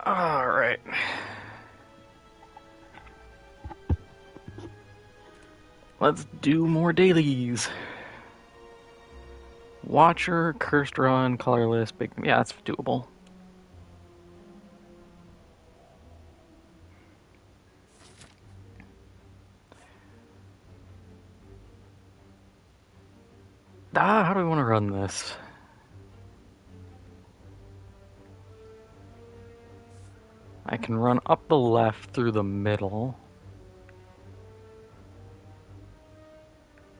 Alright. Let's do more dailies. Watcher, Cursed Run, Colorless, Big... Yeah, that's doable. How do we want to run this? I can run up the left through the middle.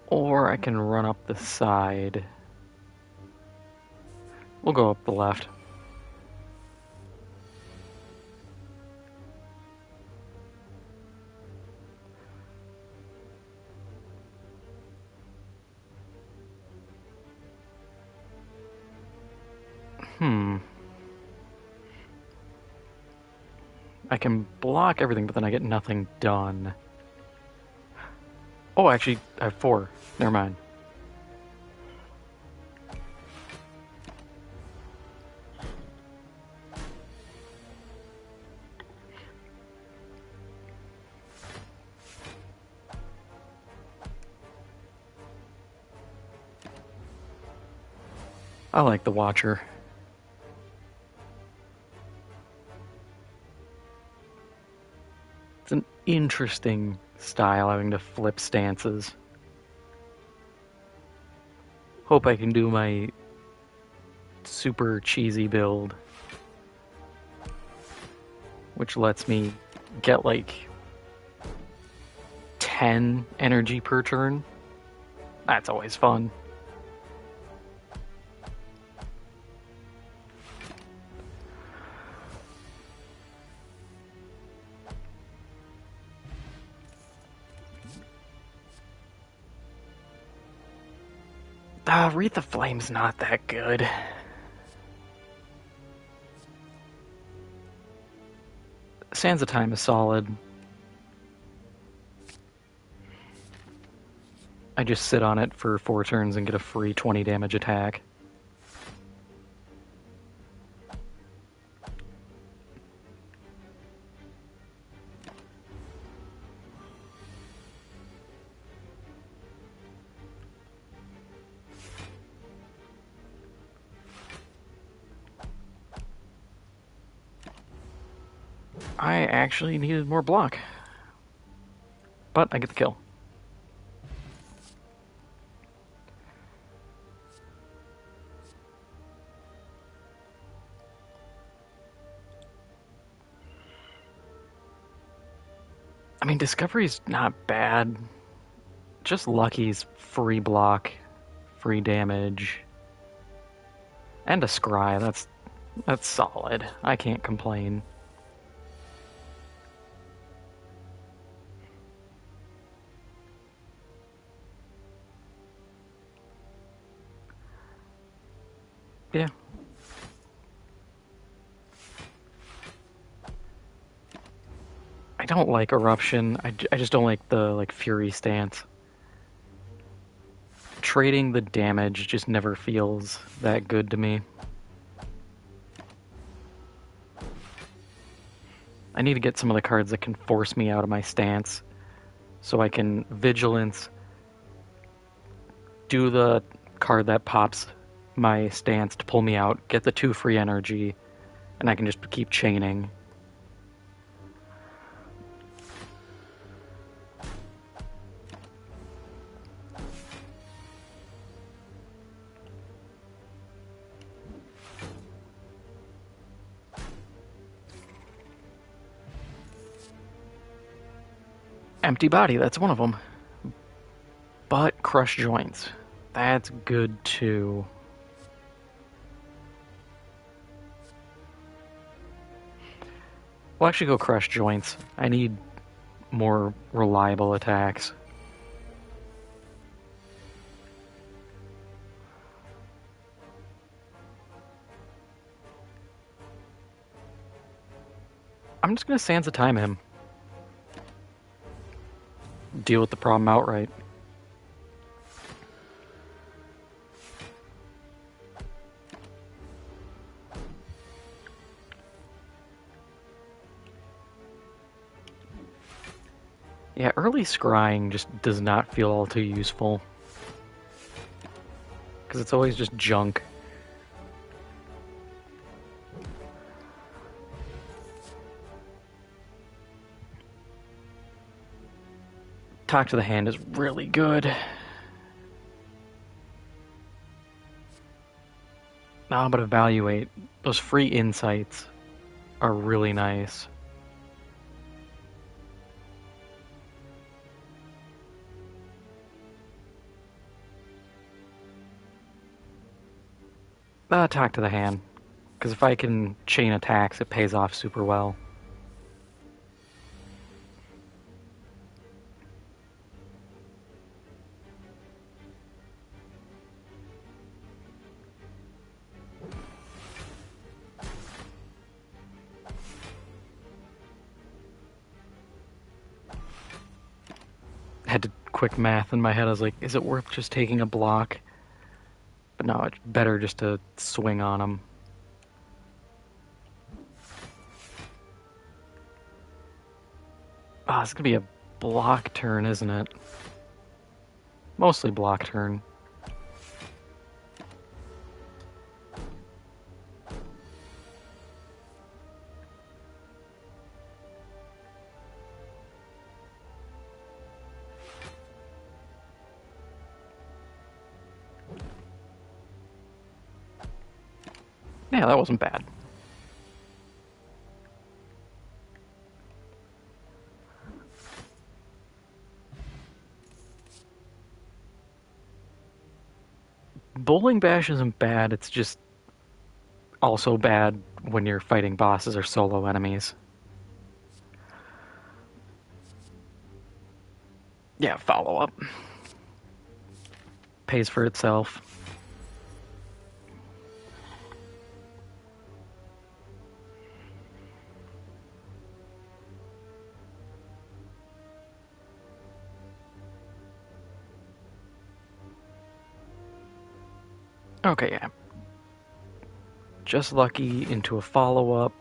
Or I can run up the side. We'll go up the left. I can block everything, but then I get nothing done. Oh, actually, I have 4. Never mind. I like the Watcher. It's an interesting style, having to flip stances. Hope I can do my super cheesy build, which lets me get like 10 energy per turn. That's always fun. Wreath of Flame's not that good. Sands of Time is solid. I just sit on it for 4 turns and get a free 20 damage attack. I actually needed more block. But I get the kill. I mean, Discovery's not bad. Just Lucky's free block, free damage, and a Scry. That's solid. I can't complain. Yeah. I don't like Eruption. I just don't like the Fury stance. Trading the damage just never feels that good to me. I need to get some of the cards that can force me out of my stance, so I can Vigilance, do the card that pops my stance to pull me out, get the 2 free energy, and I can just keep chaining. Empty Body, that's one of them. But Crush Joints, that's good too. We'll actually go Crush Joints. I need more reliable attacks. I'm just gonna Sands of Time him. Deal with the problem outright. Yeah, early scrying just does not feel all too useful. Because it's always just junk. Talk to the Hand is really good. Nah, but Evaluate. Those free insights are really nice. Talk to the Hand. Because if I can chain attacks, it pays off super well. Had to quick math in my head. I was like, is it worth just taking a block? But no, it's better just to swing on him. Ah, it's gonna be a block turn, isn't it? Mostly block turn. Yeah, that wasn't bad. Bowling Bash isn't bad, it's just also bad when you're fighting bosses or solo enemies. Yeah, follow up. Pays for itself. Okay, yeah. Just lucky into a follow up.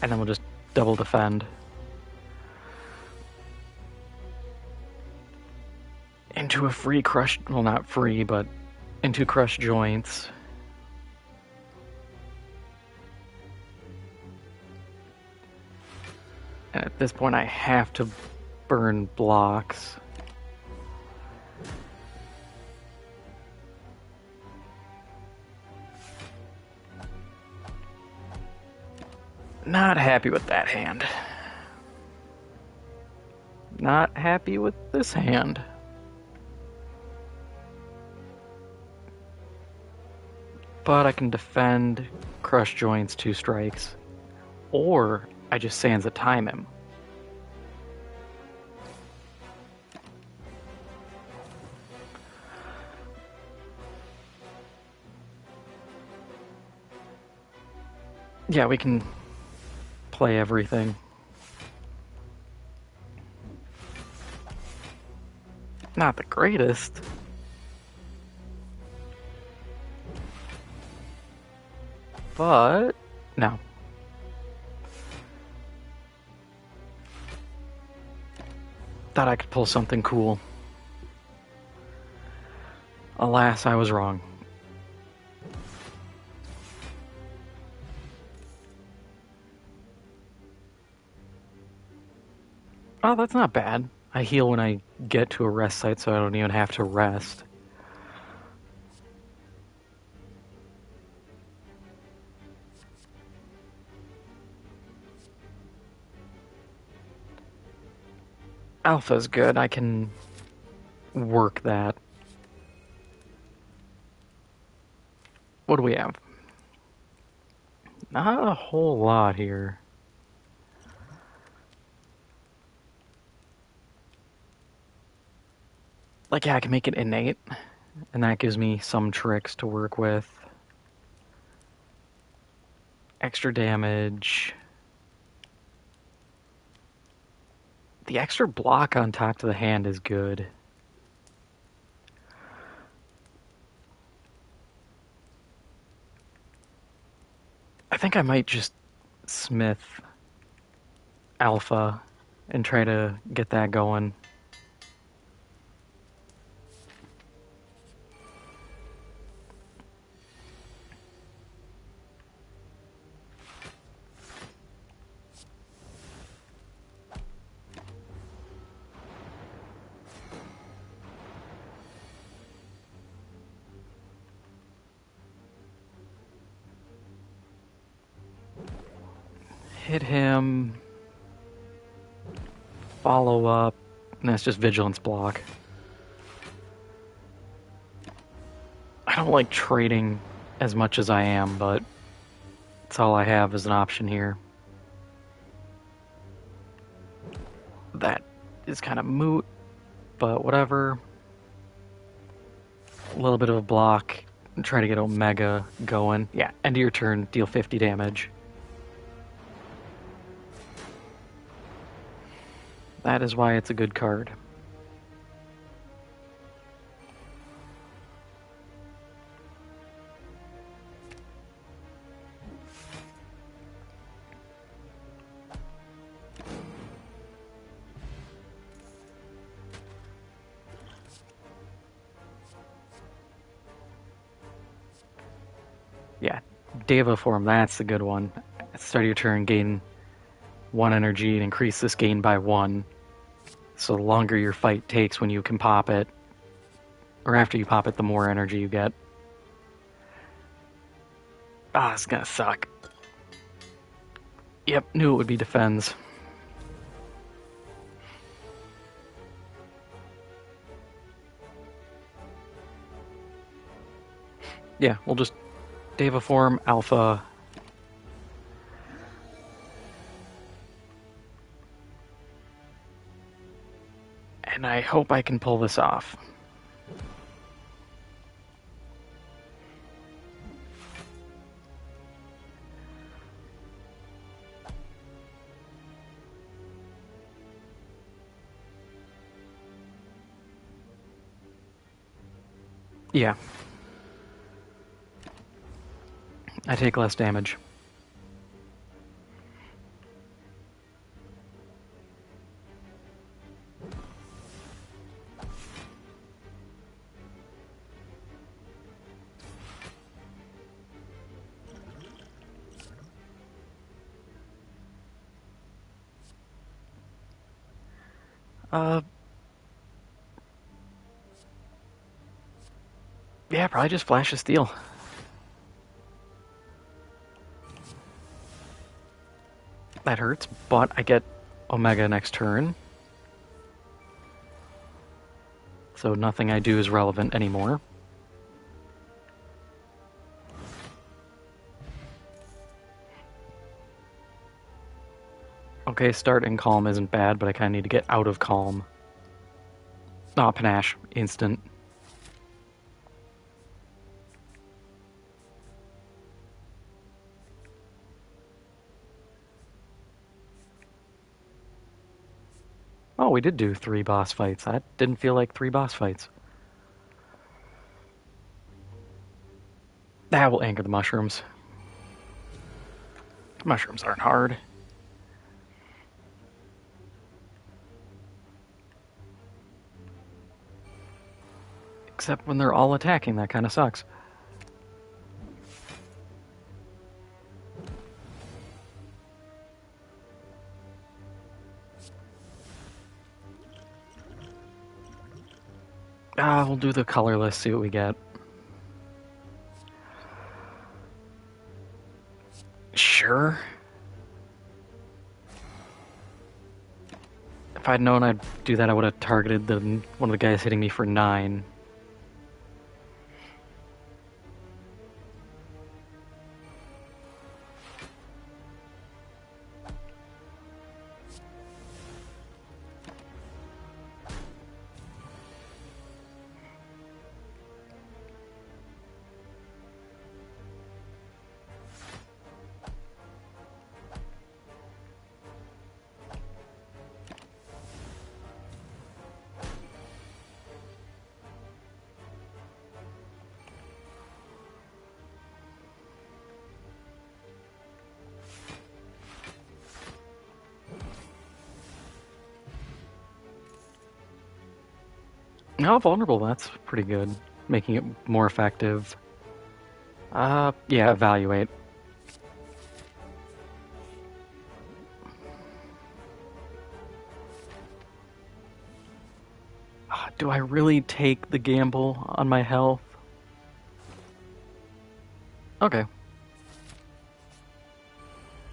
And then we'll just double defend. Into a free crush. Well, not free, but into crush joints. And at this point, I have to burn blocks. Not happy with that hand. Not happy with this hand. But I can defend crush joints 2 strikes. Or I just Sands a time him. Yeah, we can play everything. Not the greatest. But no. Thought I could pull something cool. Alas, I was wrong. Oh, that's not bad. I heal when I get to a rest site, so I don't even have to rest. Alpha's good. I can work that. What do we have? Not a whole lot here. Like, yeah, I can make it innate, and that gives me some tricks to work with. Extra damage. The extra block on Talk to the Hand is good. I think I might just Smith Alpha and try to get that going. Hit him. Follow up. And that's just vigilance block. I don't like trading as much as I am, but that's all I have as an option here. That is kind of moot, but whatever. A little bit of a block. Try to get Omega going. Yeah, end of your turn, deal 50 damage. That is why it's a good card. Yeah, Deva form, that's the good one. At the start of your turn, gain 1 energy and increase this gain by 1. So the longer your fight takes when you can pop it, or after you pop it, the more energy you get. Ah, it's gonna suck. Yep, knew it would be defends. Yeah, we'll just Deva form, Alpha. And I hope I can pull this off. Yeah. I take less damage. Yeah, probably just Flash of Steel. That hurts, but I get Omega next turn. So nothing I do is relevant anymore. Okay, start in Calm isn't bad, but I kind of need to get out of Calm. Oh, Panache. Instant. Oh, we did do 3 boss fights. That didn't feel like 3 boss fights. That will anchor the mushrooms. Mushrooms aren't hard. Except when they're all attacking, that kind of sucks. Ah, we'll do the colorless, see what we get. Sure. If I'd known I'd do that, I would have targeted one of the guys hitting me for 9. No, vulnerable, that's pretty good. Making it more effective. Yeah, evaluate. Do I really take the gamble on my health? Okay.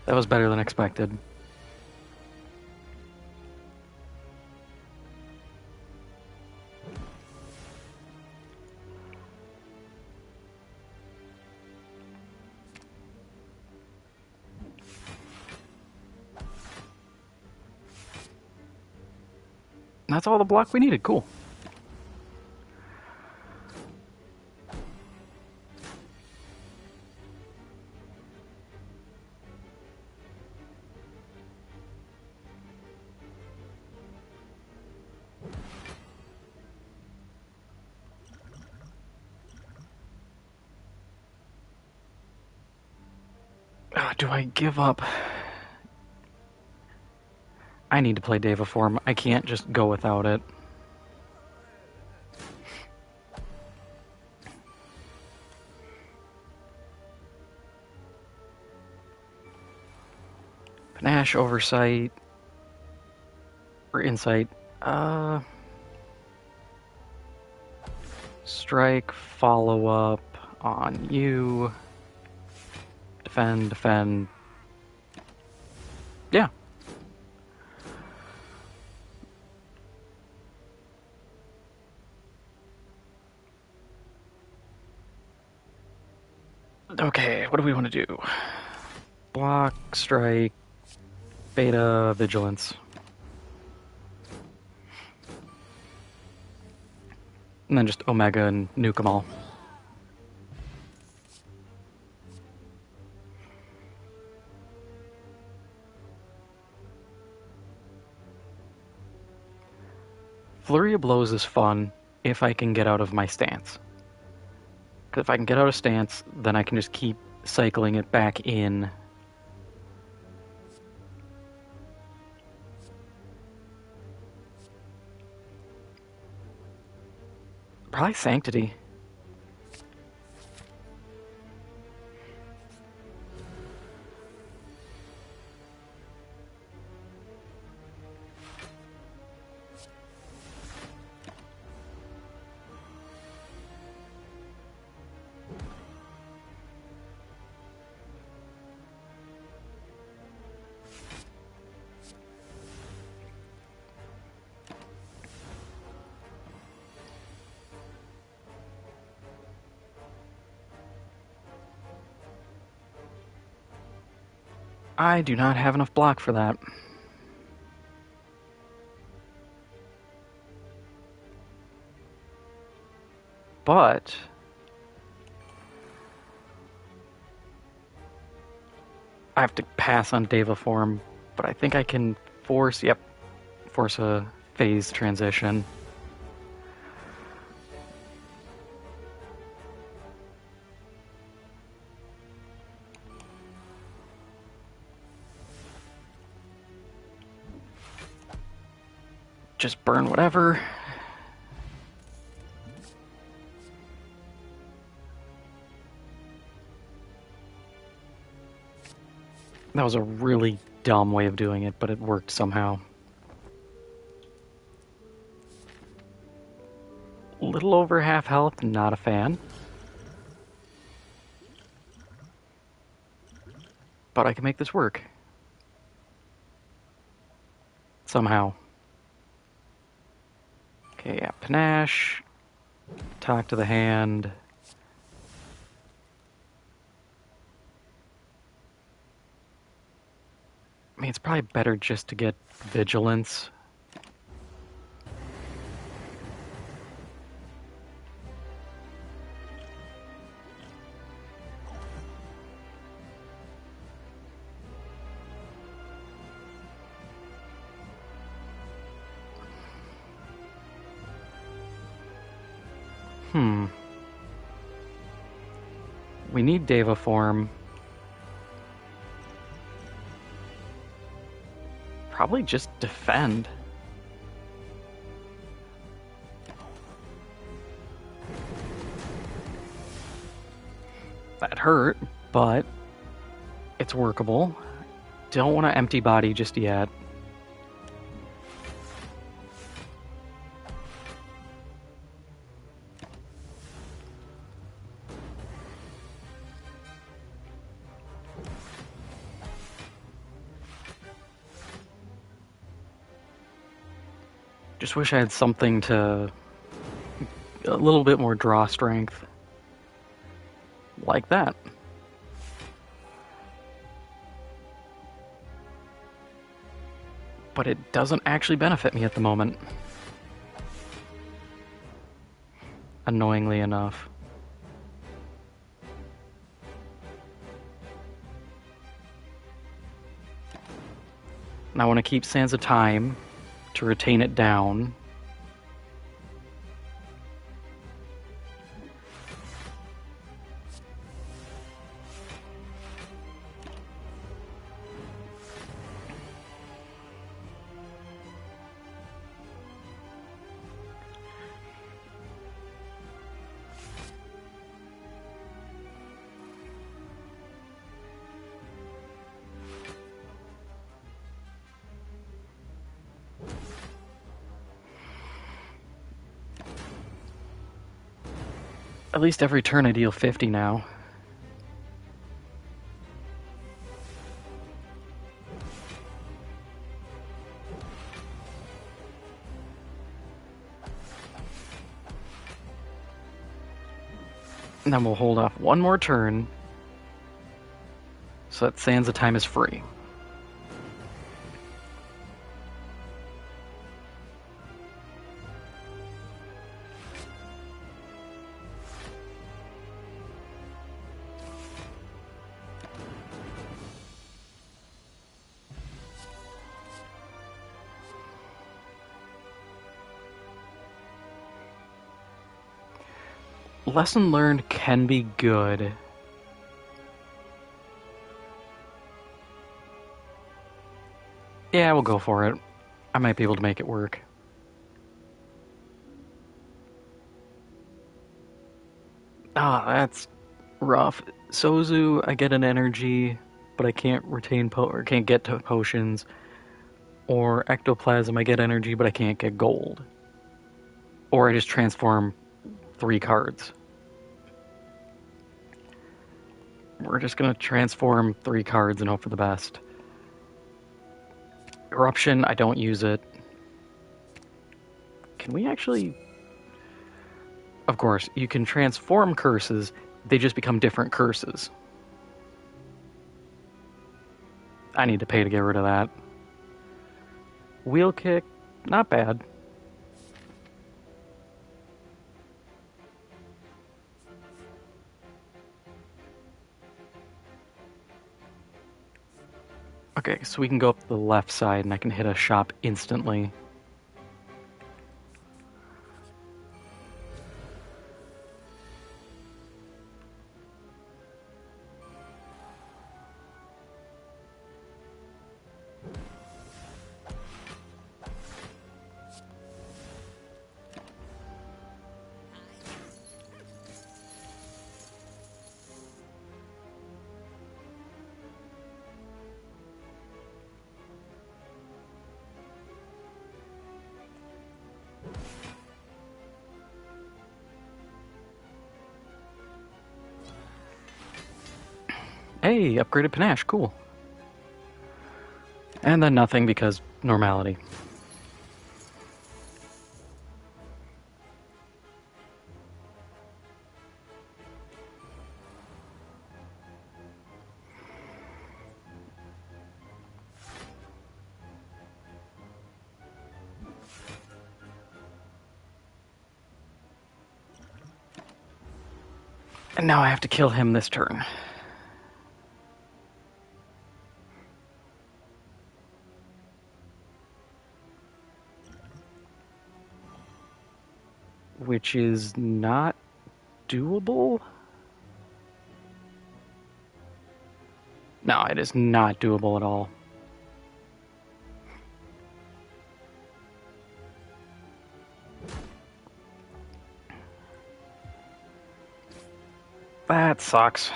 That was better than expected. That's all the block we needed. Cool. Do I give up? I need to play Deva form. I can't just go without it. Panache, Oversight, or Insight. Strike, follow up on you. Defend, defend. Yeah. Okay, what do we want to do? Block, strike, beta, vigilance. And then just Omega and nuke them all. Flurry of Blows is fun if I can get out of my stance. Because if I can get out of stance, then I can just keep cycling it back in. Probably Sanctity. I do not have enough block for that. But I have to pass on Deva form, but I think I can force a phase transition. Just burn whatever. That was a really dumb way of doing it, but it worked somehow. Little over half health, not a fan. But I can make this work. Somehow. Okay, yeah, Panache. Talk to the hand. I mean, it's probably better just to get Vigilance. We need Deva form. Probably just defend. hurt, but it's workable. Don't want to empty body just yet. Just wish I had something to... a little bit more draw strength. Like that. But it doesn't actually benefit me at the moment. Annoyingly enough. And I want to keep Sands of Time to retain it down. At least every turn I deal 50 now. And then we'll hold off one more turn so that Sands of Time is free. Lesson learned can be good. Yeah, we'll go for it. I might be able to make it work. Ah, that's rough. Sozu, I get an energy, but I can't retain or can't get to potions. Or ectoplasm, I get energy, but I can't get gold. Or I just transform 3 cards. We're just gonna transform 3 cards and hope for the best. Eruption, I don't use it. Can we actually... Of course, you can transform curses, they just become different curses. I need to pay to get rid of that. Wheel kick, not bad. Okay, so we can go up the left side and I can hit a shop instantly. Hey, upgraded panache, cool. And then nothing because normality. And now I have to kill him this turn. Which is not doable? No, it is not doable at all. That sucks.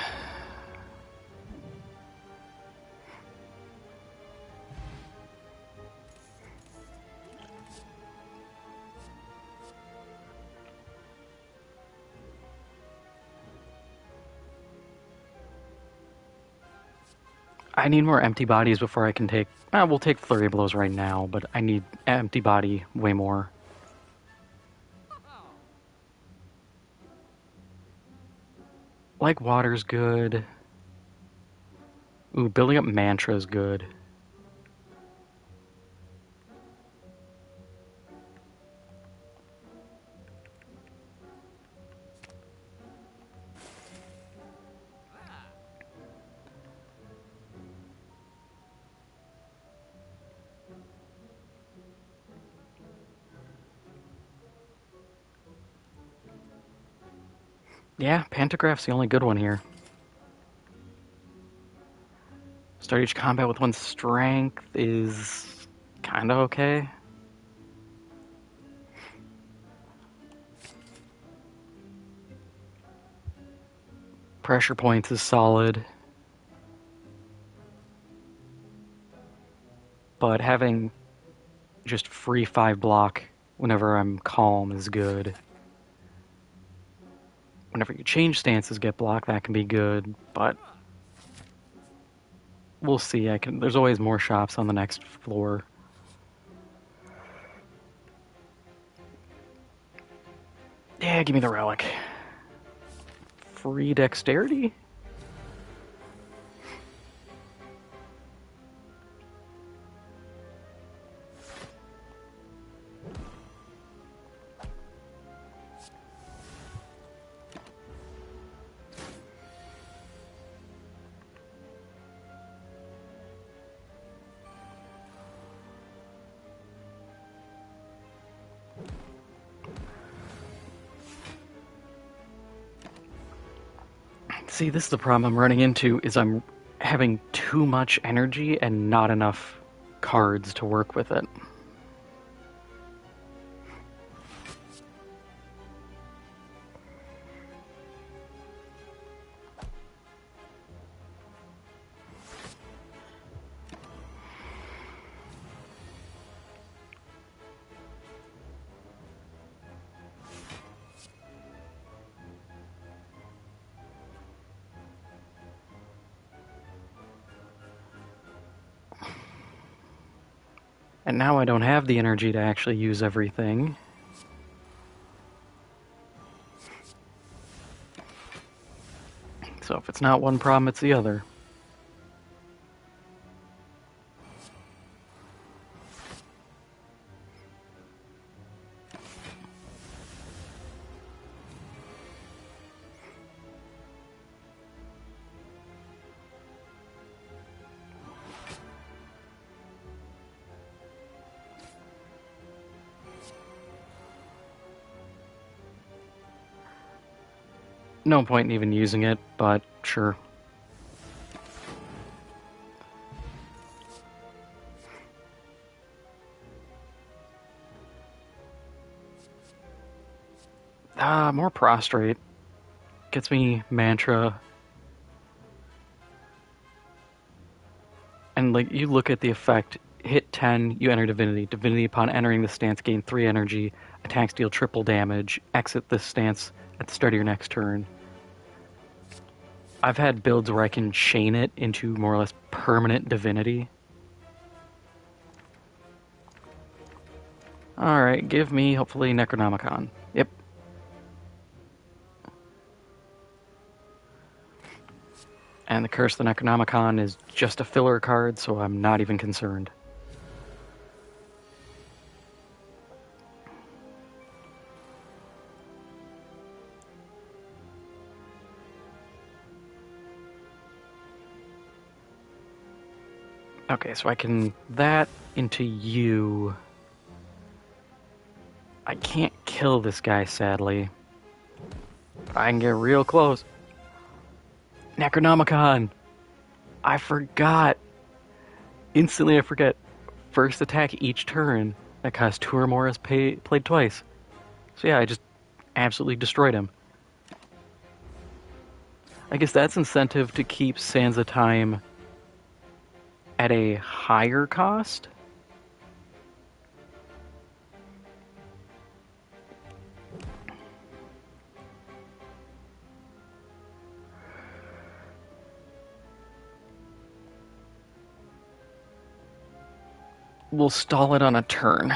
I need more empty bodies before I can take... we'll take Flurry of Blows right now, but I need empty body way more. Like water's good. Ooh, building up mantra is good. Yeah, Pantograph's the only good one here. Start each combat with 1 strength is kinda okay. Pressure points is solid. But having just free 5 block whenever I'm calm is good. Whenever you change stances get blocked, that can be good, but we'll see. There's always more shops on the next floor. Yeah, give me the relic. Free dexterity? See, this is the problem I'm running into, is I'm having too much energy and not enough cards to work with it. And now I don't have the energy to actually use everything. So if it's not one problem, it's the other. No point in even using it, but sure. More prostrate. Gets me mantra. And like you look at the effect, hit 10, you enter divinity. Divinity upon entering the stance gain 3 energy, attacks deal triple damage, exit this stance at the start of your next turn. I've had builds where I can chain it into more or less permanent divinity. Alright, give me, hopefully, Necronomicon. Yep. And the Curse of the Necronomicon is just a filler card, so I'm not even concerned. Okay, so I can that into you. I can't kill this guy, sadly. But I can get real close. Necronomicon! I forgot! Instantly I forget. First attack each turn. That costs 2 or more is played twice. So yeah, I just absolutely destroyed him. I guess that's incentive to keep Sansa time at a higher cost. We'll stall it on a turn.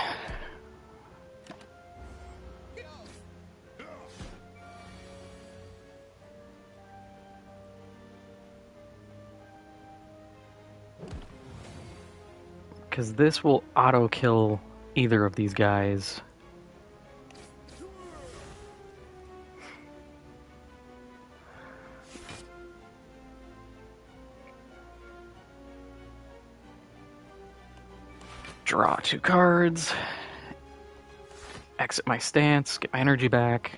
Because this will auto-kill either of these guys. Draw 2 cards. Exit my stance, get my energy back.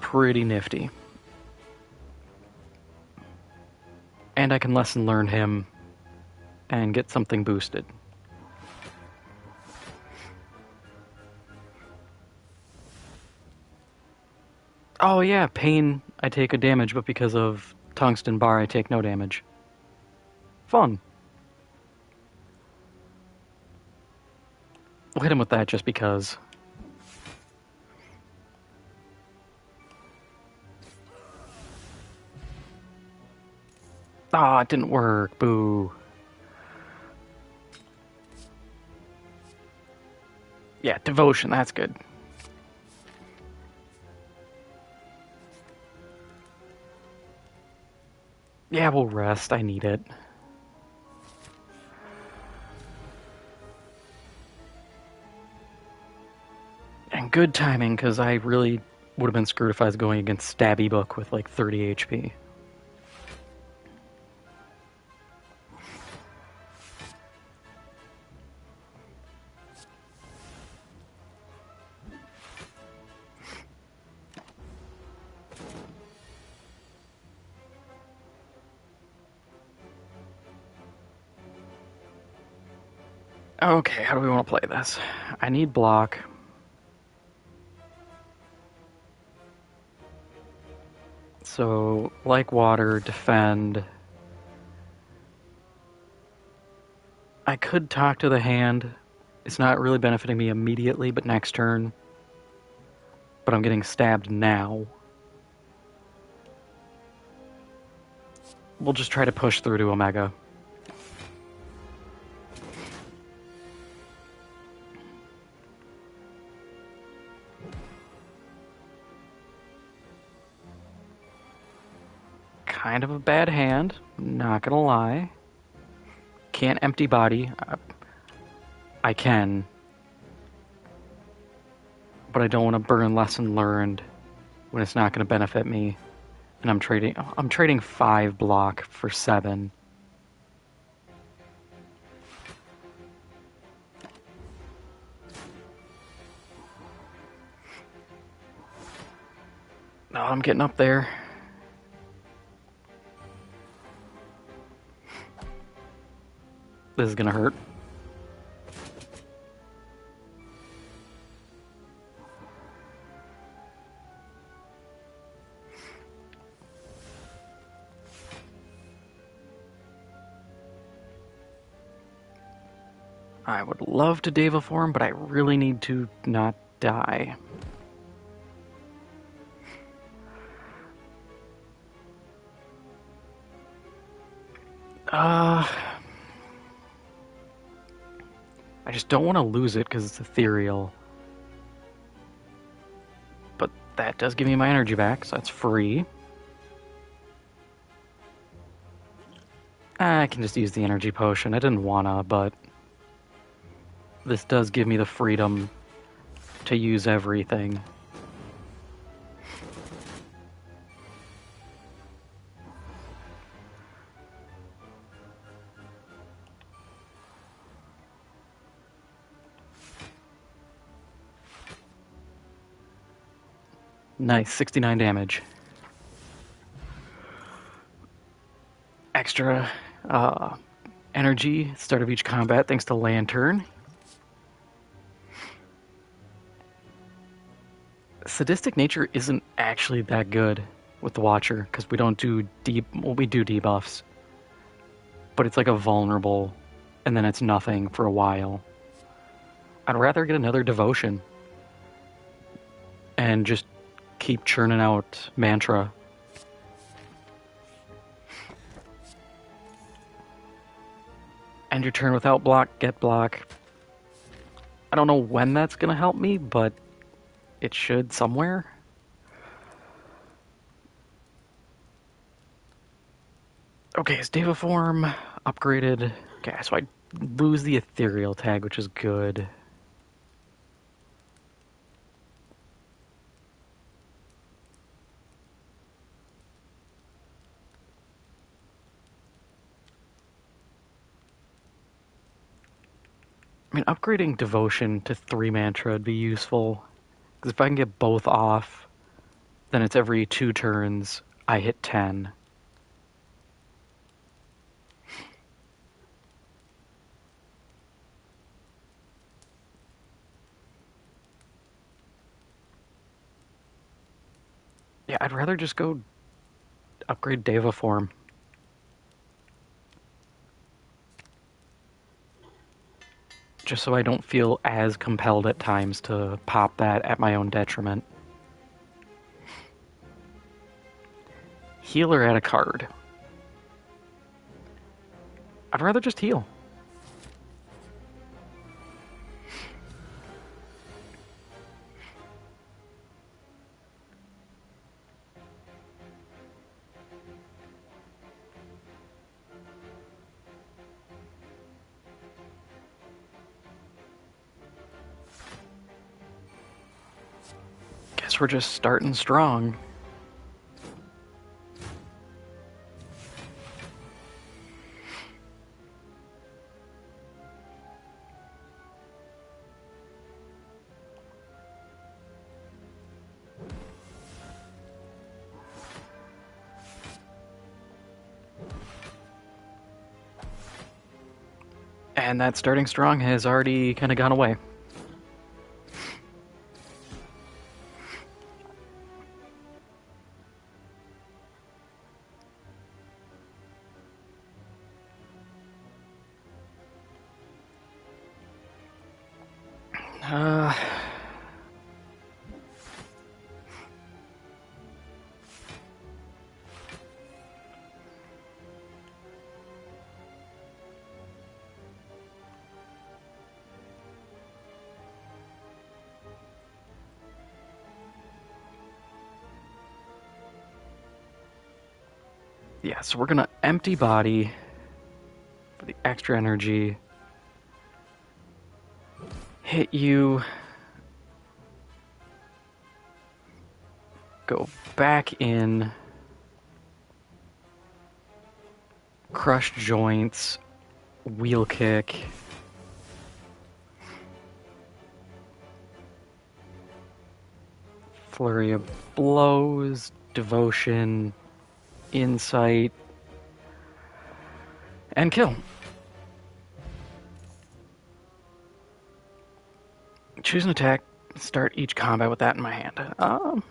Pretty nifty. And I can lesson learn him and get something boosted. Oh yeah, pain, I take a damage, but because of tungsten bar, I take no damage. Fun. We'll hit him with that just because. Ah, it didn't work. Boo. Yeah, devotion, that's good. Yeah, we'll rest. I need it. And good timing, because I really would have been screwed if I was going against Stabby Book with like 30 HP. Okay, how do we want to play this? I need block. So, like water, defend. I could talk to the hand. It's not really benefiting me immediately, but next turn. But I'm getting stabbed now. We'll just try to push through to Omega. Kind of a bad hand, not gonna lie. Can't empty body. I can. But I don't want to burn lesson learned when it's not going to benefit me. And I'm trading 5 block for 7. No, I'm getting up there. This is gonna hurt. I would love to Deva form, but I really need to not die. I just don't want to lose it because it's ethereal. But that does give me my energy back, so that's free. I can just use the energy potion. I didn't wanna, but this does give me the freedom to use everything. Nice, 69 damage. Extra energy start of each combat thanks to Lantern. Sadistic Nature isn't actually that good with the Watcher because we don't do we do debuffs, but it's like a vulnerable, and then it's nothing for a while. I'd rather get another Devotion and just keep churning out Mantra. End your turn without block, get block. I don't know when that's going to help me, but it should somewhere. Okay, is Deva Form upgraded? Okay, so I lose the Ethereal tag, which is good. I mean, upgrading Devotion to 3 mantra would be useful. Because if I can get both off, then it's every 2 turns I hit 10. Yeah, I'd rather just go upgrade Deva Form. Just so I don't feel as compelled at times to pop that at my own detriment. Healer at a card. I'd rather just heal. Guess we're just starting strong. And that starting strong has already kind of gone away. Uh, yeah, so we're gonna empty body for the extra energy. Hit you. Go back in. Crush joints. Wheel kick. Flurry of blows. Devotion. Insight. And kill. Choose an attack. Start each combat with that in my hand. I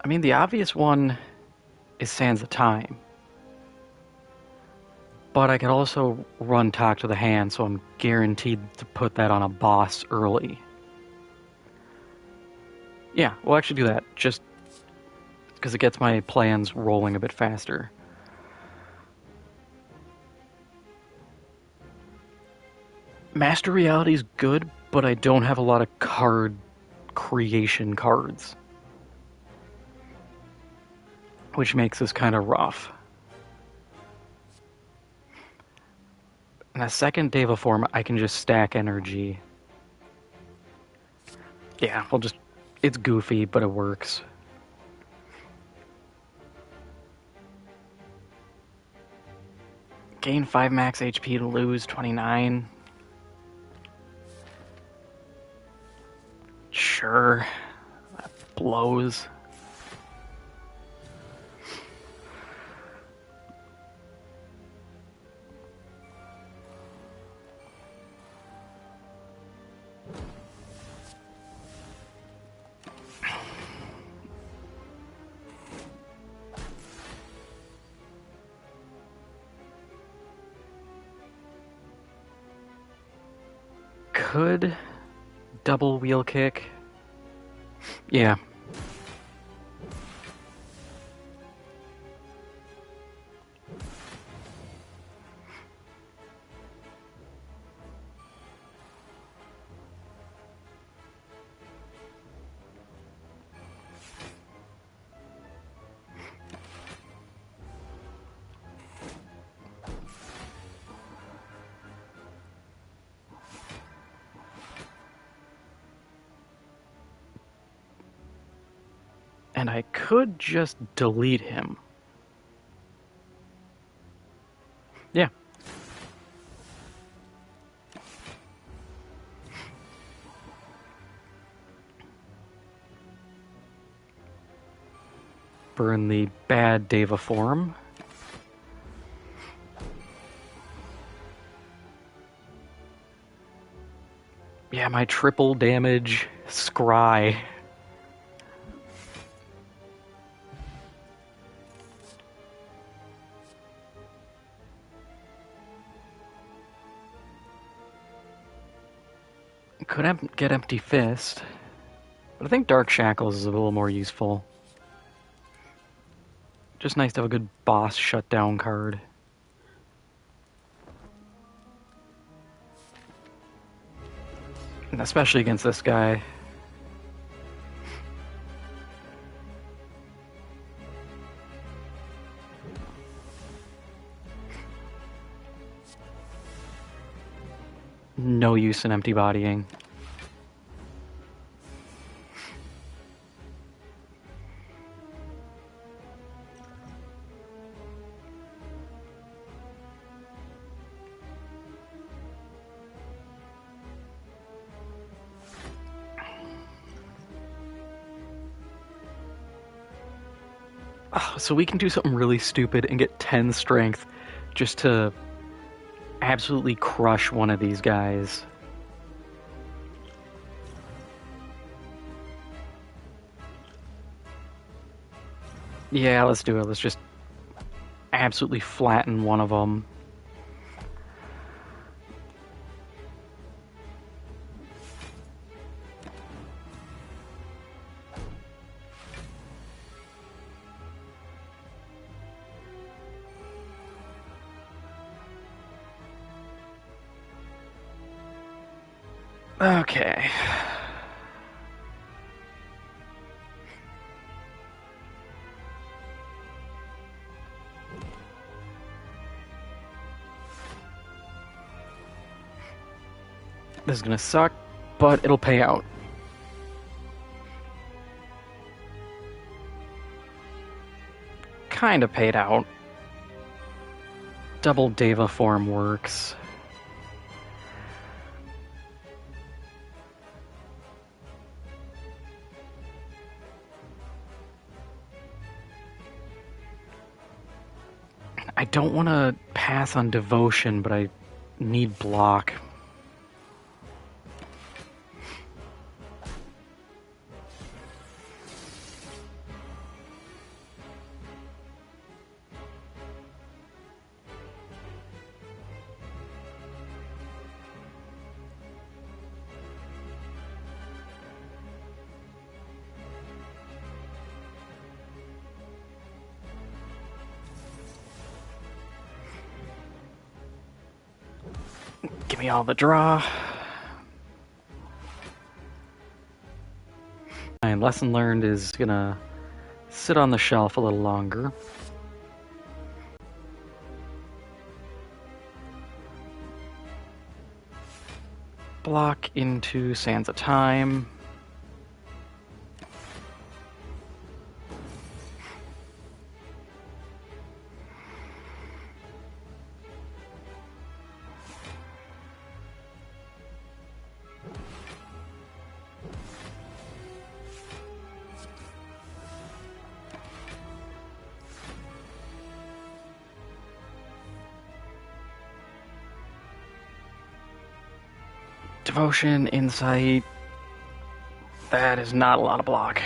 mean, the obvious one is Sands of Time. But I could also run Talk to the Hand, so I'm guaranteed to put that on a boss early. Yeah, we'll actually do that, just because it gets my plans rolling a bit faster. Master Reality is good, but I don't have a lot of card creation cards, which makes this kind of rough. In a second Deva form, I can just stack energy. Yeah, we'll just... It's goofy, but it works. Gain 5 max HP to lose 29. Sure. That blows. Could double wheel kick. Yeah. And I could just delete him. Yeah. Burn the bad Deva form. Yeah, my triple damage scry. Could get Empty Fist, but I think Dark Shackles is a little more useful. Just nice to have a good boss shutdown card. And especially against this guy. No use in empty bodying. Oh, so we can do something really stupid and get 10 strength just to absolutely crush one of these guys. Yeah, let's do it. Let's just absolutely flatten one of them. Okay. This is gonna suck, but it'll pay out. Kinda paid out. Double Deva form works. I don't want to pass on Devotion, but I need block. Give me all the draw. And lesson learned is gonna sit on the shelf a little longer. Block into Sands of Time. Devotion, Insight. That is not a lot of block.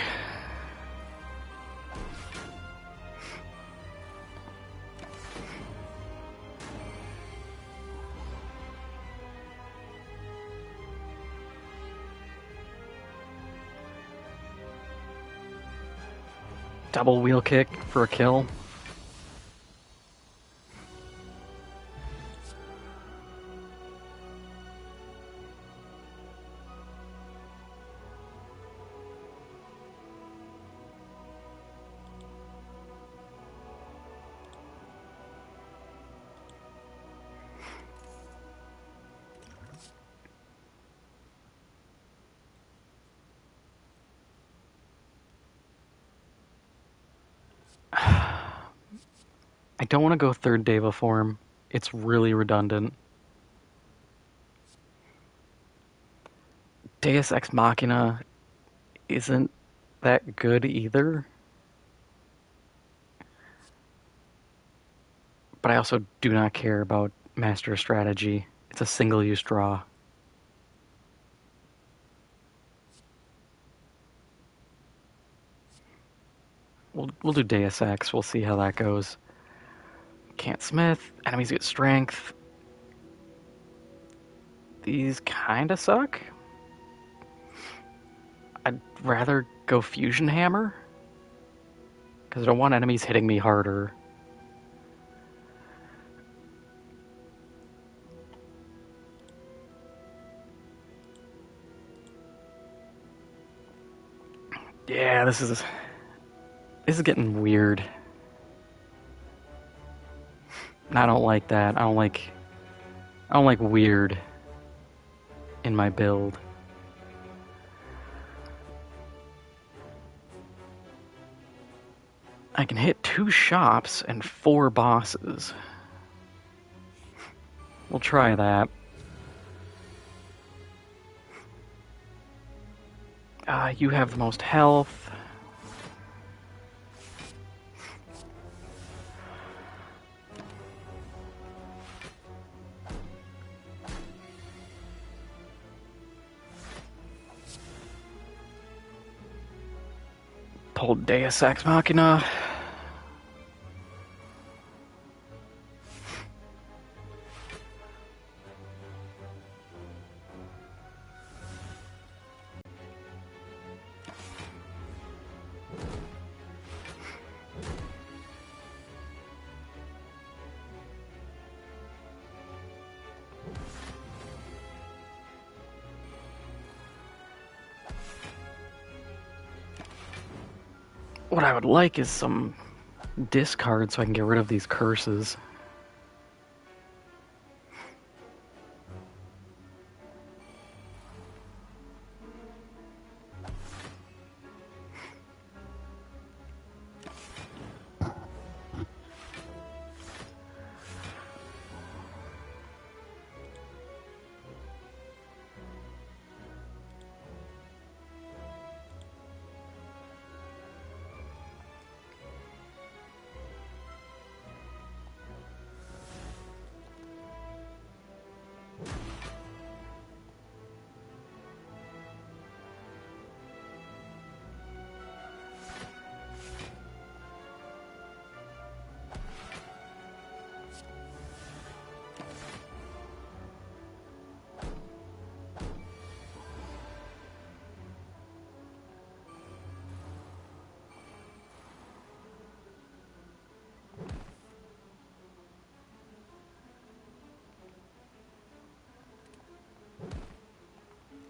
Double wheel kick for a kill. I don't want to go third Deva form. It's really redundant. Deus Ex Machina isn't that good either. But I also do not care about Master of Strategy. It's a single-use draw. We'll do Deus Ex. We'll see how that goes. Can't Smith. Enemies get strength. These kind of suck. I'd rather go Fusion Hammer. Because I don't want enemies hitting me harder. Yeah, this is getting weird. I don't like that. I don't like weird in my build. I can hit 2 shops and 4 bosses. We'll try that. You have the most health. Pulled Deus Ex Machina. What I would like is some discard so I can get rid of these curses.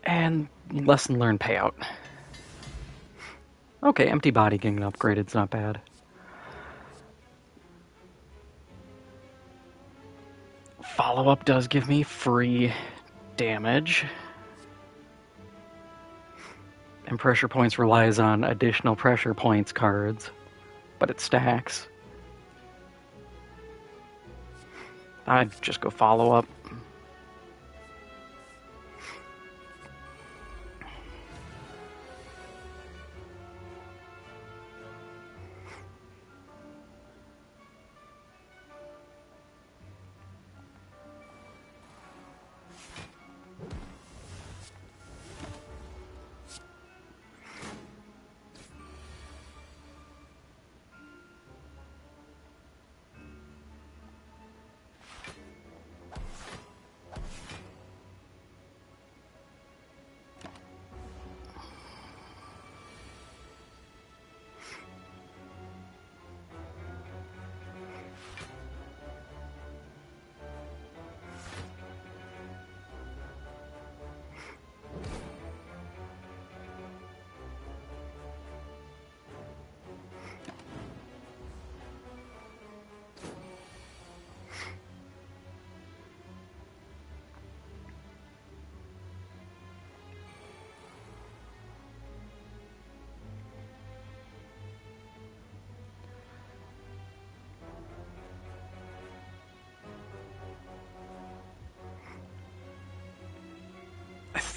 And lesson learned payout. Okay, empty body getting upgraded. It's not bad. Follow-up does give me free damage. And pressure points relies on additional pressure points cards, but it stacks. I'd just go follow-up.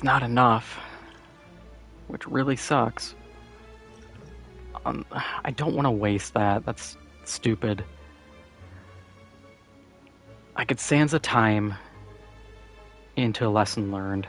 It's not enough, which really sucks. I don't want to waste that. That's stupid. I could Sansa time into a lesson learned.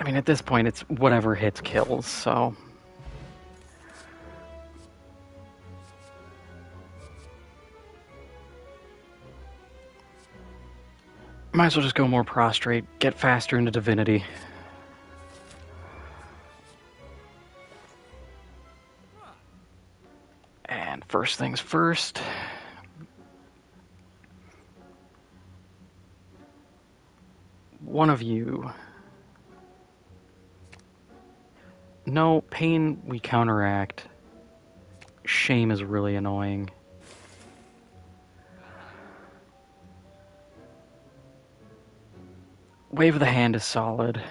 I mean, at this point, it's whatever hits kills, so... Might as well just go more prostrate, get faster into divinity. And first things first... One of you... No, pain we counteract. Shame is really annoying. Wave of the hand is solid.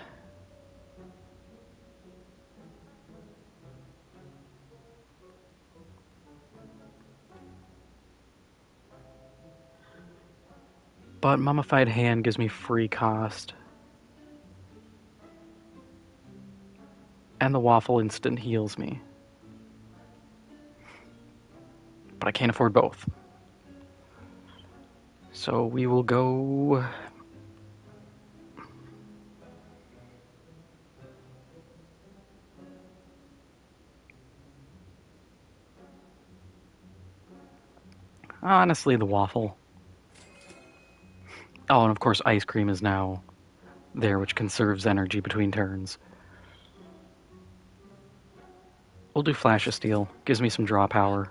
But Mummified Hand gives me free cost. And the Waffle instant heals me. But I can't afford both. So we will go... Honestly, the Waffle. Oh, and of course Ice Cream is now there, which conserves energy between turns. We'll do Flash of Steel. Gives me some draw power.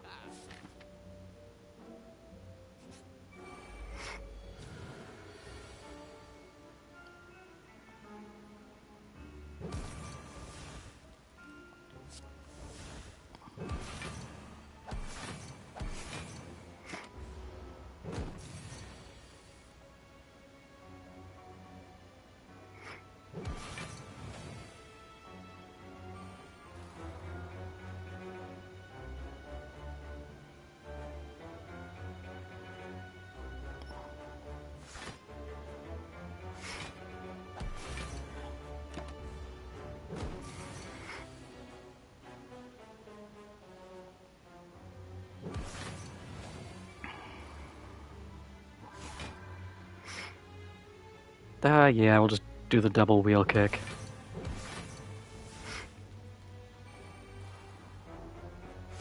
Yeah, we'll just do the double wheel kick.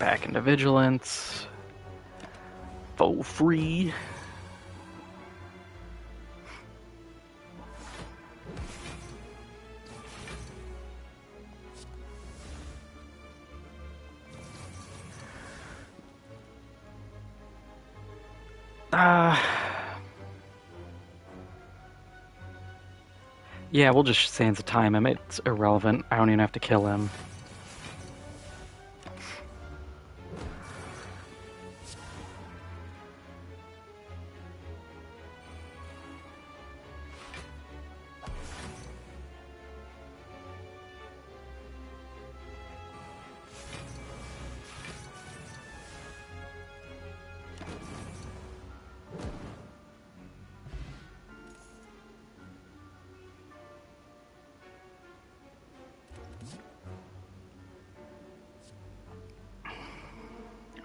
Back into Vigilance. Foe free. Yeah, we'll just Sansa time him. It's irrelevant. I don't even have to kill him.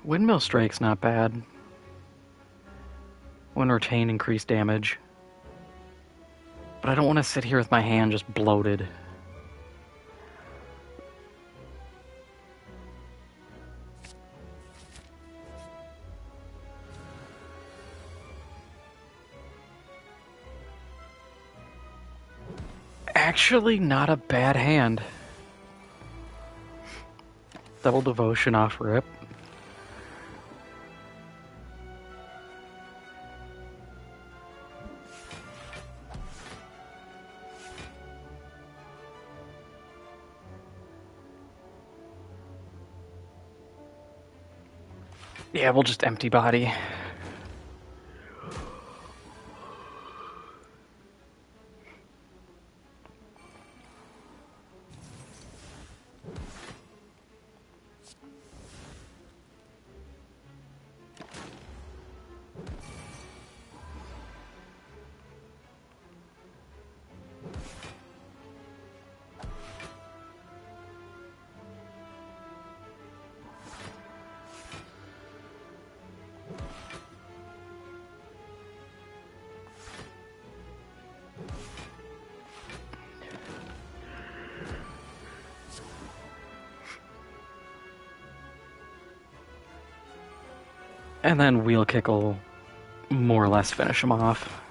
Windmill Strike's not bad. When retain increased damage. But I don't want to sit here with my hand just bloated. Actually, not a bad hand. Double devotion off rip. Yeah, we'll just empty body. And then wheel kick will more or less finish him off.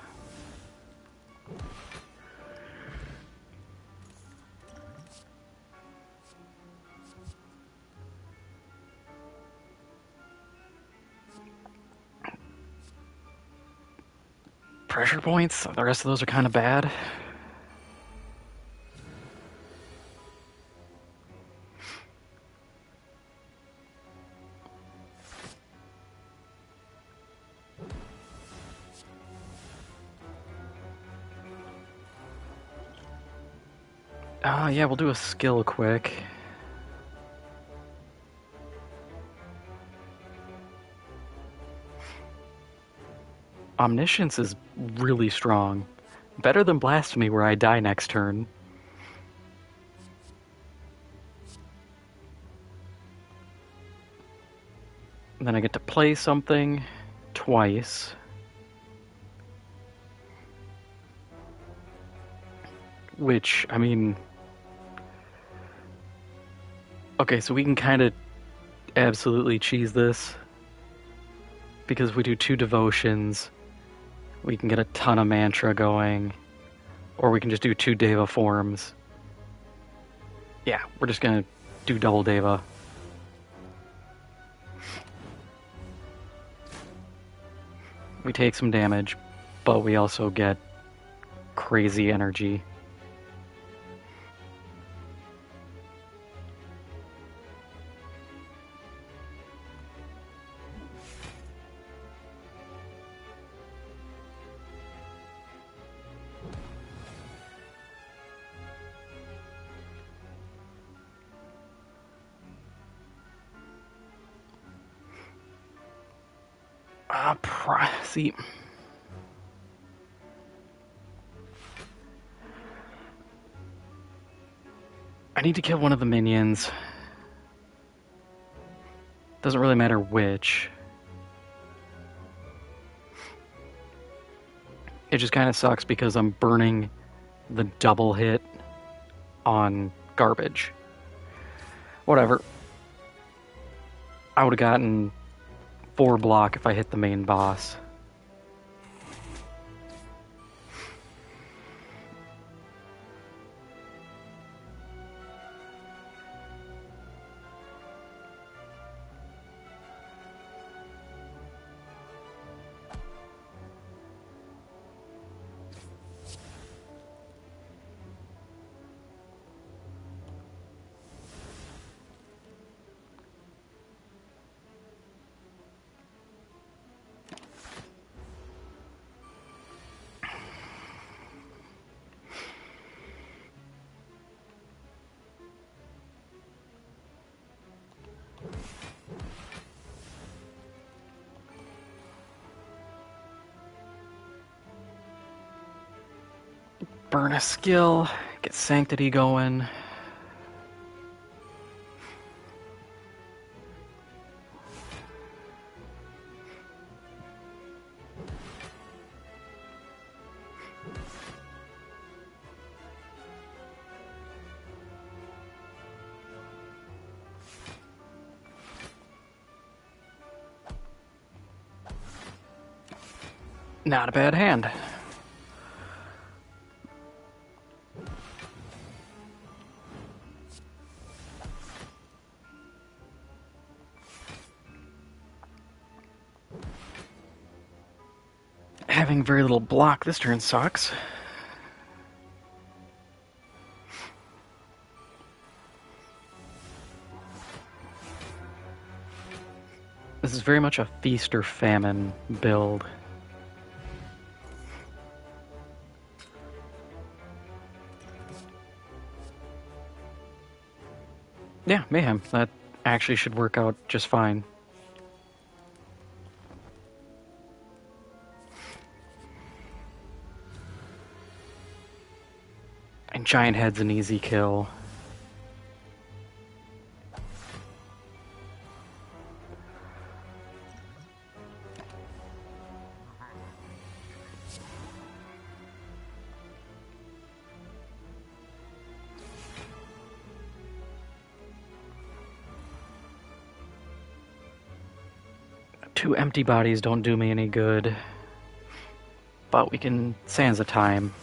Pressure points, the rest of those are kind of bad. Yeah, we'll do a skill quick. Omniscience is really strong. Better than Blasphemy, where I die next turn. And then I get to play something twice. Which, I mean... Okay, so we can kind of absolutely cheese this. Because if we do 2 devotions, we can get a ton of mantra going. Or we can just do 2 Deva forms. Yeah, we're just gonna do double Deva. We take some damage, but we also get crazy energy. See, I need to kill one of the minions. Doesn't really matter which. It just kind of sucks because I'm burning the double hit on garbage. Whatever. I would have gotten 4 block if I hit the main boss. Burn a skill, get Sanctity going. Not a bad hand. Having very little block this turn sucks. This is very much a feast or famine build. Yeah, Mayhem. That actually should work out just fine. And Giant Head's an easy kill. Two empty bodies don't do me any good. But we can Sands of Time.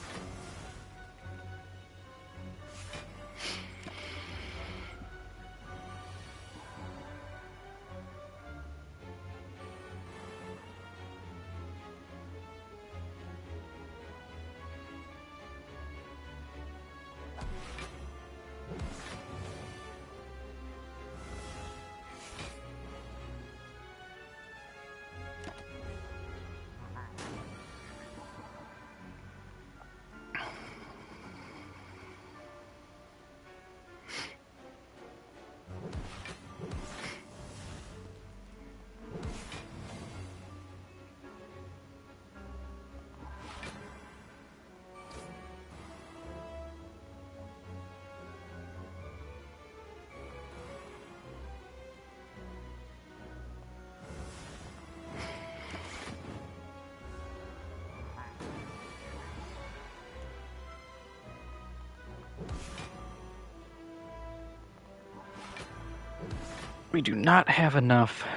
We do not have enough.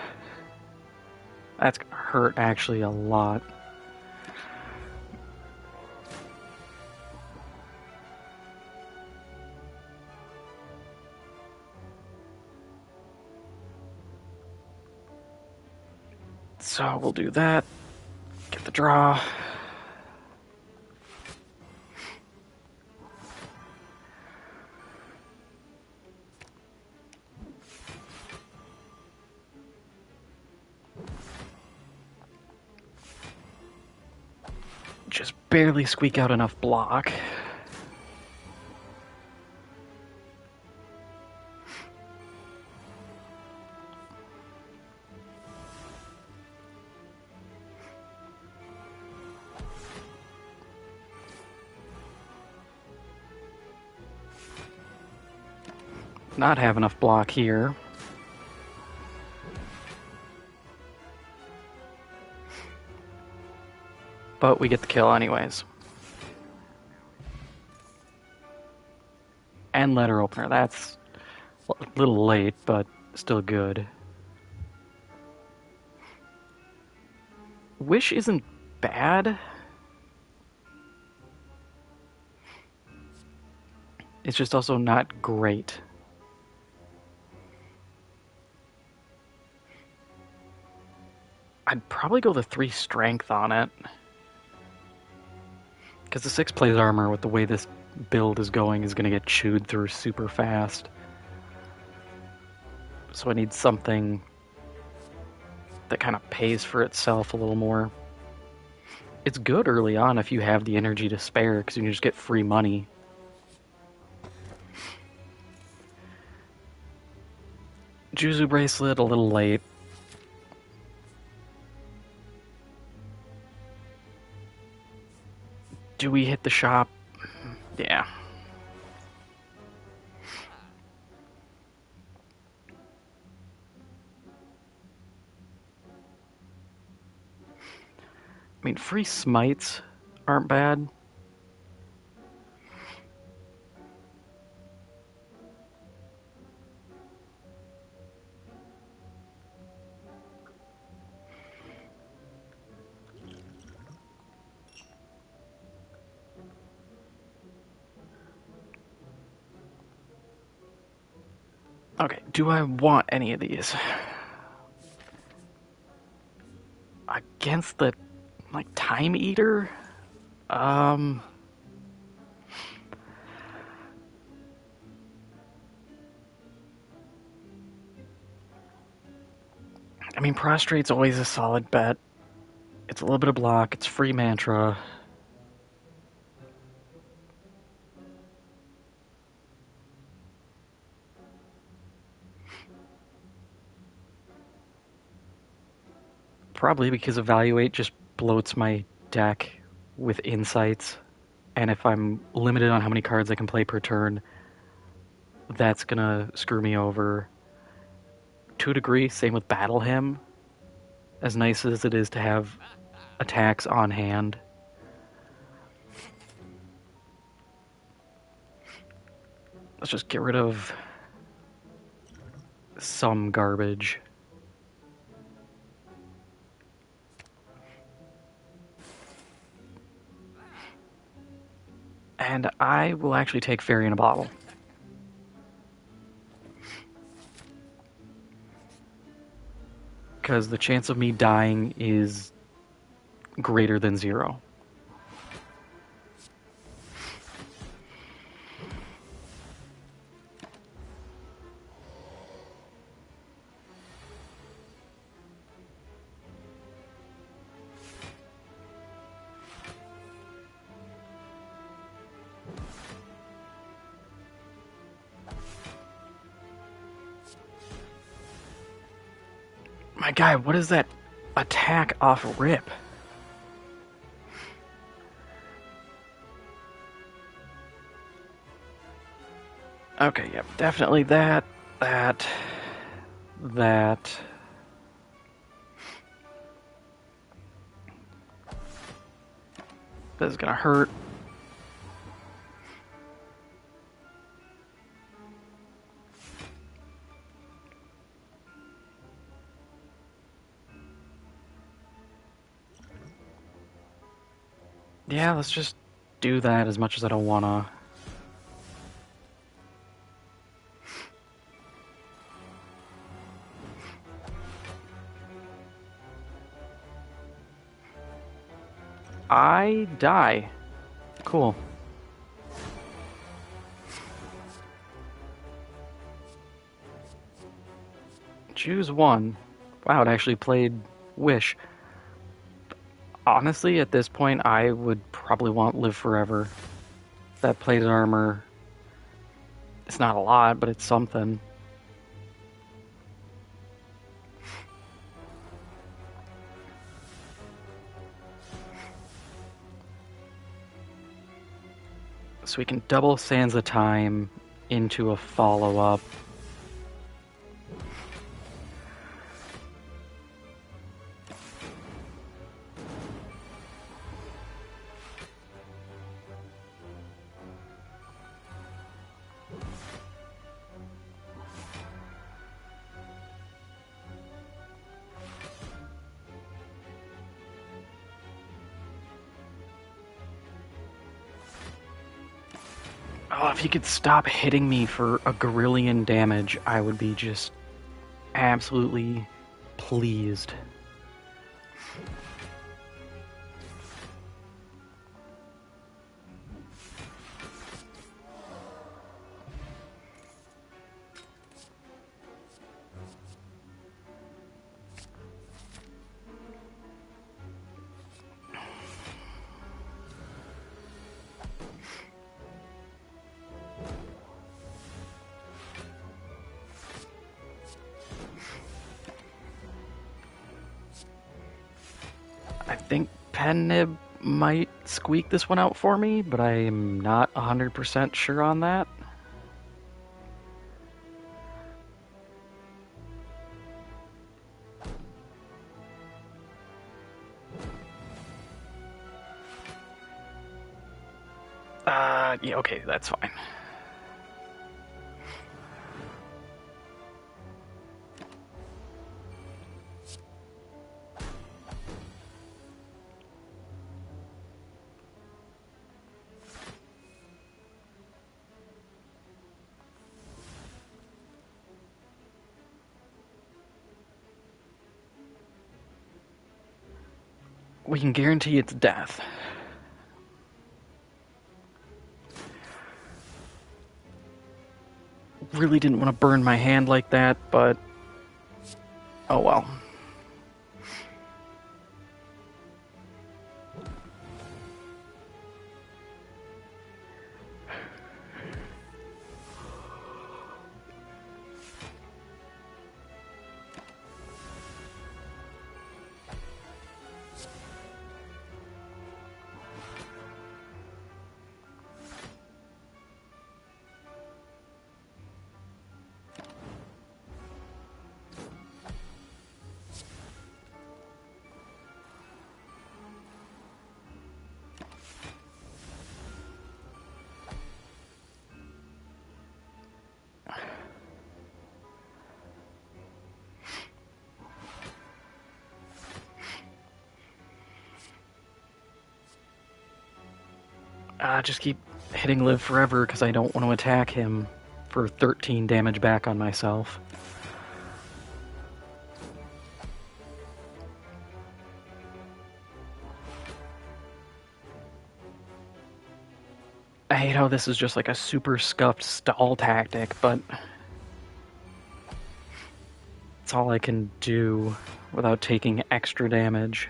That's gonna hurt actually a lot. So we'll do that. Get the draw. Just barely squeak out enough block. Not have enough block here. But we get the kill anyways. And letter opener. That's a little late, but still good. Wish isn't bad. It's just also not great. I'd probably go the 3 strength on it. Because the 6 plays armor with the way this build is going is going to get chewed through super fast. So I need something that kind of pays for itself a little more. It's good early on if you have the energy to spare, because you can just get free money. Juzu Bracelet, a little late. Do we hit the shop? Yeah. I mean, free smites aren't bad. Okay, do I want any of these? Against the... Like Time Eater? Um, I mean, Prostrate's always a solid bet. It's a little bit of block, it's free mantra. Probably because Evaluate just bloats my deck with insights, and if I'm limited on how many cards I can play per turn, that's gonna screw me over. To a degree, same with Battle Hymn. As nice as it is to have attacks on hand, let's just get rid of some garbage. And I will actually take Fairy in a Bottle. Because the chance of me dying is greater than 0. My guy, what is that attack off rip? Okay, yep, definitely that. That is gonna hurt. Yeah, let's just do that as much as I don't wanna. I die. Cool. Choose one. Wow, it actually played Wish. Honestly, at this point, I would probably want Live Forever. That plate armor. It's not a lot, but it's something. So we can double Sands of Time into a follow-up. Oh, if he could stop hitting me for a Gorillion damage, I would be just absolutely pleased. I think Pen Nib might squeak this one out for me, but I am not 100% sure on that. Yeah, okay, that's fine. We can guarantee its death. Really didn't want to burn my hand like that, but oh well. Just keep hitting live forever because I don't want to attack him for 13 damage back on myself. I hate how this is just like a super scuffed stall tactic, but it's all I can do without taking extra damage.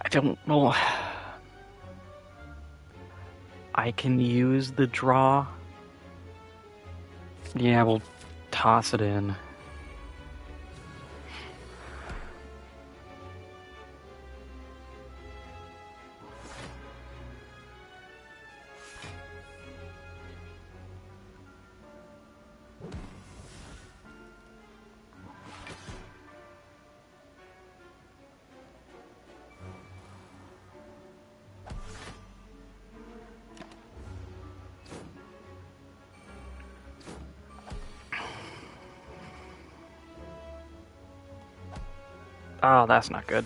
I don't know. I can use the draw. Yeah, we'll toss it in. Oh, that's not good.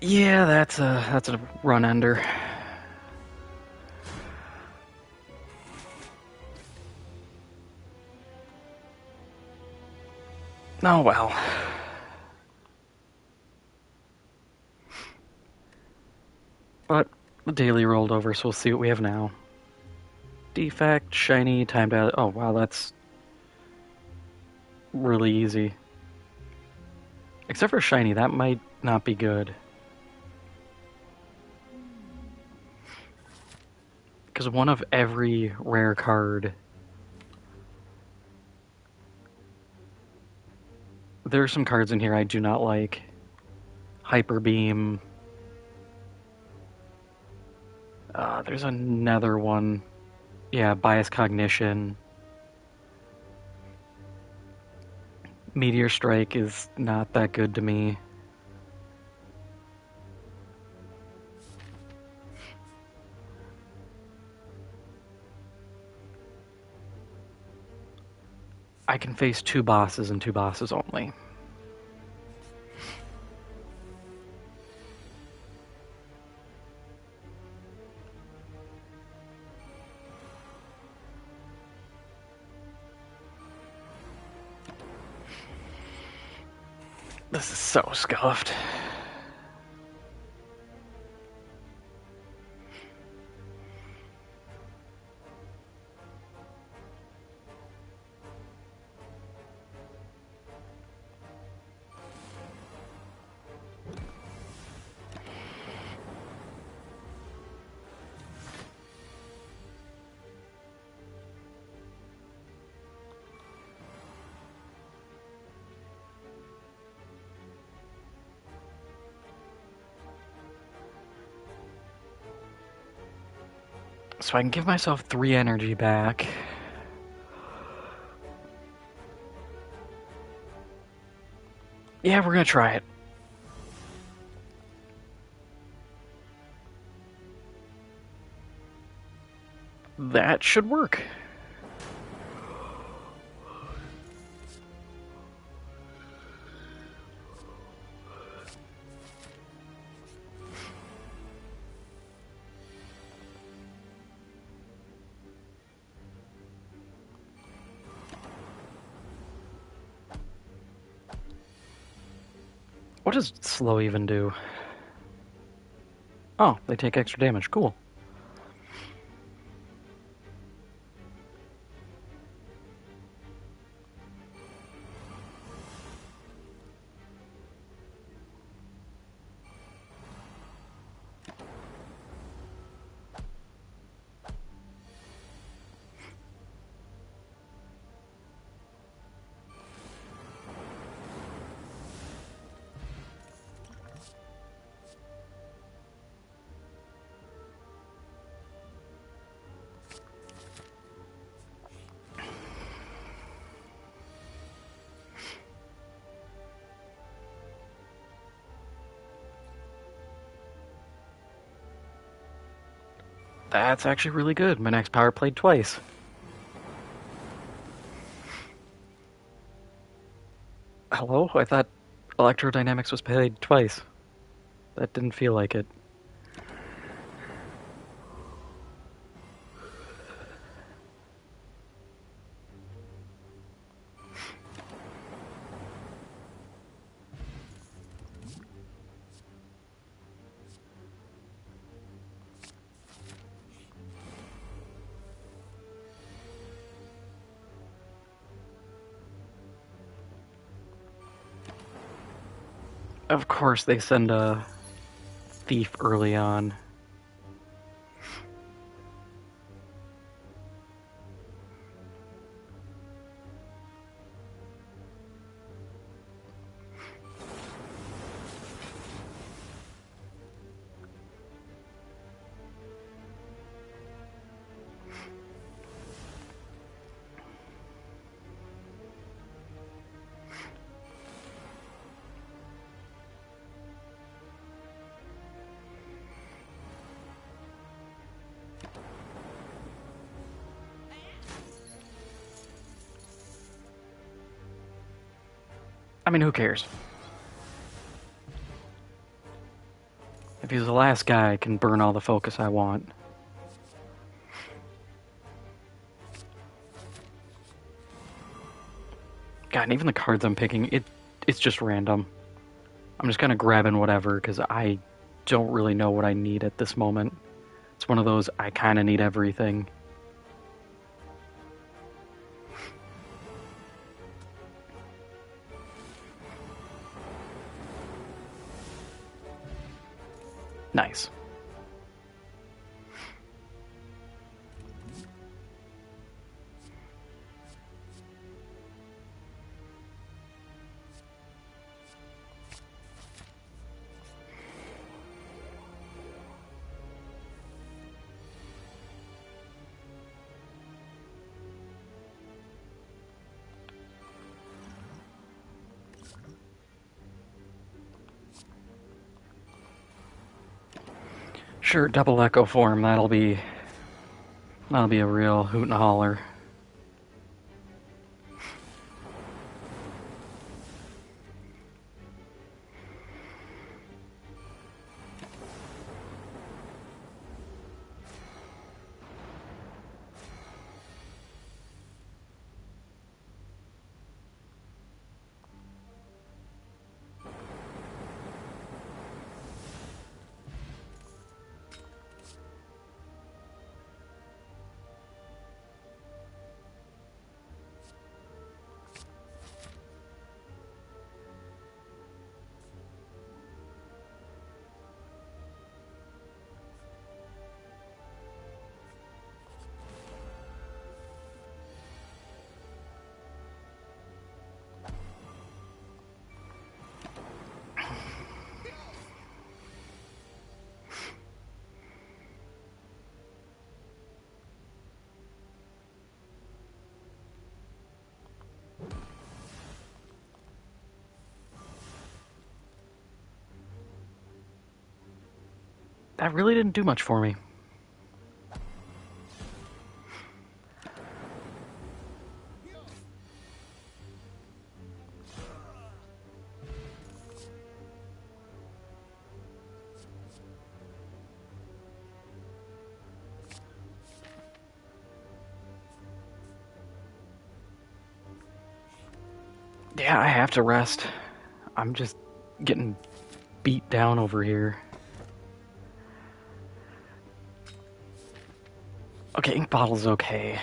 Yeah, that's a run ender. Oh well. But the daily rolled over, so we'll see what we have now. Defect, shiny, timed out. Oh wow, that's really easy. Except for shiny, that might not be good. Because one of every rare card. There are some cards in here I do not like. Hyper Beam. There's another one. Yeah, Bias Cognition. Meteor Strike is not that good to me. I can face 2 bosses and 2 bosses only. This is so scuffed. So I can give myself 3 energy back. Yeah, we're gonna try it. That should work. What does slow even do? Oh, they take extra damage. Cool. That's actually really good. My next power played twice. Hello? I thought electrodynamics was played twice. That didn't feel like it. Of course, they send a thief early on. I mean, who cares? If he's the last guy, I can burn all the focus I want. God, and even the cards I'm picking, it's just random. I'm just kind of grabbing whatever because I don't really know what I need at this moment. It's one of those, I kind of need everything. Nice. Sure, double echo form, that'll be a real hoot and holler. That really didn't do much for me. Yeah, I have to rest. I'm just getting beat down over here. Okay, ink bottle's okay.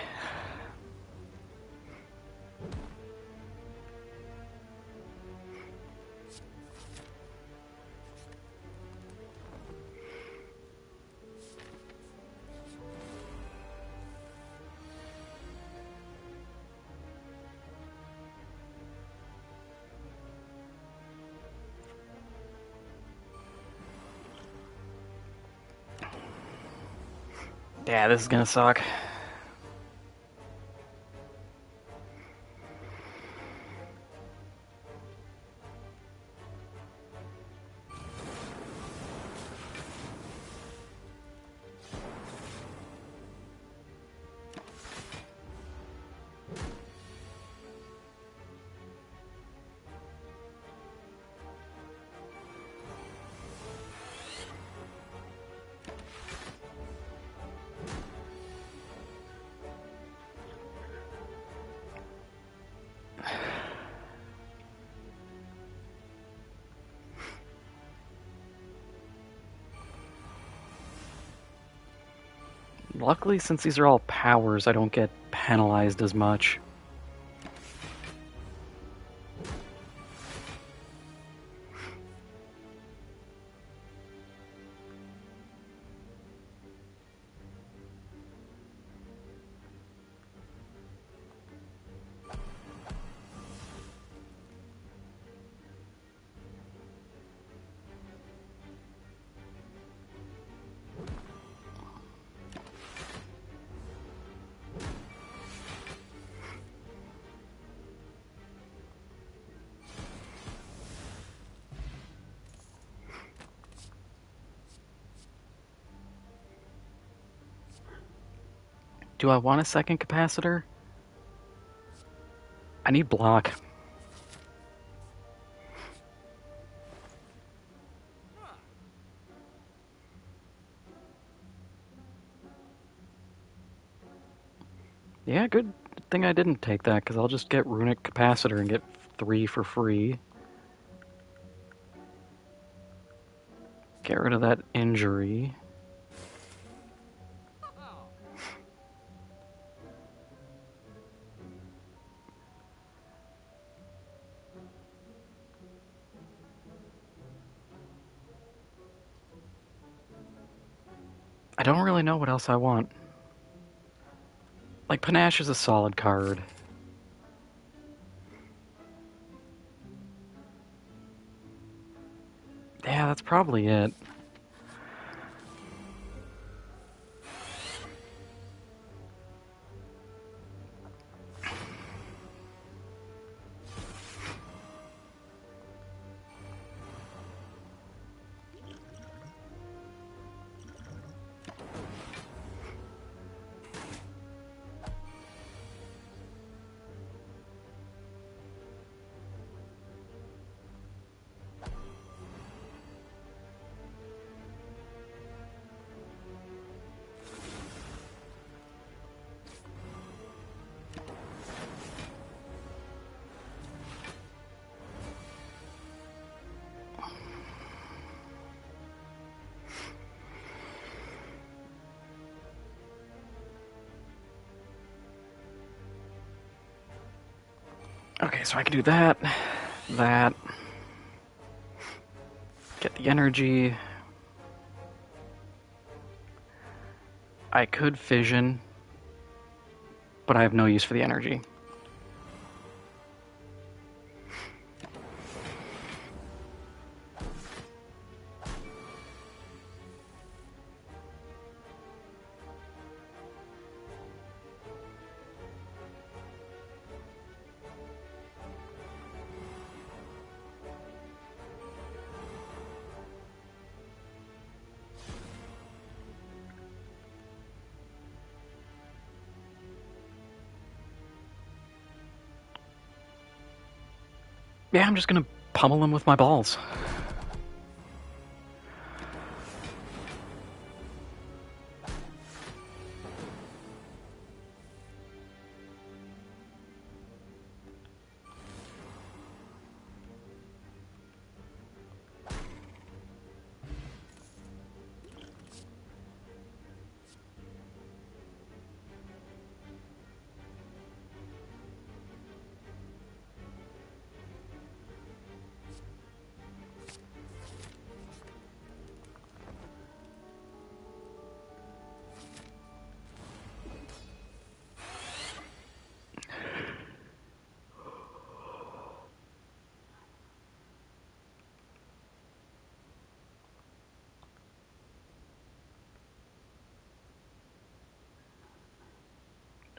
Yeah, this is gonna suck. Luckily, since these are all powers, I don't get penalized as much. Do I want a second capacitor? I need block. Yeah, good thing I didn't take that, because I'll just get runic capacitor and get 3 for free. Get rid of that injury. I don't really know what else I want. Like, Panache is a solid card. Yeah, that's probably it. Okay, so I can do that, that, get the energy. I could fission, but I have no use for the energy. Yeah, I'm just gonna pummel him with my balls.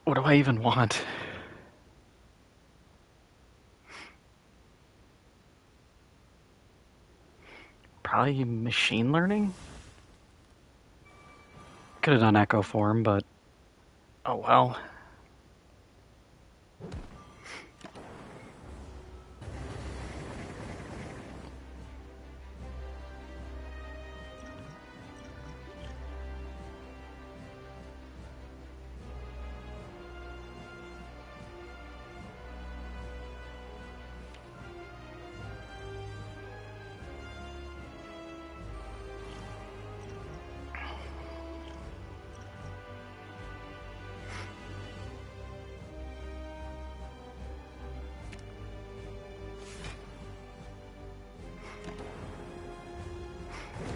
What do I even want? Probably machine learning? Could have done echo form, but oh well.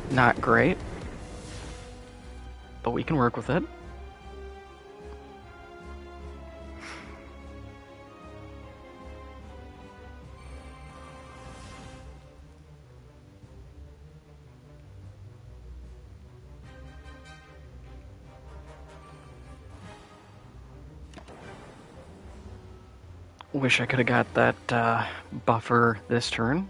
Not great, but we can work with it. Wish I could have got that buffer this turn.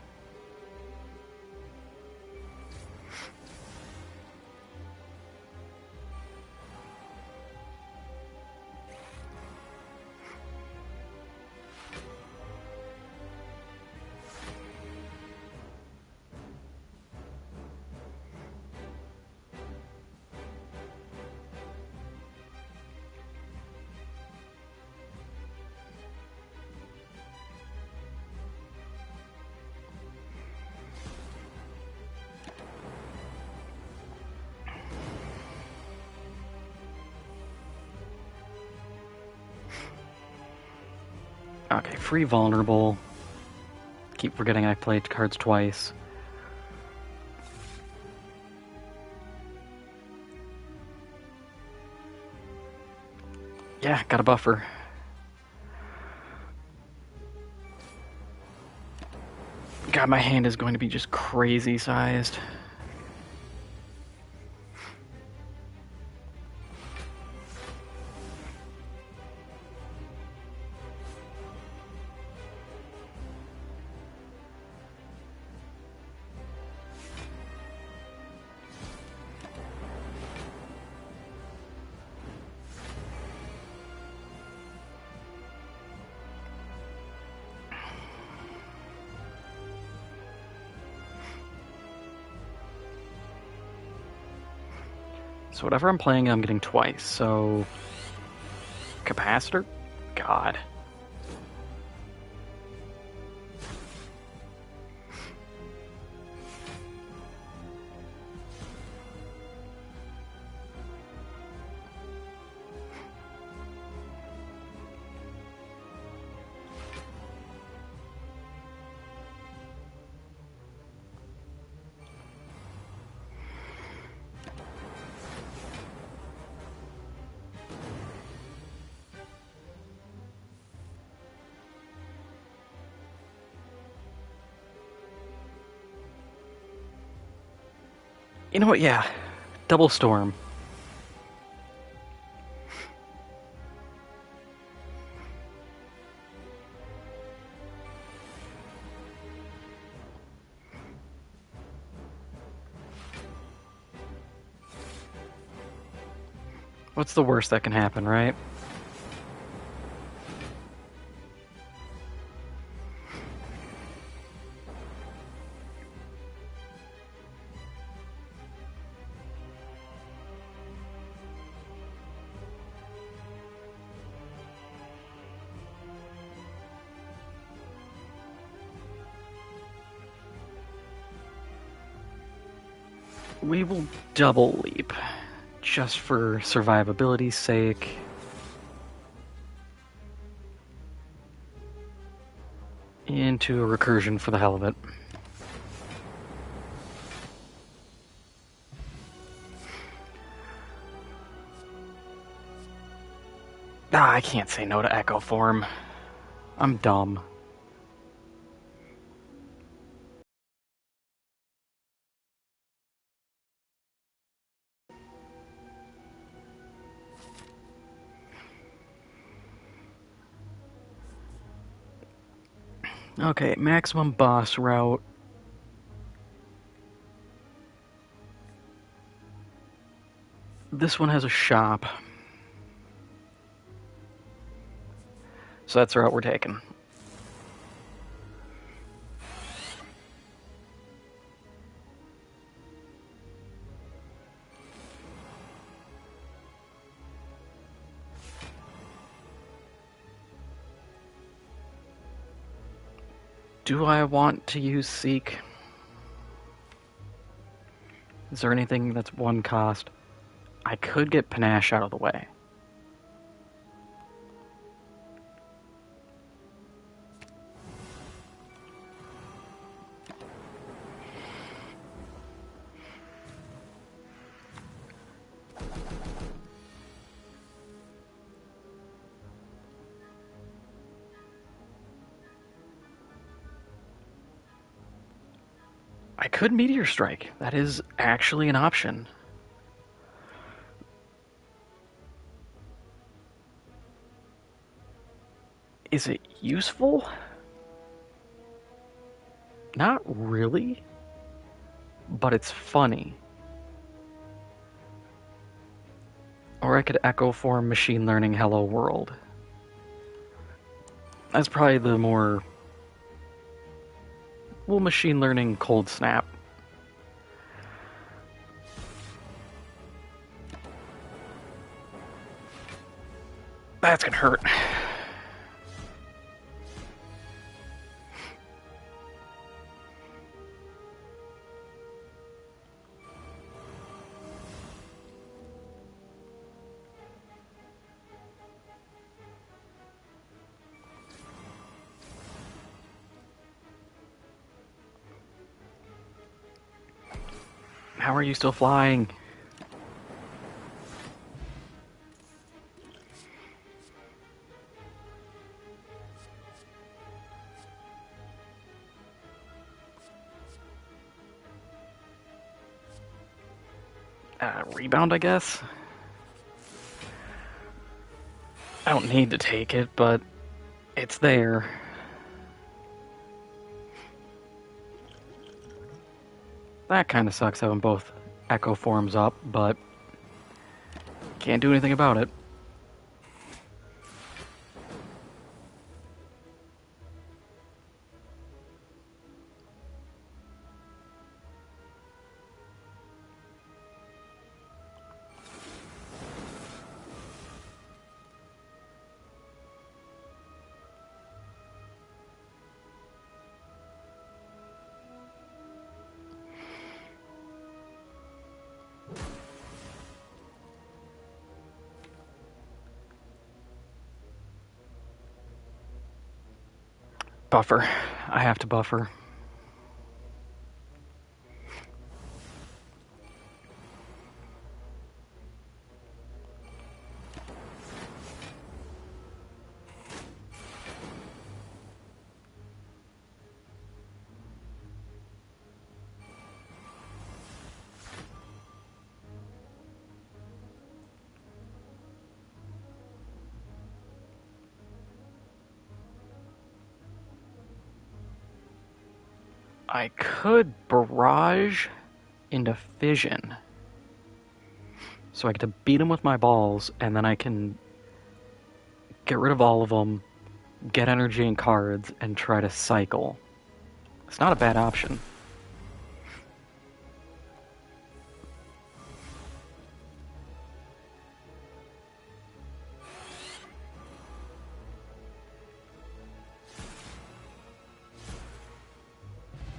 Okay, free vulnerable. Keep forgetting I played cards twice. Yeah, got a buffer. God, my hand is going to be just crazy sized. So whatever I'm playing, I'm getting twice. So capacitor? God. You know what? Yeah. Double storm. What's the worst that can happen, right? We will double leap, just for survivability's sake. Into a recursion for the hell of it. I can't say no to Echo Form. I'm dumb. Okay, maximum boss route. This one has a shop. So that's the route we're taking. Do I want to use Seek? Is there anything that's one cost? I could get Panache out of the way. I could Meteor Strike. That is actually an option. Is it useful? Not really, but it's funny. Or I could Echo Form Machine Learning Hello World. That's probably the more... Well, Machine Learning Cold Snap. That's gonna hurt. How are you still flying? Rebound, I guess? I don't need to take it, but it's there. That kind of sucks having both Echo Forms up, but can't do anything about it. Buffer. I have to buffer. I could barrage into fission. So I get to beat him with my balls, and then I can get rid of all of them, get energy and cards, and try to cycle. It's not a bad option.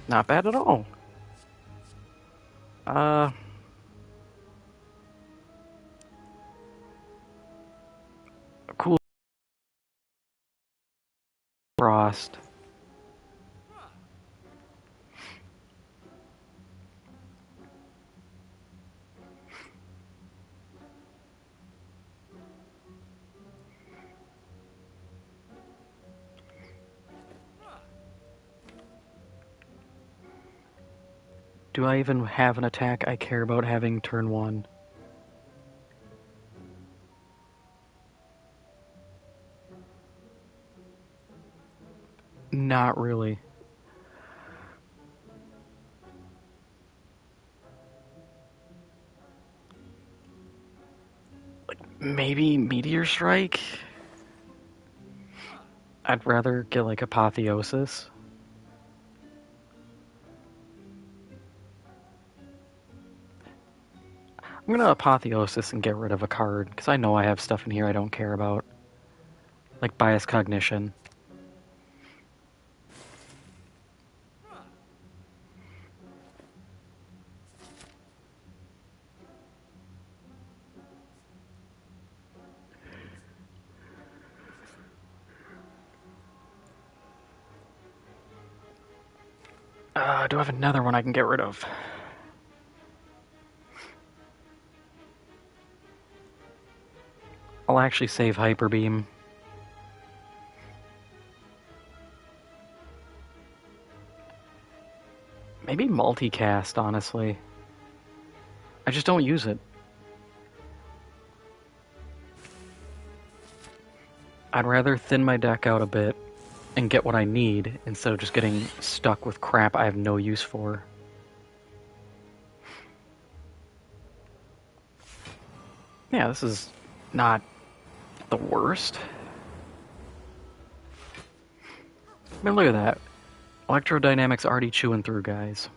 Not bad at all. cost. Do I even have an attack I care about having turn 1? Not really. Maybe Meteor Strike? I'd rather get like Apotheosis. I'm gonna Apotheosis and get rid of a card, because I know I have stuff in here I don't care about. Like Bias Cognition. Do I have another one I can get rid of? I'll actually save Hyper Beam. Maybe Multicast, honestly. I just don't use it. I'd rather thin my deck out a bit and get what I need instead of just getting stuck with crap I have no use for. Yeah, this is not the worst. I mean, look at that. Electrodynamics already chewing through, guys.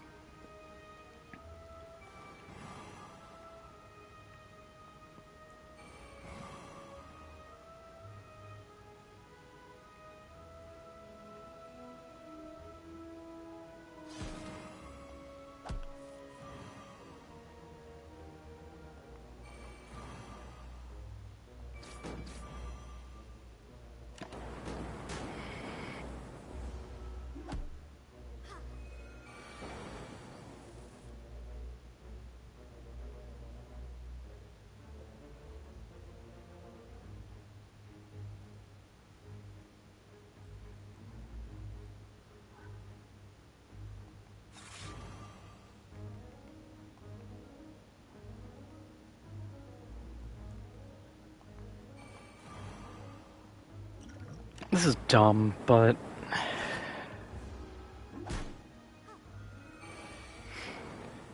This is dumb, but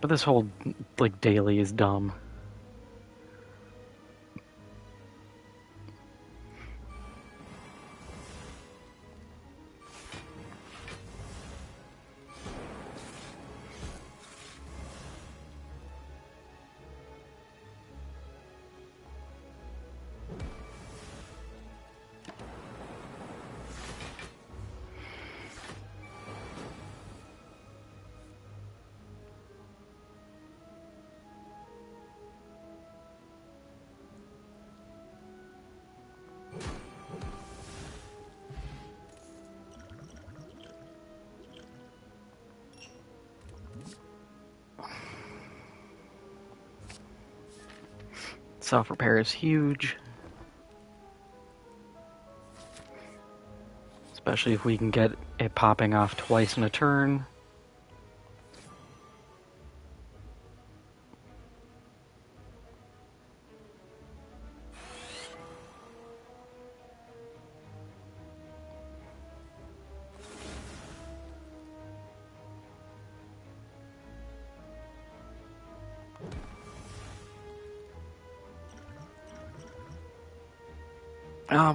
this whole like daily is dumb. Self-repair is huge. Especially if we can get it popping off twice in a turn.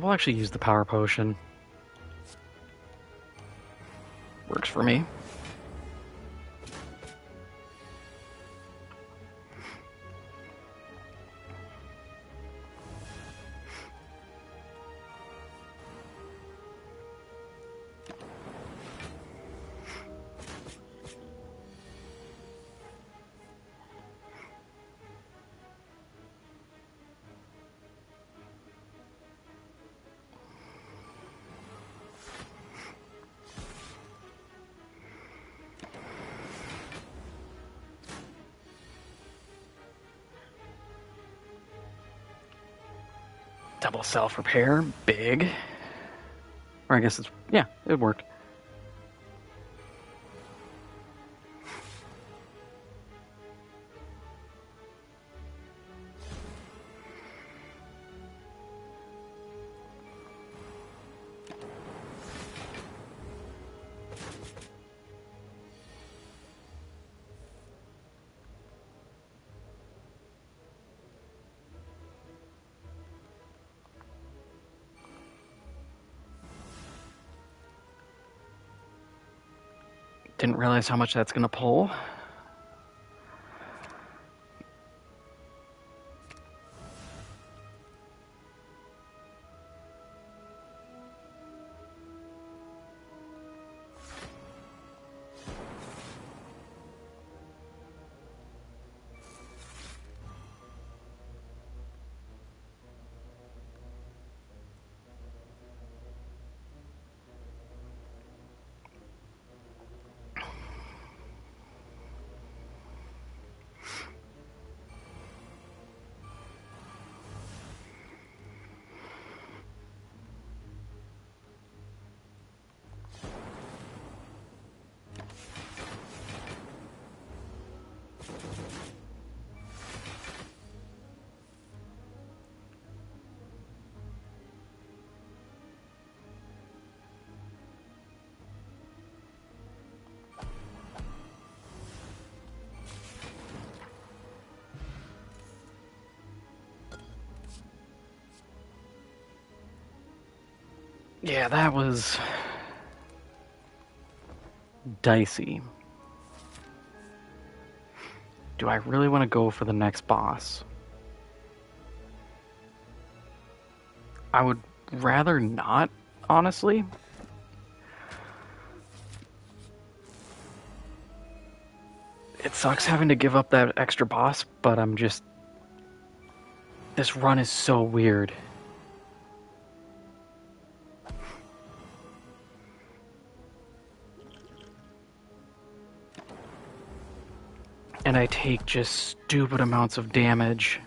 We'll actually use the power potion. Works for me. Double self-repair, big. Or I guess it's, yeah, it worked. Didn't realize how much that's going to pull. Yeah, that was dicey. Do I really want to go for the next boss? I would rather not, honestly. It sucks having to give up that extra boss, but I'm just... This run is so weird. And I take just stupid amounts of damage.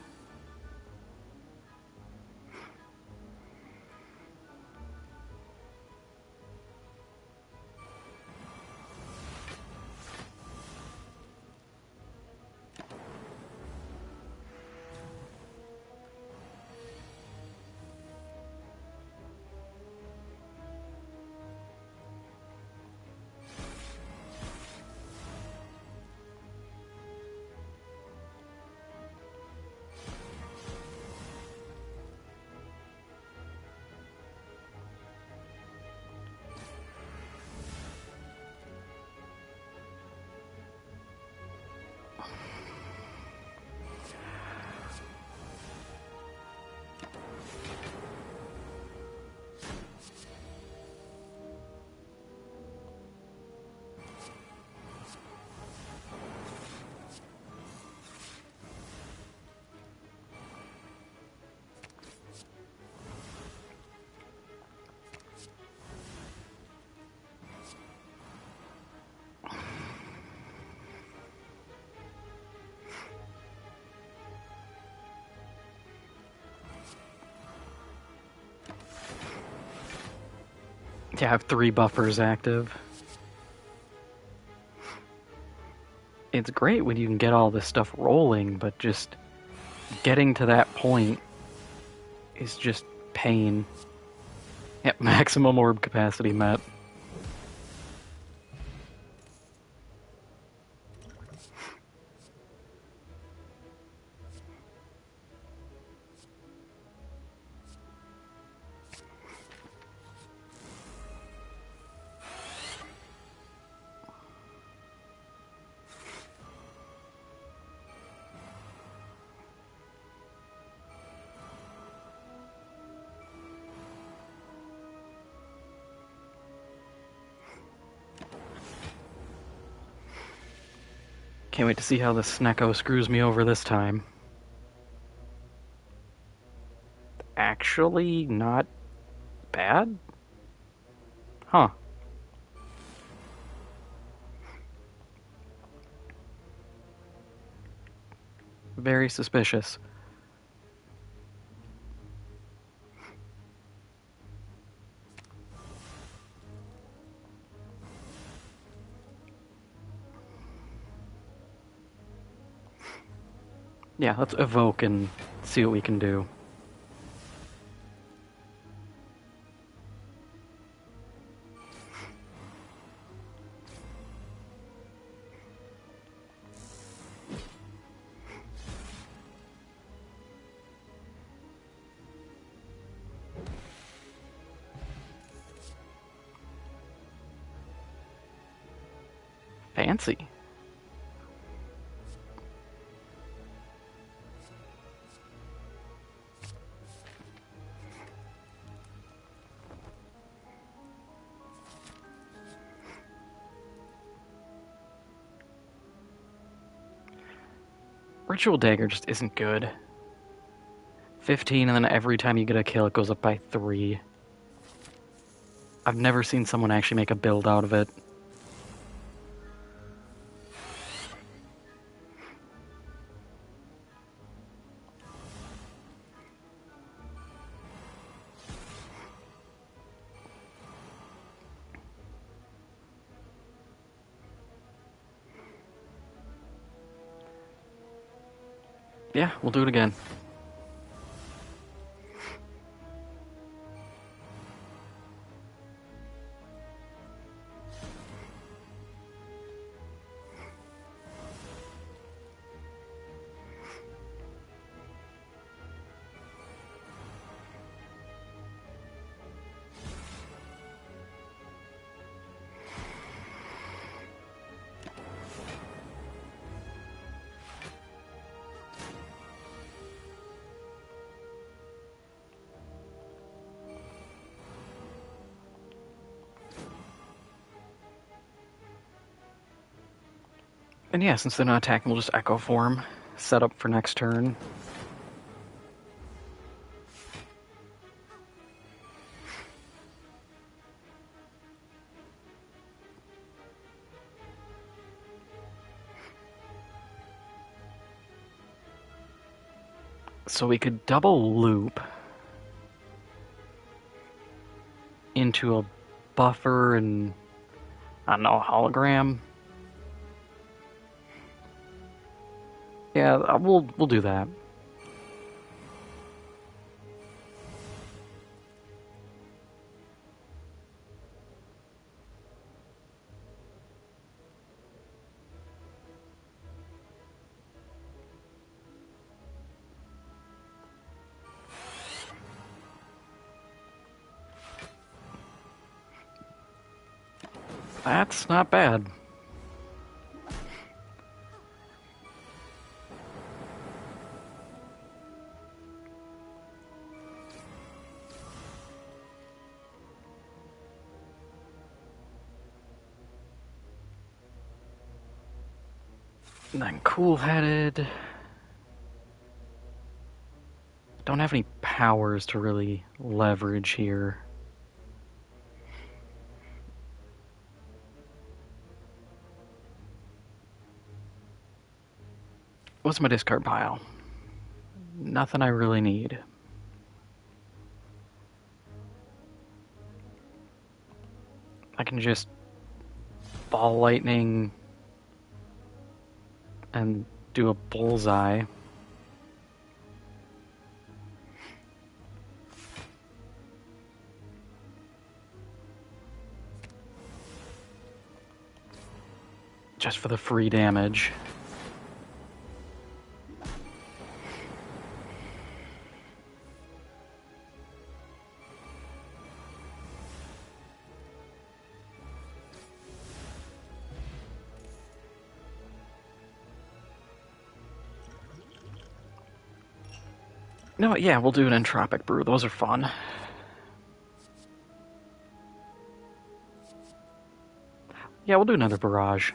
Yeah, I have 3 buffers active. It's great when you can get all this stuff rolling, but just getting to that point is just pain. Yep, maximum orb capacity met. Can't wait to see how the Snecko screws me over this time. Actually, not bad? Huh. Very suspicious. Yeah, let's evoke and see what we can do. Fancy. Ritual Dagger just isn't good. 15, and then every time you get a kill, it goes up by 3. I've never seen someone actually make a build out of it. Yeah, we'll do it again. And yeah, since they're not attacking, we'll just Echo Form. Set up for next turn. So we could double loop into a buffer and, I don't know, hologram. Yeah, we'll do that. That's not bad. And then cool-headed. Don't have any powers to really leverage here. What's my discard pile? Nothing I really need. I can just ball lightning and do a bullseye. Just for the free damage. No, yeah, we'll do an Entropic Brew. Those are fun. Yeah, we'll do another Barrage.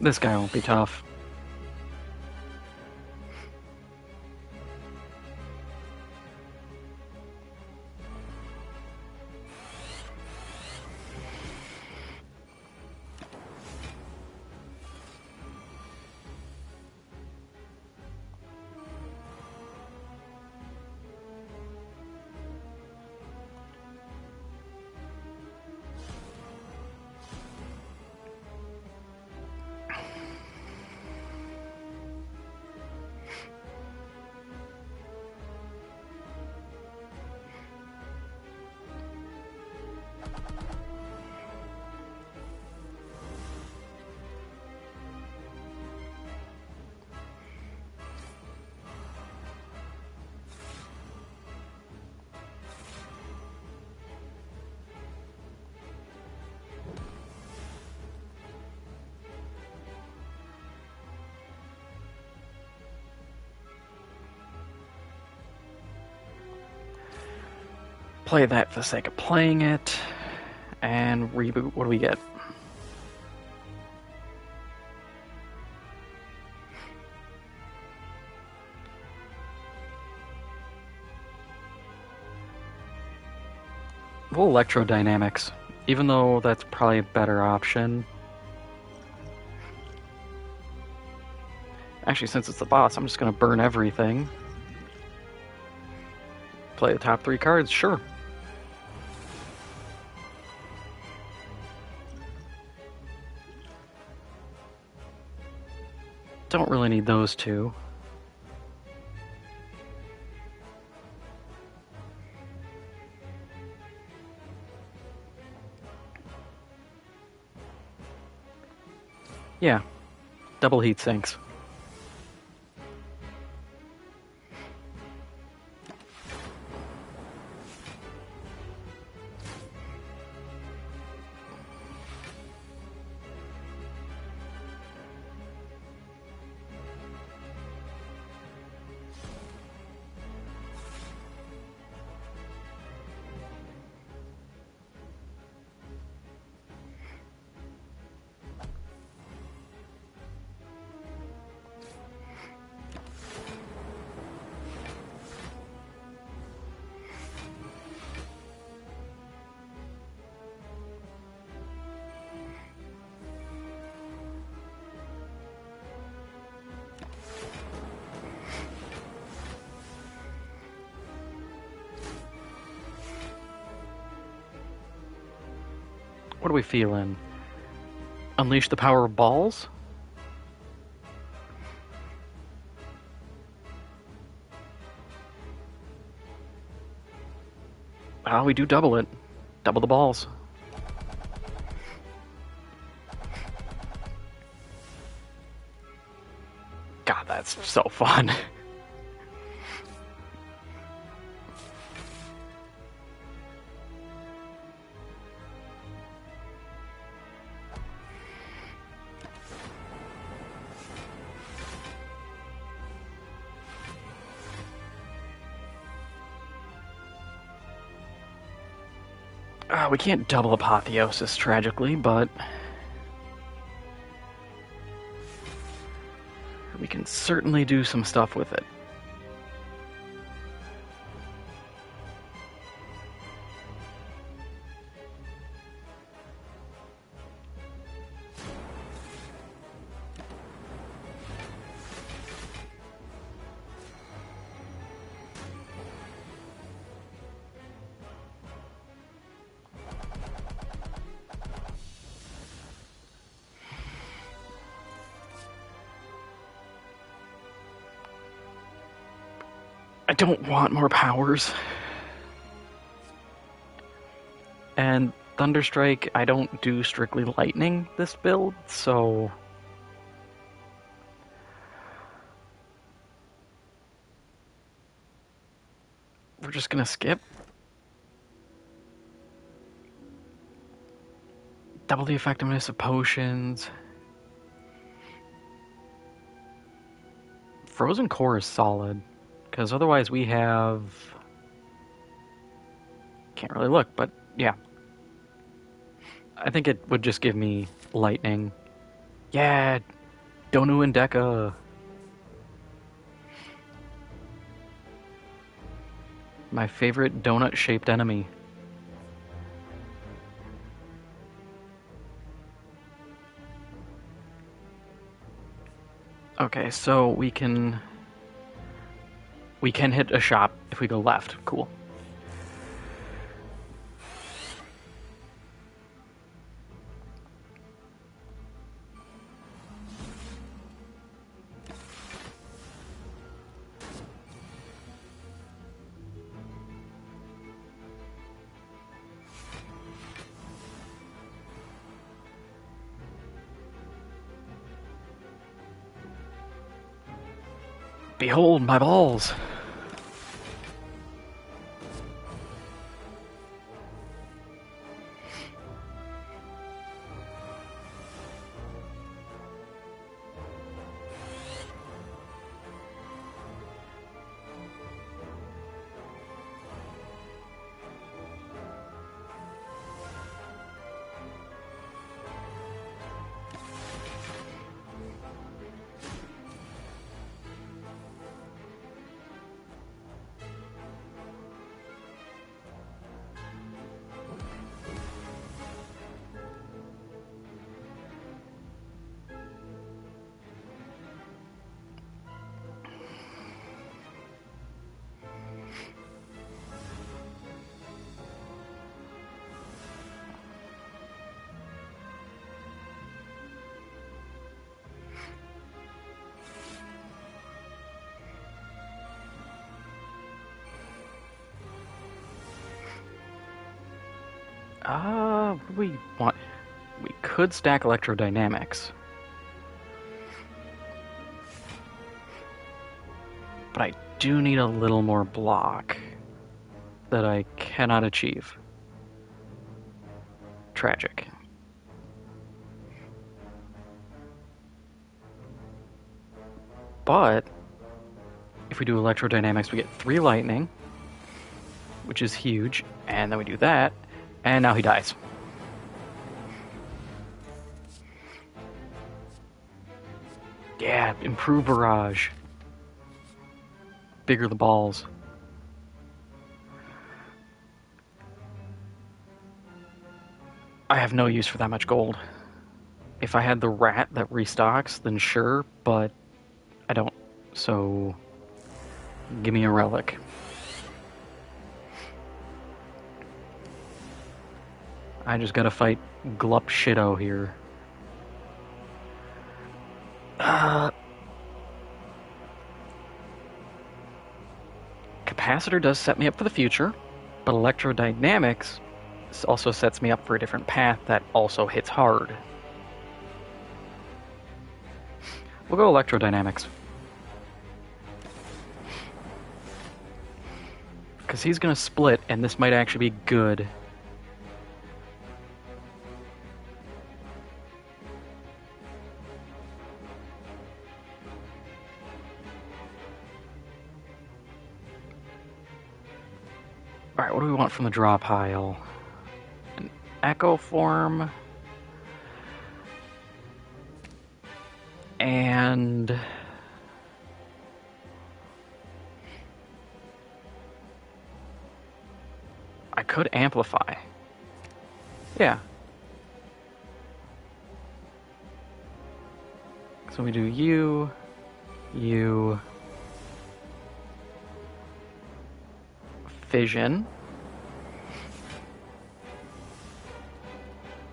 This guy won't be tough. Play that for the sake of playing it. And reboot. What do we get? Well, electrodynamics. Even though that's probably a better option. Actually, since it's the boss, I'm just going to burn everything. Play the top 3 cards, sure. Don't really need those two. Yeah, double heat sinks. What are we feeling? Unleash the power of balls? Oh, we do double it. Double the balls. God, that's so fun. We can't double Apotheosis, tragically, but we can certainly do some stuff with it. I don't want more powers. And Thunderstrike, I don't do strictly lightning this build, so we're just gonna skip. Double the effectiveness of potions. Frozen Core is solid, because otherwise we have... Can't really look, but yeah. I think it would just give me lightning. Yeah, Donu and Deka. My favorite donut-shaped enemy. Okay, so we can hit a shop if we go left. Cool. Behold my balls! What do we want? We could stack electrodynamics. But I do need a little more block that I cannot achieve. Tragic. But if we do electrodynamics, we get 3 lightning, which is huge, and then we do that, and now he dies. Yeah, improve barrage. Bigger the balls. I have no use for that much gold. If I had the rat that restocks, then sure, but I don't. So, give me a relic. I just gotta fight Glup Shitto here. Capacitor does set me up for the future, but electrodynamics also sets me up for a different path that also hits hard. We'll go electrodynamics. Because he's going to split, and this might actually be good. Alright, what do we want from the draw pile? An Echo Form. And I could amplify. Yeah. So we do you, fission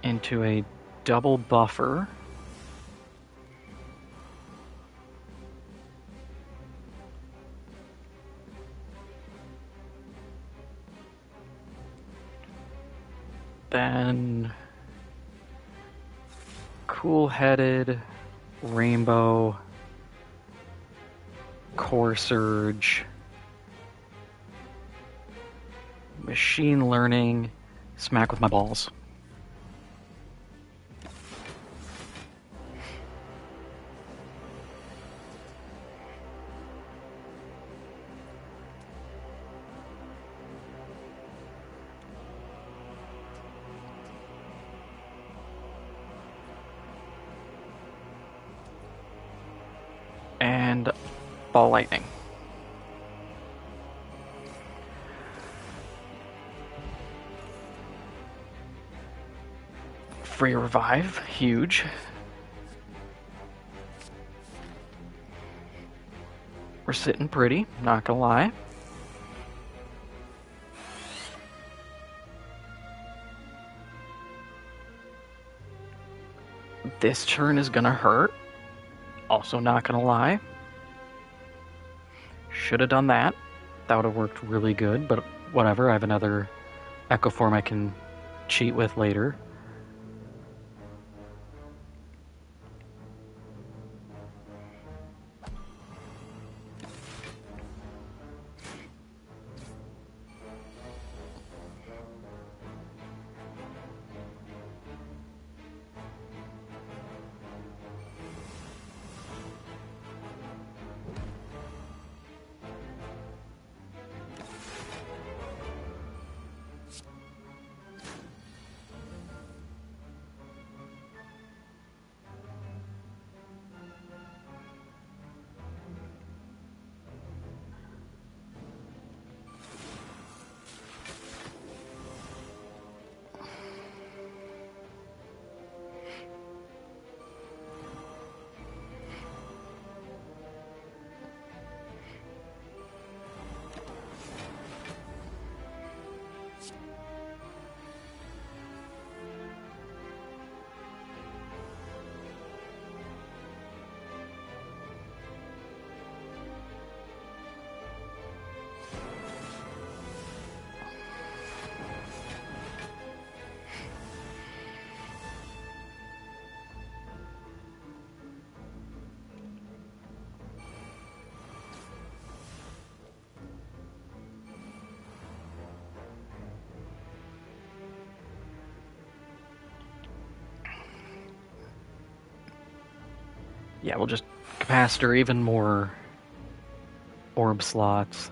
into a double buffer. Then cool-headed, rainbow, core surge, machine learning, smack with my balls. And ball lightning. Free revive, huge. We're sitting pretty, not gonna lie. This turn is gonna hurt. Also not gonna lie. Should have done that. That would have worked really good, but whatever. I have another Echo Form I can cheat with later. Yeah, we'll just capacitor even more orb slots.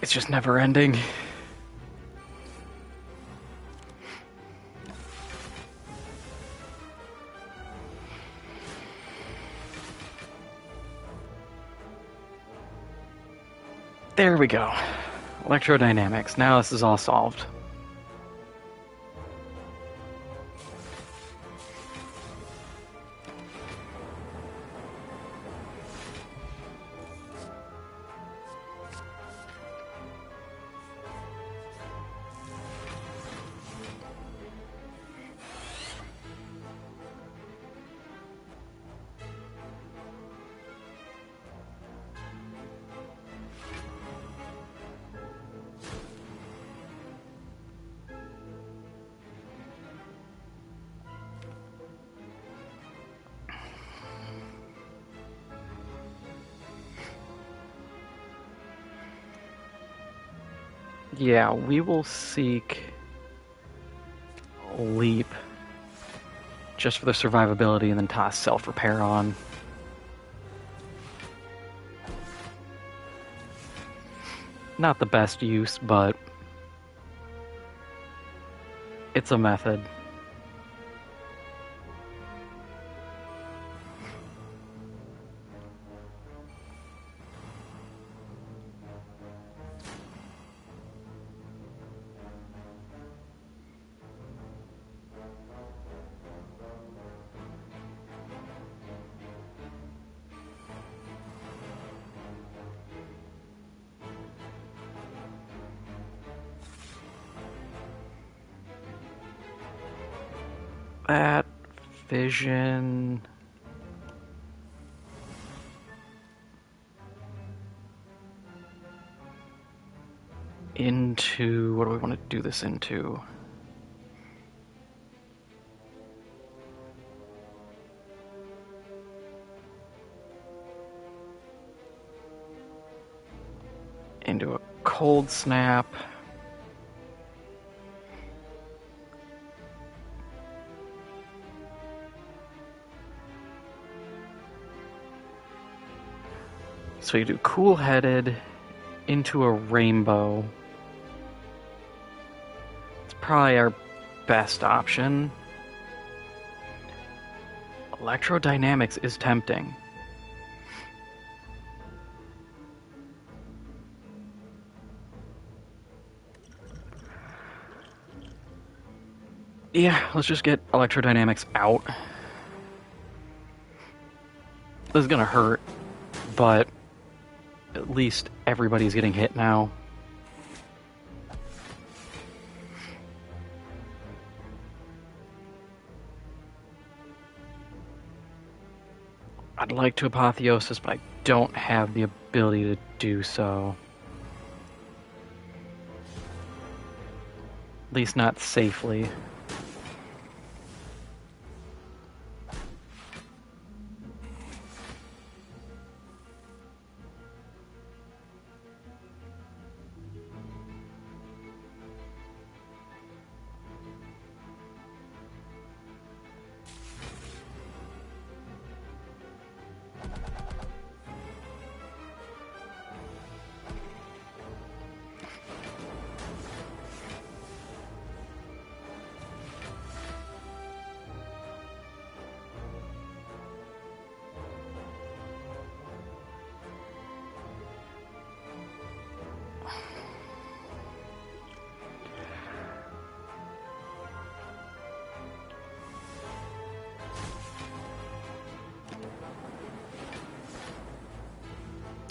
It's just never ending. There we go. Electrodynamics. Now this is all solved. Yeah, we will seek Leap just for the survivability and then toss self-repair on. Not the best use, but it's a method. That vision into, what do we want to do this into? Into a cold snap. So you do cool-headed into a rainbow. It's probably our best option. Electrodynamics is tempting. Yeah, let's just get electrodynamics out. This is gonna hurt, but at least everybody's getting hit now. I'd like to apotheosis, but I don't have the ability to do so. At least not safely.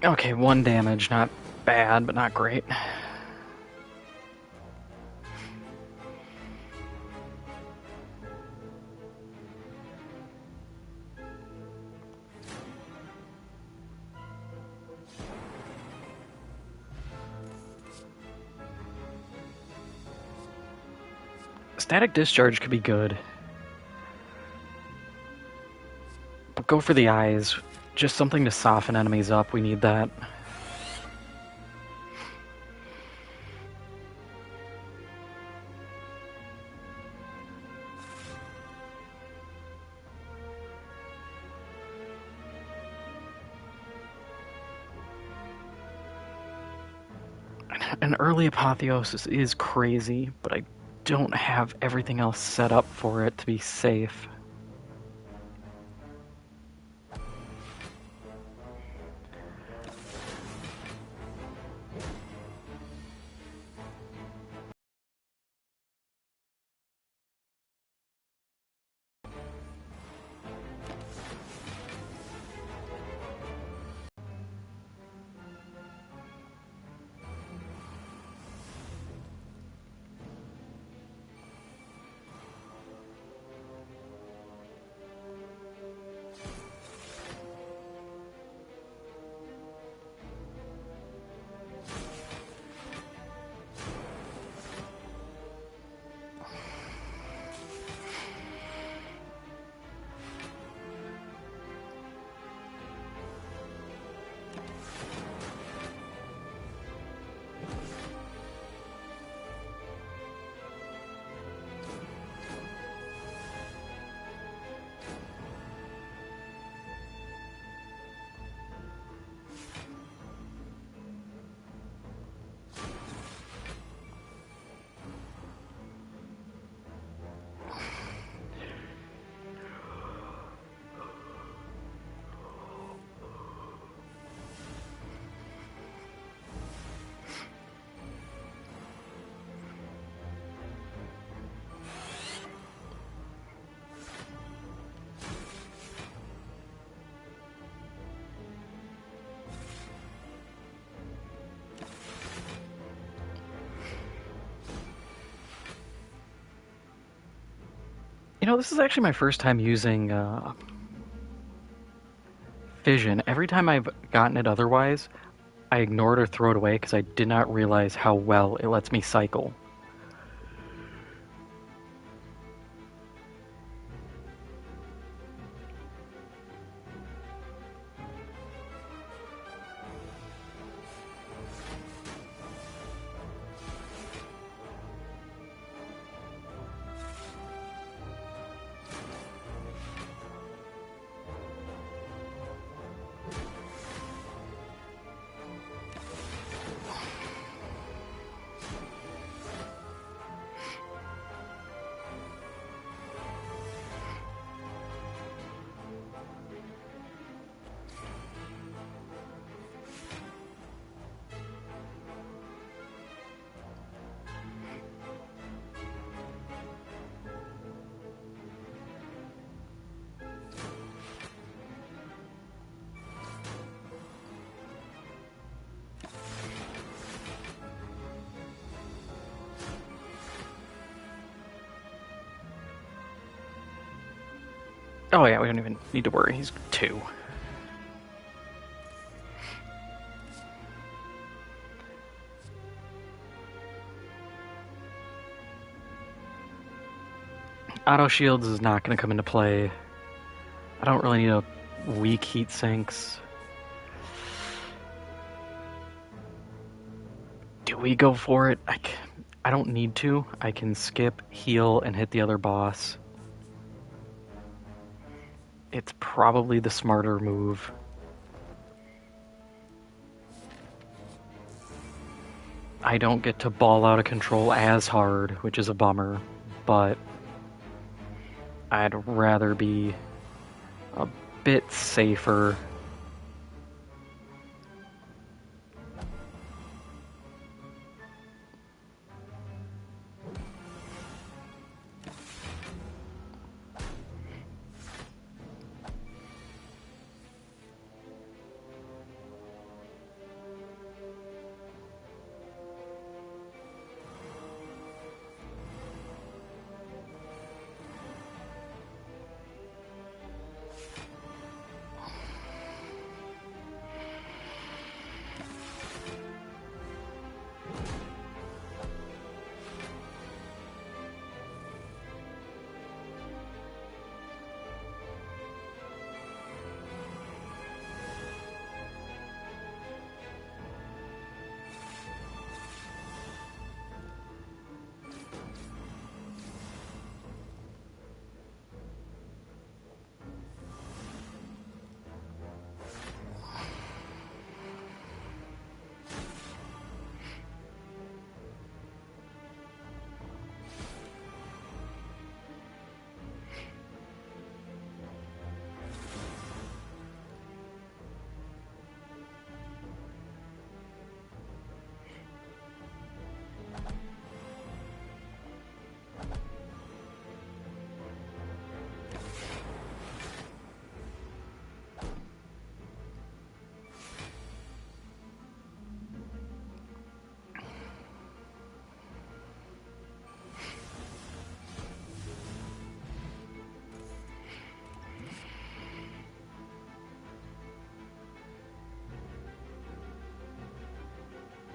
Okay, 1 damage, not bad, but not great. Static Discharge could be good. But go for the eyes. Just something to soften enemies up. We need that. An early Apotheosis is crazy, but I don't have everything else set up for it to be safe. You know, this is actually my first time using Fission. Every time I've gotten it otherwise, I ignore it or throw it away because I did not realize how well it lets me cycle. Oh yeah, we don't even need to worry. He's 2. Auto shields is not going to come into play. I don't really need a weak heat sinks. Do we go for it? I don't need to. I can skip, heal, and hit the other boss. It's probably the smarter move. I don't get to ball out of control as hard, which is a bummer, but I'd rather be a bit safer.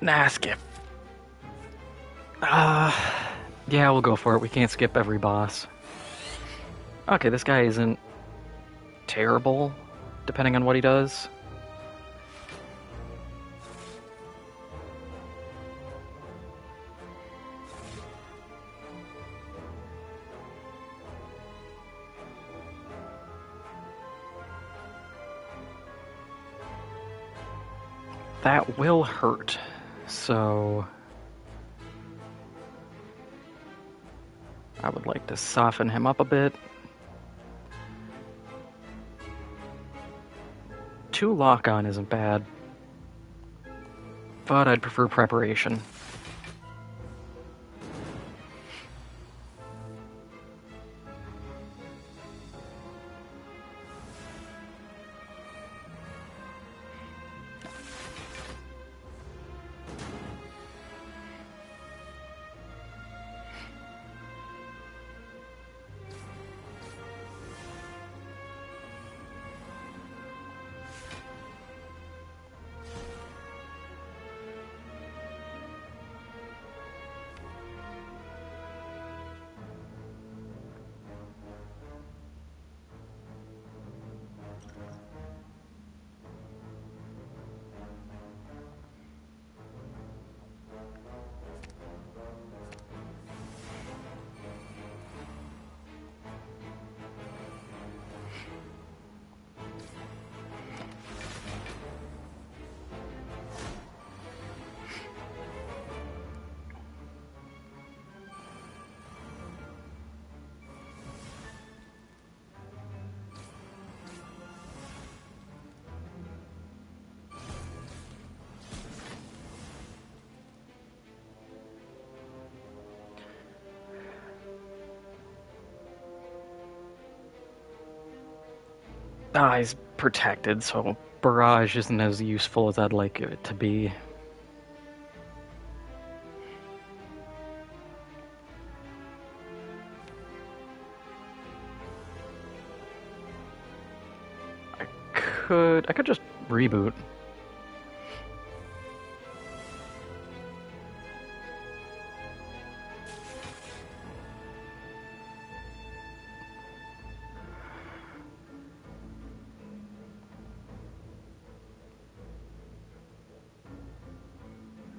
Nah, skip. Uh, yeah, we'll go for it. We can't skip every boss. Okay, this guy isn't terrible, depending on what he does. That will hurt, so I would like to soften him up a bit. 2 lock-on isn't bad, but I'd prefer preparation. He's protected, so barrage isn't as useful as I'd like it to be. I could just reboot.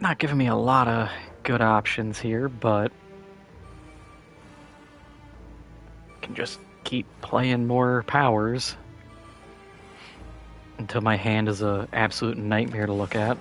Not giving me a lot of good options here, but can just keep playing more powers until my hand is an absolute nightmare to look at.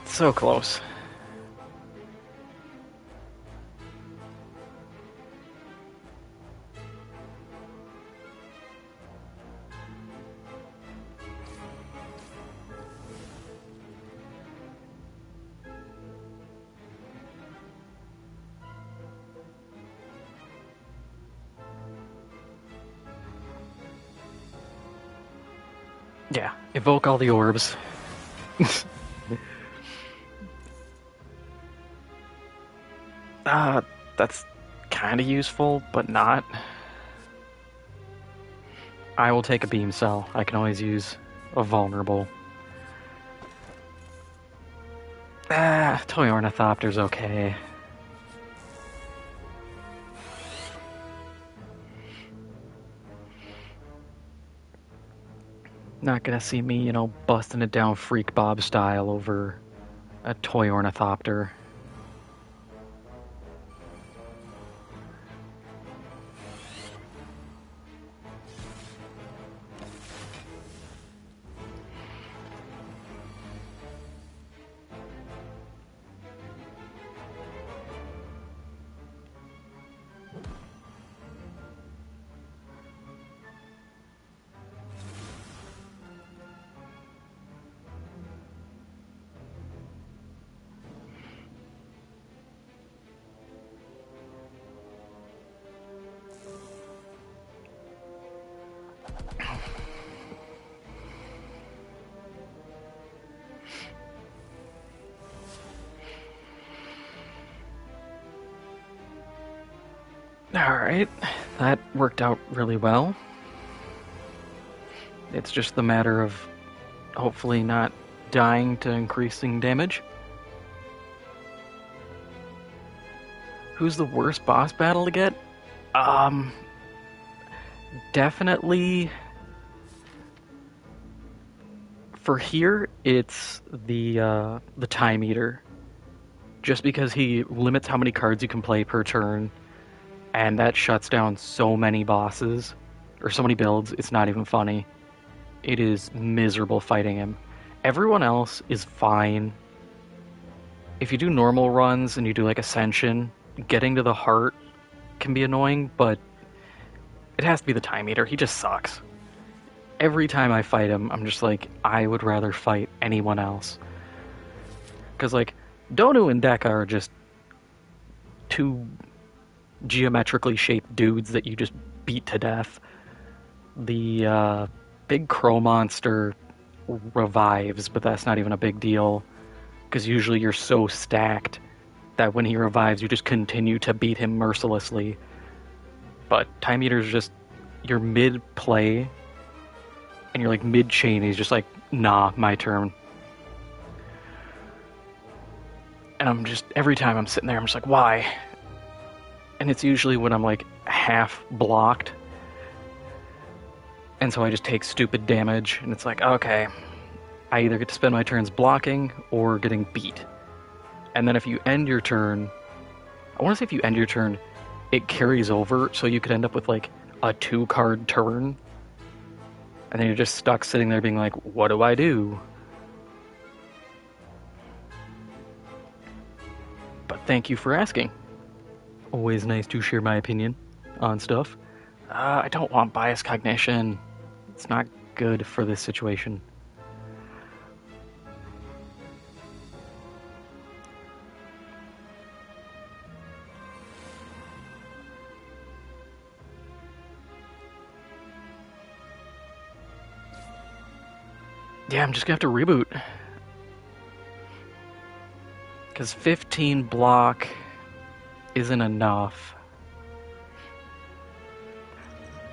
So close. Yeah, evoke all the orbs. That's kind of useful, but not. I will take a beam cell. I can always use a vulnerable. Toy Ornithopter's okay. Not gonna see me, busting it down Freak Bob style over a toy ornithopter. Alright, that worked out really well. It's just the matter of hopefully not dying to increasing damage. Who's the worst boss battle to get? Definitely for here, it's the Time Eater. Just because he limits how many cards you can play per turn, and that shuts down so many bosses, or so many builds, it's not even funny. It is miserable fighting him. Everyone else is fine. If you do normal runs and you do like Ascension, getting to the heart can be annoying, but it has to be the Time Eater. He just sucks. Every time I fight him, I'm just like, I would rather fight anyone else. Because, like, Donu and Deka are just two geometrically shaped dudes that you just beat to death. The big crow monster revives, but that's not even a big deal. Because usually you're so stacked that when he revives, you just continue to beat him mercilessly. But Time Eater's just, you're mid-play, and you're like mid-chain, he's just like, nah, my turn. And I'm just, every time I'm sitting there, I'm just like, why? And it's usually when I'm like half blocked. And so I just take stupid damage, and it's like, okay, I either get to spend my turns blocking or getting beat. And then if you end your turn, I want to say if you end your turn, it carries over, so you could end up with like a 2-card turn. And then you're just stuck sitting there being like, what do I do? But thank you for asking. Always nice to share my opinion on stuff. I don't want bias cognition. It's not good for this situation. Yeah, I'm just gonna have to reboot. Because 15 block isn't enough.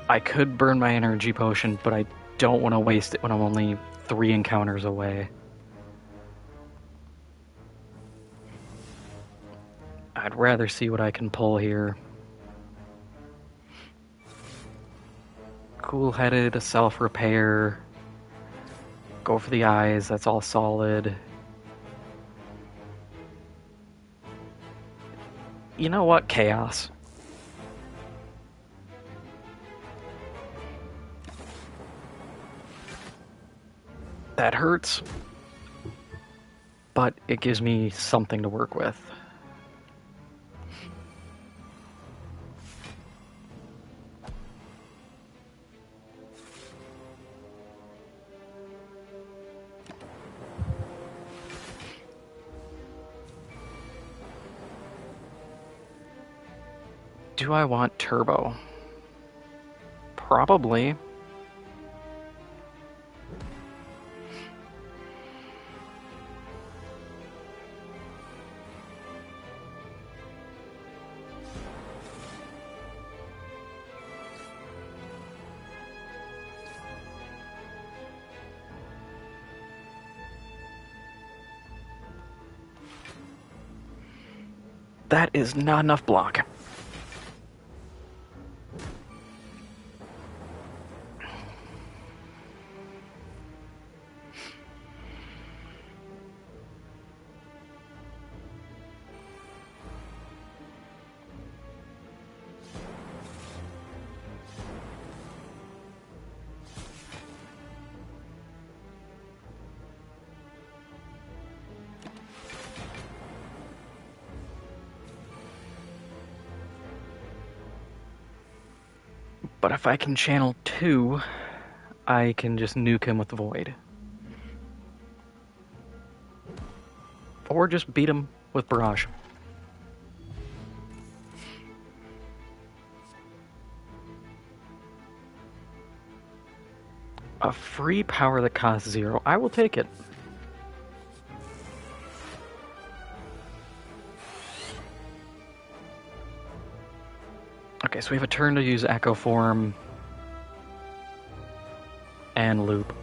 I could burn my energy potion, but I don't want to waste it when I'm only 3 encounters away. I'd rather see what I can pull here. Cool-headed, a self-repair. Go for the eyes, that's all solid. You know what? Chaos. That hurts, but it gives me something to work with. Do I want turbo? Probably. That is not enough block. But if I can channel 2, I can just nuke him with the Void. Or just beat him with Barrage. A free power that costs 0. I will take it. Okay, so we have a turn to use Echo Form and Loop.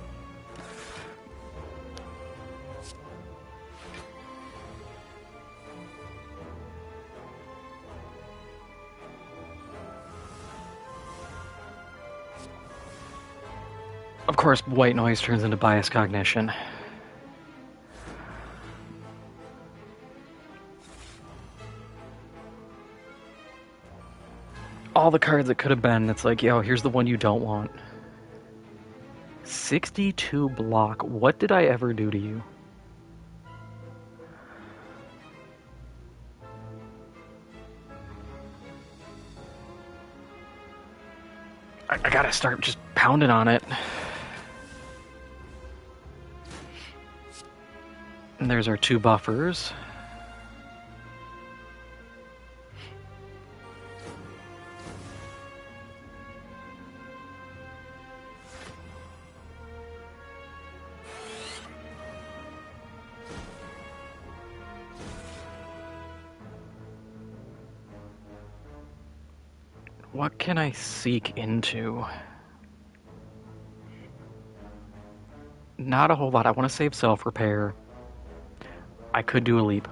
Of course, White Noise turns into Bias Cognition. All the cards that could have been, it's like, yo, here's the one you don't want. 62 block. What did I ever do to you? I gotta start just pounding on it. And there's our 2 buffers. What can I seek into? Not a whole lot. I want to save self-repair. I could do a leap.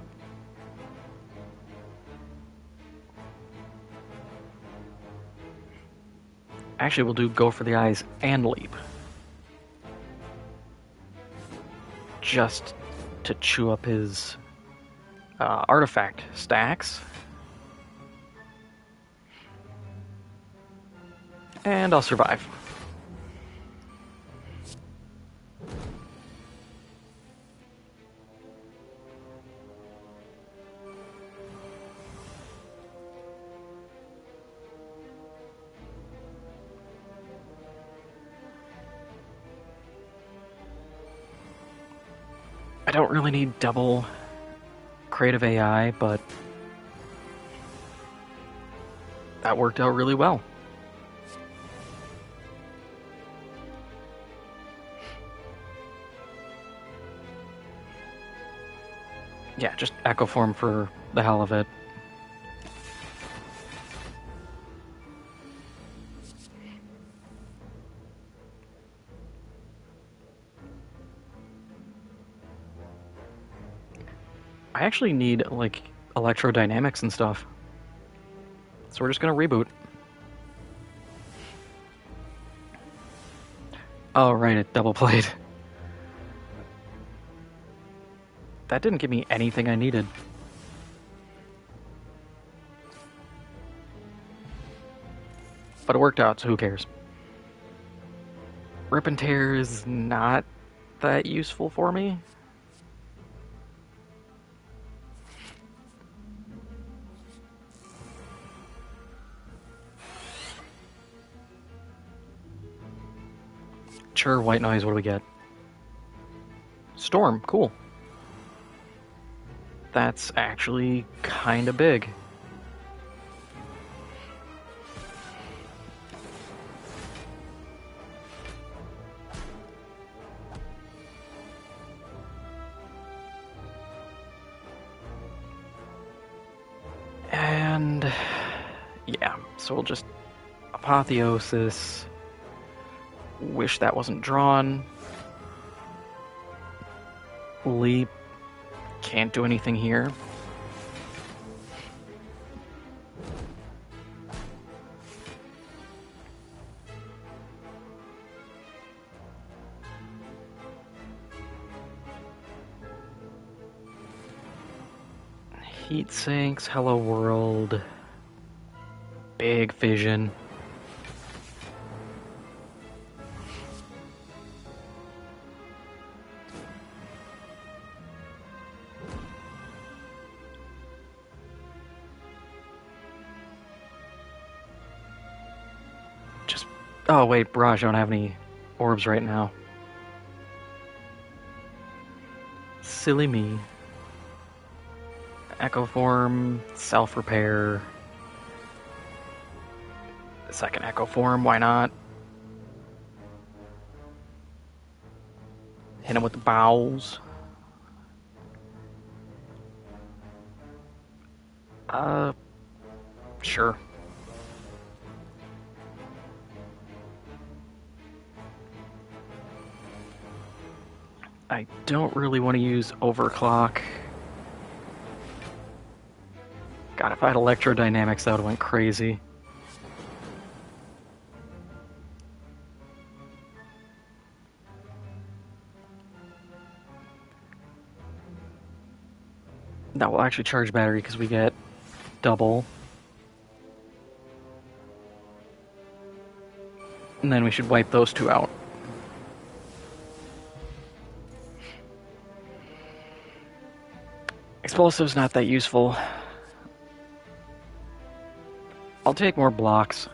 Actually, we'll do go for the eyes and leap. Just to chew up his artifact stacks. And I'll survive. I don't really need double creative AI, but that worked out really well. Yeah, just Echo Form for the hell of it. I actually need, like, electrodynamics and stuff. So we're just gonna reboot. Oh, right, it double played. That didn't give me anything I needed. But it worked out, so who cares? Rip and Tear is not that useful for me. Sure, White Noise, what do we get? Storm, cool. That's actually kinda big. And yeah, so we'll just Apotheosis. Wish that wasn't drawn. Leap. Can't do anything here. Heat sinks, Hello World, Big Fission. Just Oh, wait, Barrage, I don't have any orbs right now. Silly me. Echo Form, Self-Repair. Second Echo Form, why not? Hit him with the bowels. Sure. I don't really want to use Overclock. God, if I had Electrodynamics, that would have went crazy. That will actually charge battery because we get double. And then we should wipe those two out. Explosive's not that useful. I'll take more blocks.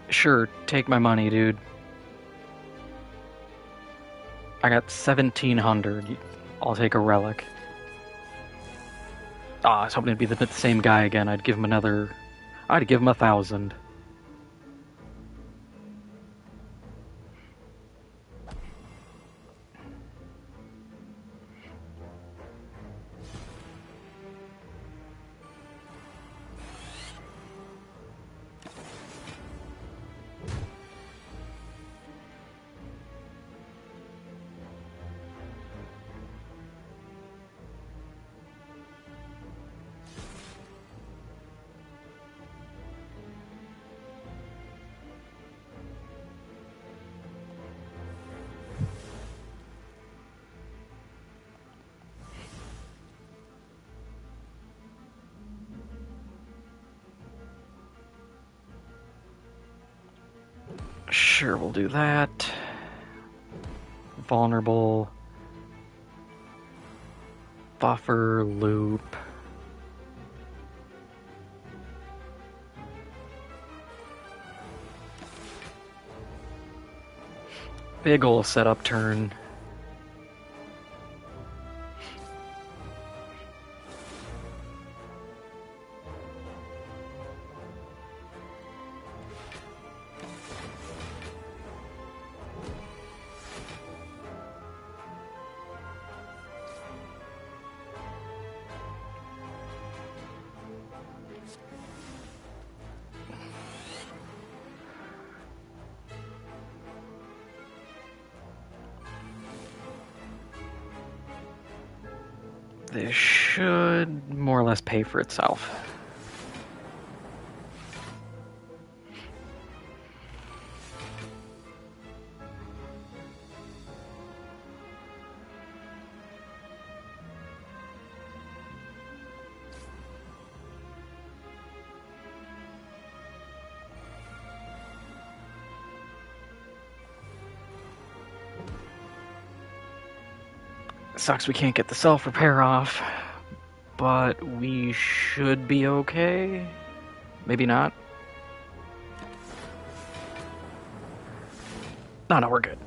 Sure, take my money, dude. I got 1,700. I'll take a relic. I was hoping it'd be the same guy again. I'd give him 1,000. Sure, we'll do that. Vulnerable. Buffer, loop. Big ol' setup turn. This should more or less pay for itself. Sucks we can't get the self-repair off, but we should be okay. Maybe not. No, we're good.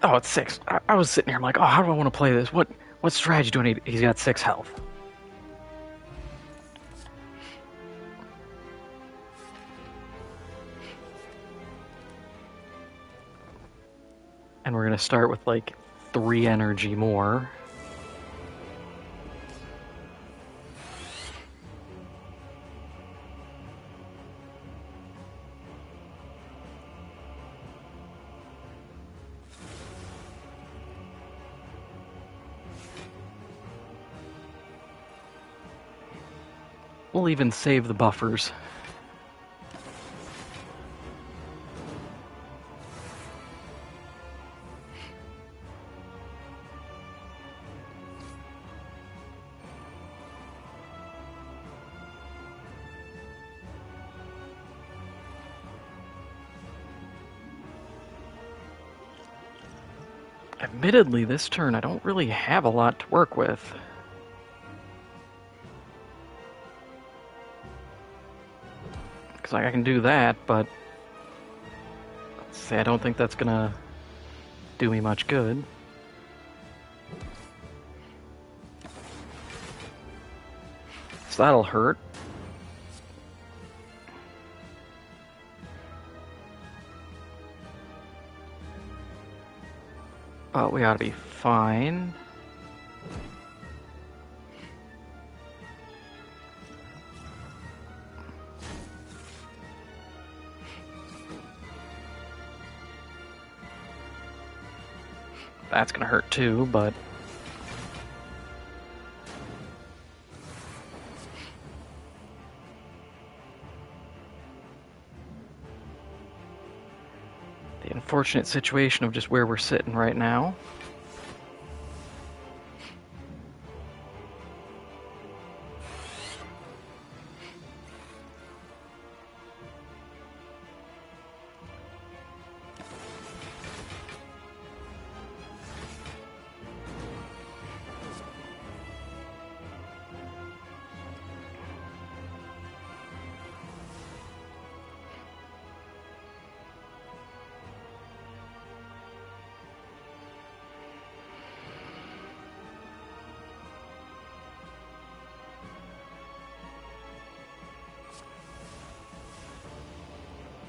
Oh, it's 6. I was sitting here, I'm like, oh, how do I want to play this? What strategy do I need? He's got 6 health. And we're going to start with, like, 3 energy more. We'll even save the buffers. Admittedly, this turn I don't really have a lot to work with. Because I can do that, but let's say I don't think that's gonna do me much good. So that'll hurt. But we ought to be fine. That's gonna hurt too, but the unfortunate situation of just where we're sitting right now.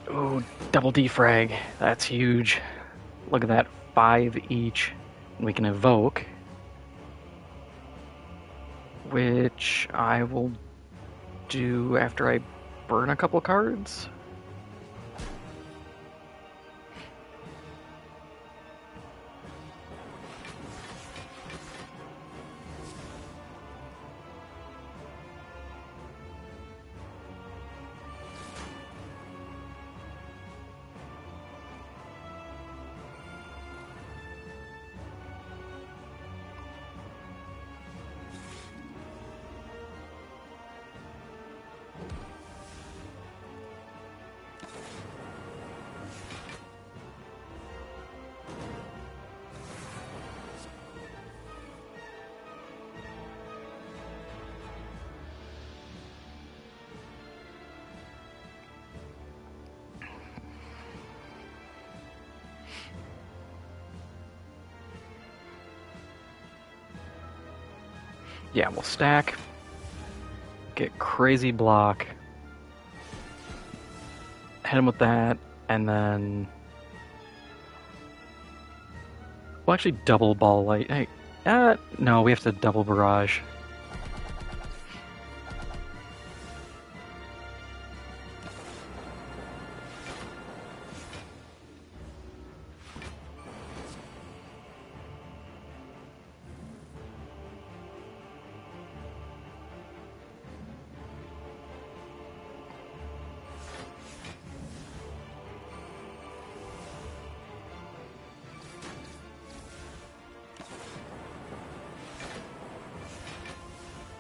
Ooh, double defrag. That's huge. Look at that, 5 each. We can evoke, which I will do after I burn a couple cards. Yeah, we'll stack, get crazy block, hit him with that, and then we'll actually double ball light. Hey, no, we have to double barrage.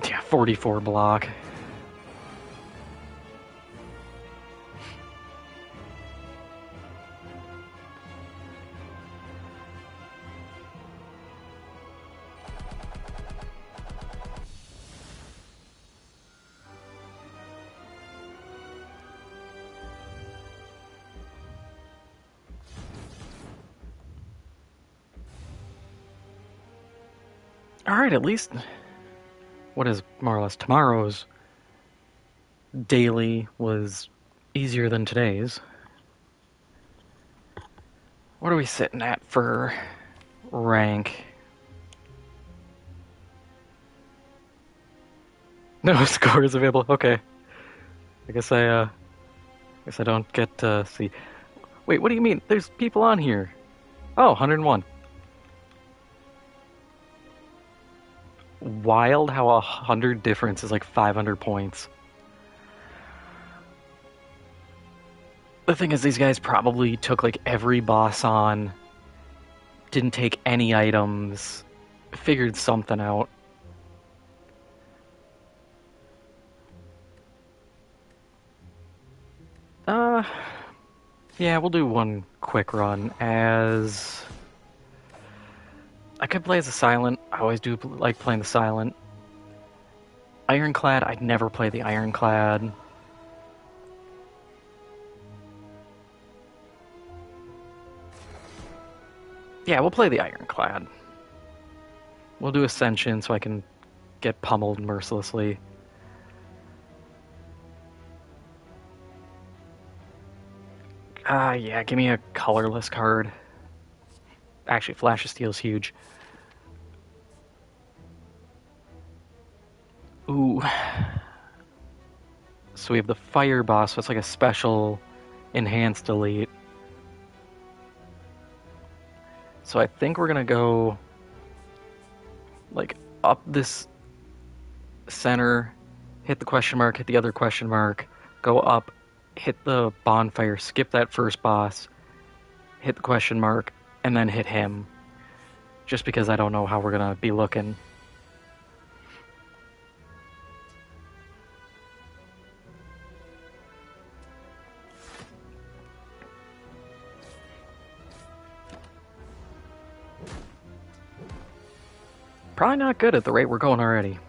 Yeah, 44 block. Alright, at least what is more or less tomorrow's daily was easier than today's. What are we sitting at for rank? No scores available. Okay. I guess I don't get to see. Wait, what do you mean? There's people on here. Oh, 101. Wild how 100 difference is like 500 points. The thing is, these guys probably took like every boss on, didn't take any items, figured something out. Uh, yeah, we'll do one quick run as... I could play as a Silent. I always do like playing the Silent. Ironclad, I'd never play the Ironclad. Yeah, we'll play the Ironclad. We'll do Ascension so I can get pummeled mercilessly. Yeah, give me a colorless card. Actually, Flash of Steel is huge. Ooh. So we have the Fire Boss, so it's like a special enhanced elite. So I think we're gonna go like up this center, hit the question mark, hit the other question mark, go up, hit the bonfire, skip that first boss, hit the question mark, and then hit him. Just because I don't know how we're gonna be looking. Probably not good at the rate we're going already.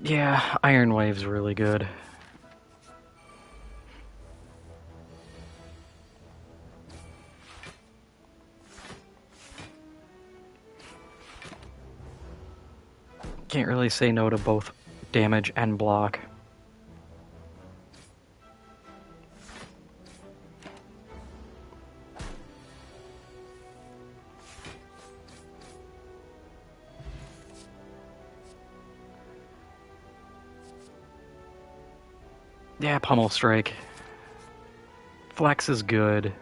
Yeah, Iron Wave's really good. Can't really say no to both damage and block. Yeah, Pummel Strike. Flex is good.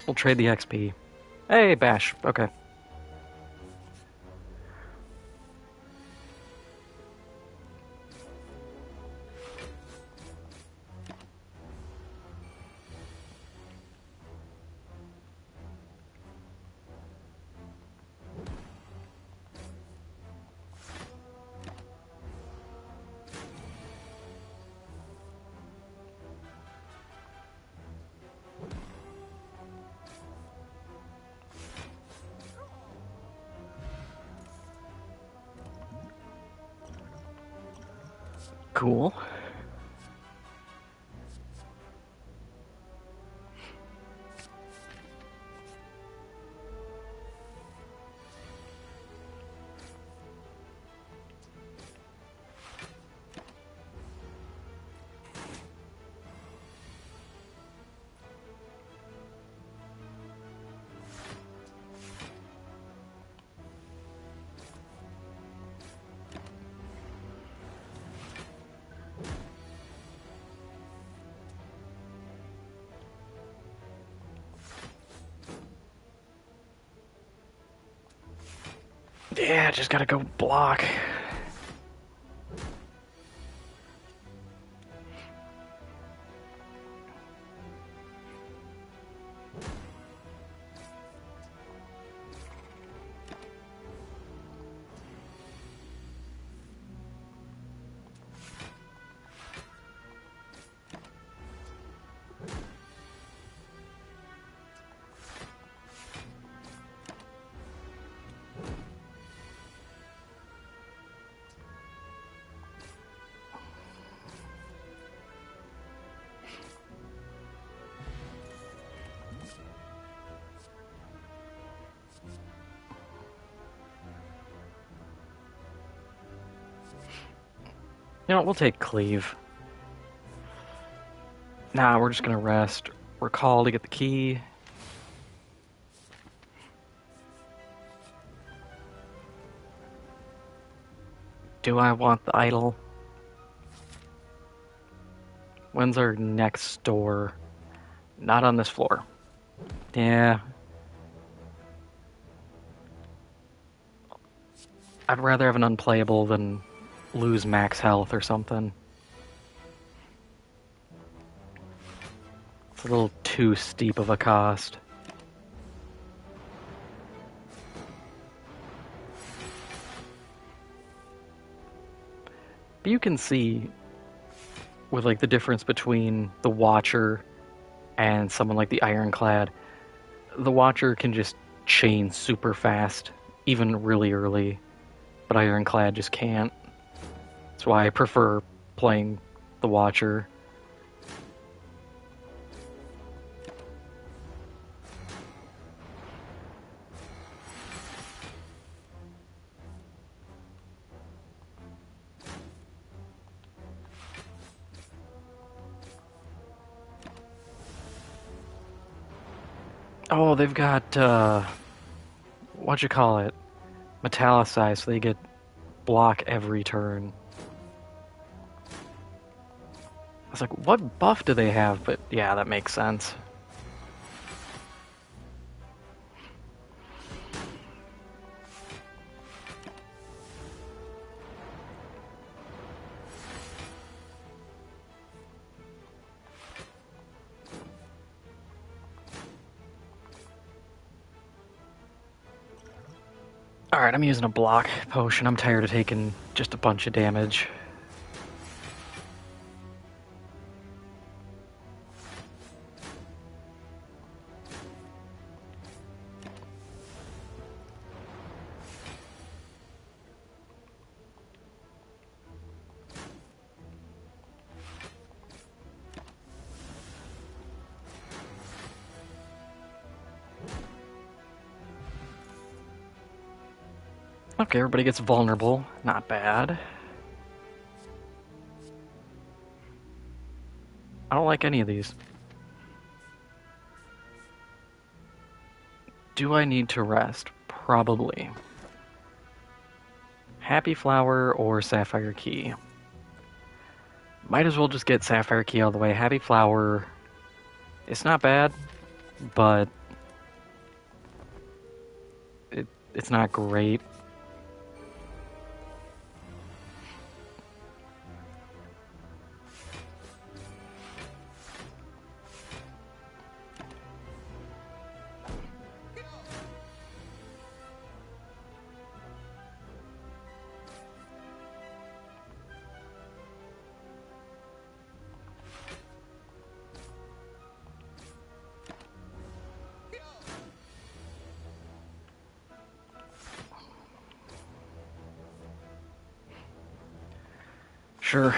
We'll trade the XP. Hey, Bash. Okay. Cool. Yeah, just gotta go block. You know, we'll take Cleave. Nah, we're just gonna rest. Recall to get the key. Do I want the idol? When's our next door? Not on this floor. Yeah. I'd rather have an unplayable than lose max health or something. It's a little too steep of a cost. But you can see with like the difference between the Watcher and someone like the Ironclad, the Watcher can just chain super fast, even really early, but Ironclad just can't. That's why I prefer playing the Watcher. Oh, they've got, what you call it? Metallicized, so they get block every turn. I was like, what buff do they have? But yeah, that makes sense. Alright, I'm using a block potion. I'm tired of taking just a bunch of damage. Okay, everybody gets vulnerable. Not bad. I don't like any of these. Do I need to rest? Probably. Happy Flower or Sapphire Key? Might as well just get Sapphire Key all the way. Happy Flower, it's not bad, but it's not great. Sure.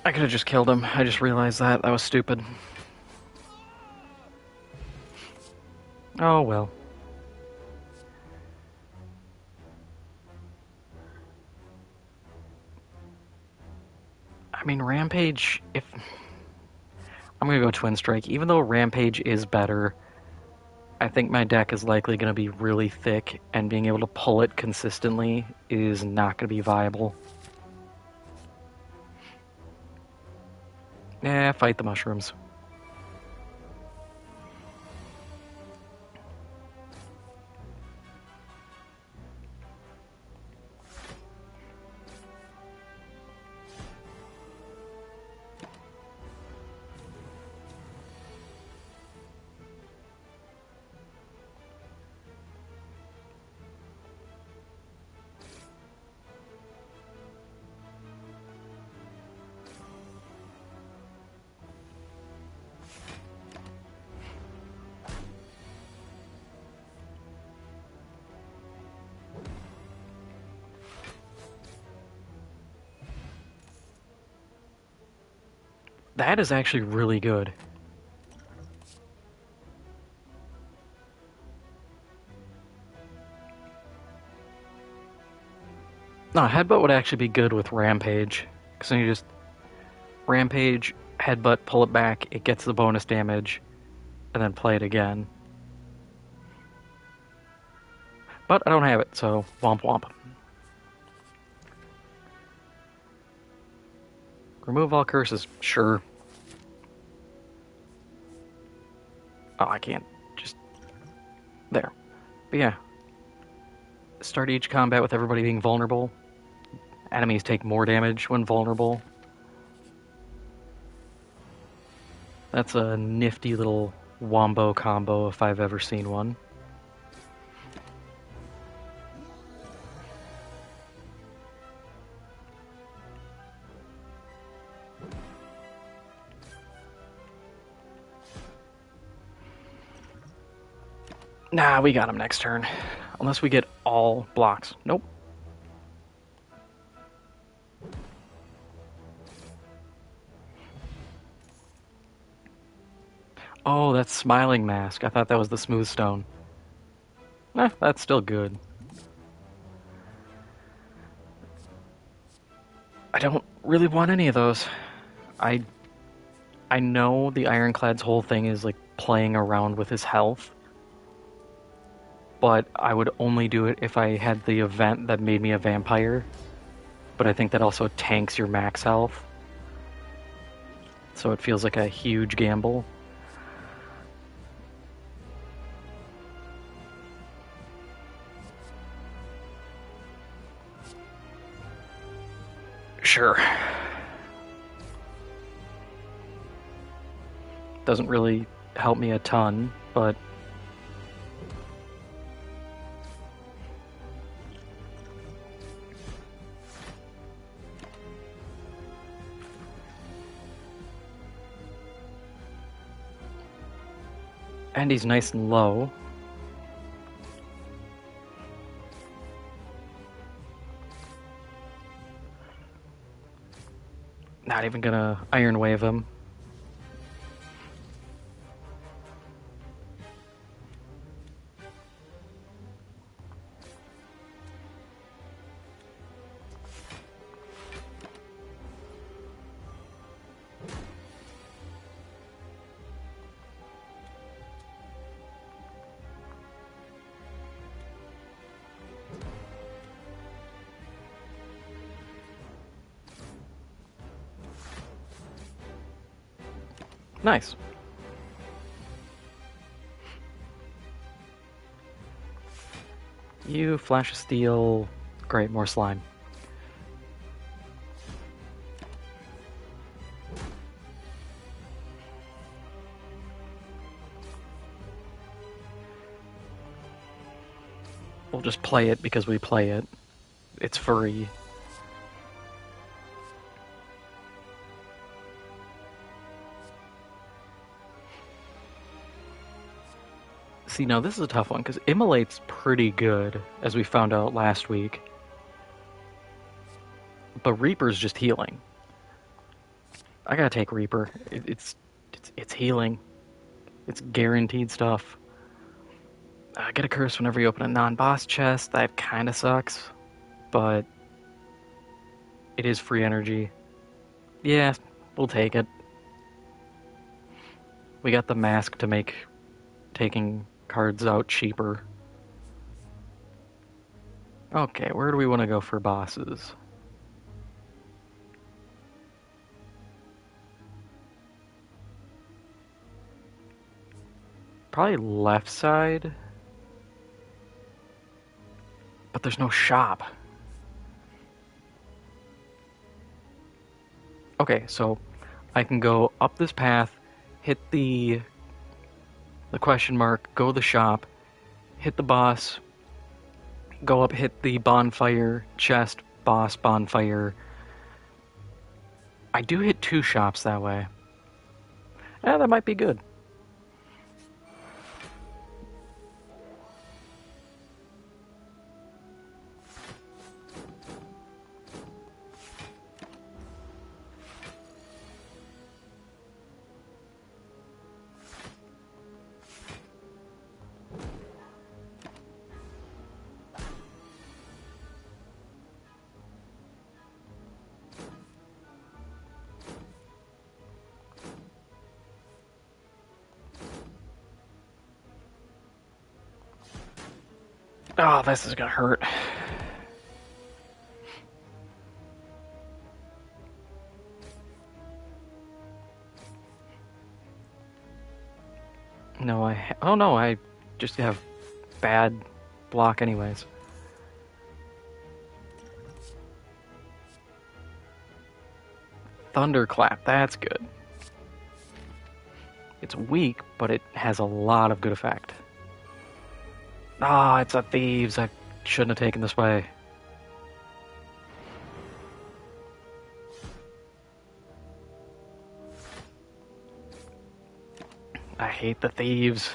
I could have just killed him. I just realized that. That was stupid. Oh well. I mean, Rampage, if... I'm gonna go Twin Strike. Even though Rampage is better, I think my deck is likely gonna be really thick, and being able to pull it consistently is not gonna be viable. Yeah, fight the mushrooms. That is actually really good. No, Headbutt would actually be good with Rampage. Because then you just Rampage, Headbutt, pull it back, it gets the bonus damage, and then play it again. But I don't have it, so womp womp. Remove all curses, sure. Oh, I can't. Just there. But yeah. Start each combat with everybody being vulnerable. Enemies take more damage when vulnerable. That's a nifty little wombo combo if I've ever seen one. Nah, we got him next turn. Unless we get all blocks. Nope. Oh, that's Smiling Mask. I thought that was the Smooth Stone. That's still good. I don't really want any of those. I know the Ironclad's whole thing is like playing around with his health, but I would only do it if I had the event that made me a vampire. But I think that also tanks your max health, so it feels like a huge gamble. Sure. Doesn't really help me a ton, but and he's nice and low. Not even gonna Iron Wave him. Nice. You Flash of Steel. Great, more slime. We'll just play it because we play it. It's free. See, now this is a tough one, because Immolate's pretty good, as we found out last week. But Reaper's just healing. I gotta take Reaper. It's healing. It's guaranteed stuff. Get a curse whenever you open a non-boss chest. That kinda sucks. But it is free energy. Yeah, we'll take it. We got the mask to make taking cards out cheaper. Okay, where do we want to go for bosses? Probably left side. But there's no shop. Okay, so I can go up this path, hit the question mark, go to the shop, hit the boss, go up, hit the bonfire, chest, boss, bonfire. I do hit 2 shops that way. That might be good. Oh, this is gonna hurt. No, oh no, I just have bad block anyways. Thunderclap, that's good. It's weak, but it has a lot of good effect. Ah, oh, it's a thieves. I shouldn't have taken this way. I hate the thieves.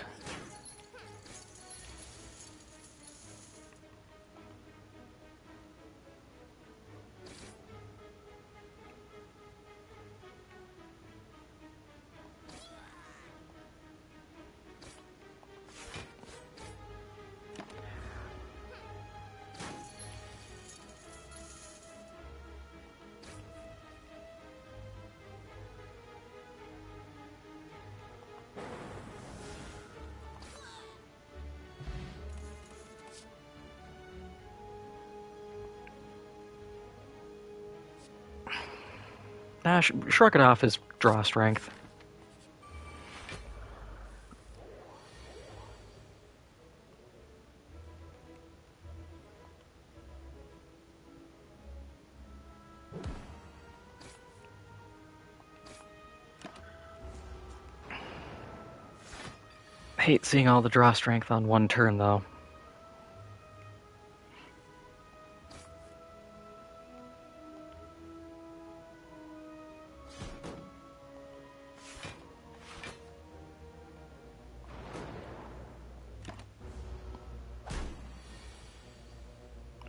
Nah, shrug it off as draw strength. Hate seeing all the draw strength on one turn, though.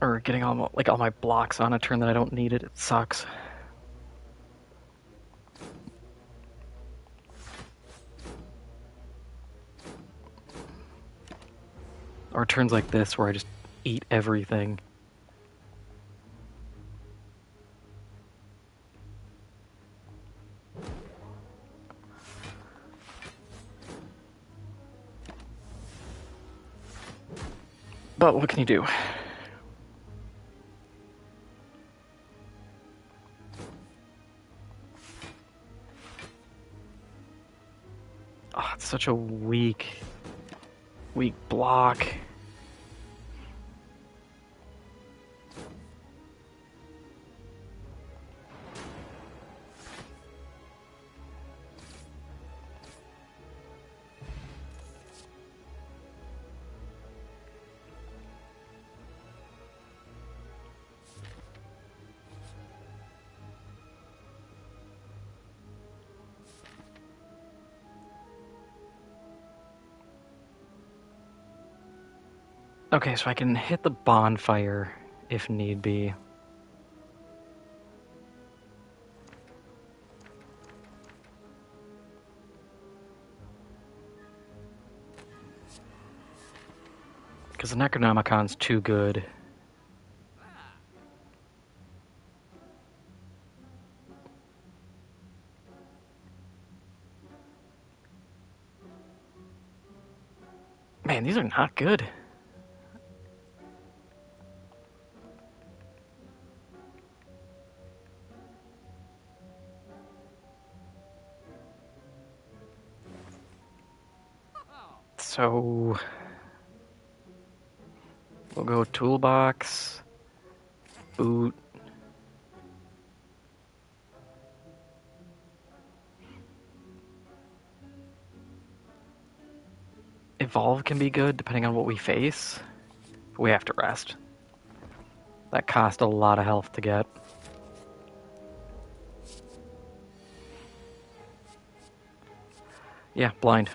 Or getting all my blocks on a turn that I don't need it. It sucks. Or turns like this where I just eat everything. But what can you do? Oh, it's such a weak block. Okay, so I can hit the bonfire if need be. Because the Necronomicon's too good. Man, these are not good. So we'll go toolbox, boot. Evolve can be good depending on what we face. We have to rest. That cost a lot of health to get. Yeah, blind.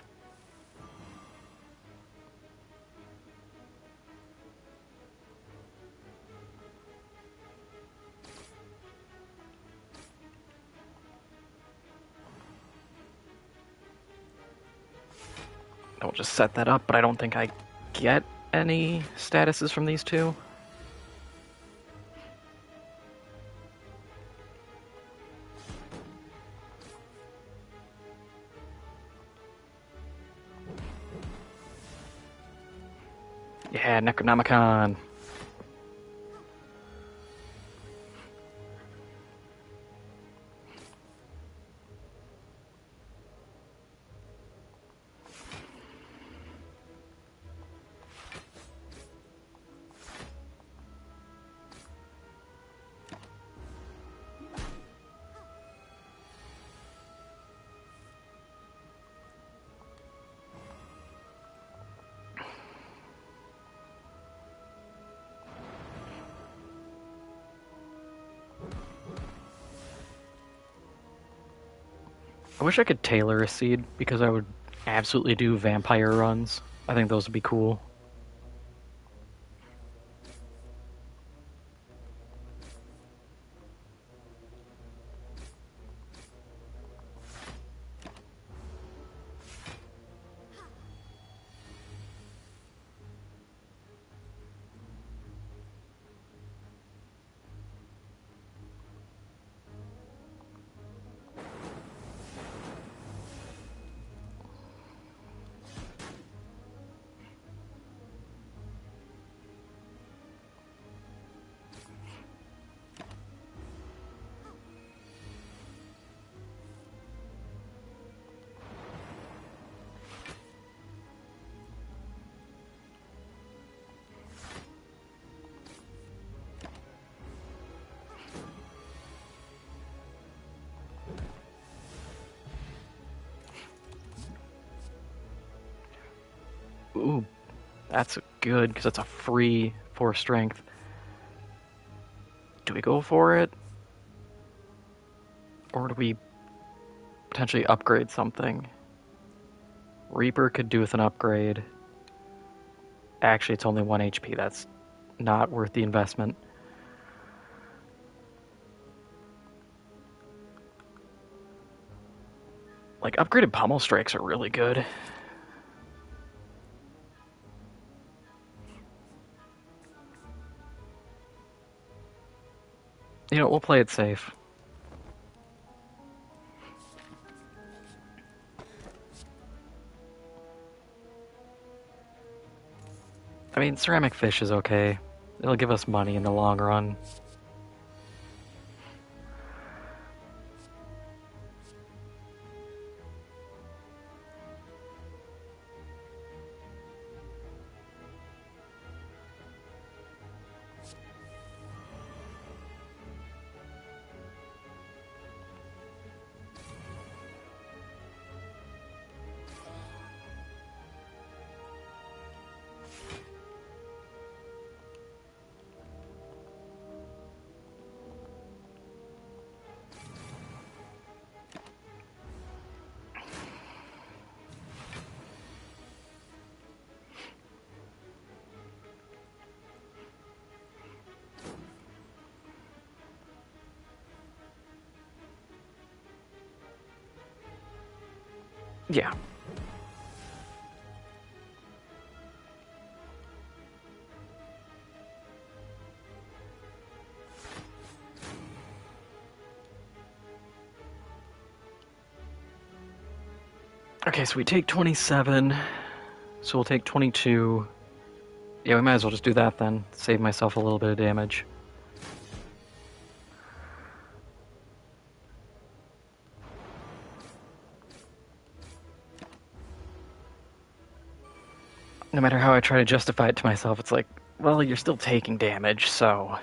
I'll just set that up, but I don't think I get any statuses from these two. Yeah, Necronomicon. I wish I could tailor a seed because I would absolutely do vampire runs. I think those would be cool. Ooh, that's good because that's a free 4 strength. Do we go for it? Or do we potentially upgrade something? Reaper could do with an upgrade. Actually, it's only 1 HP. That's not worth the investment. Like, upgraded pommel strikes are really good. You know, we'll play it safe. I mean, ceramic fish is okay. It'll give us money in the long run. Yeah. Okay, so we take 27. So we'll take 22. Yeah, we might as well just do that then. Save myself a little bit of damage. No matter how I try to justify it to myself, it's like, well, you're still taking damage, so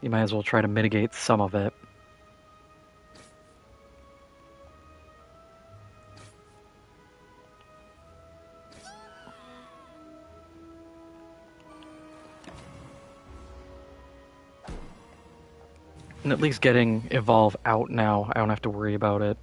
you might as well try to mitigate some of it. And at least getting Evolve out now, I don't have to worry about it.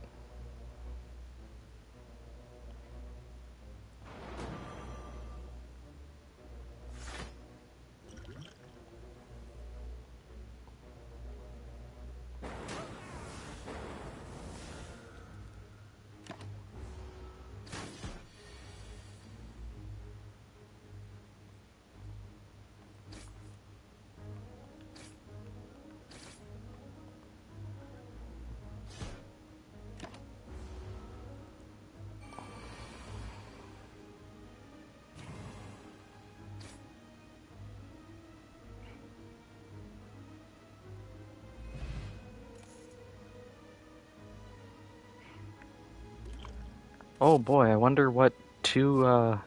Oh boy, I wonder what two.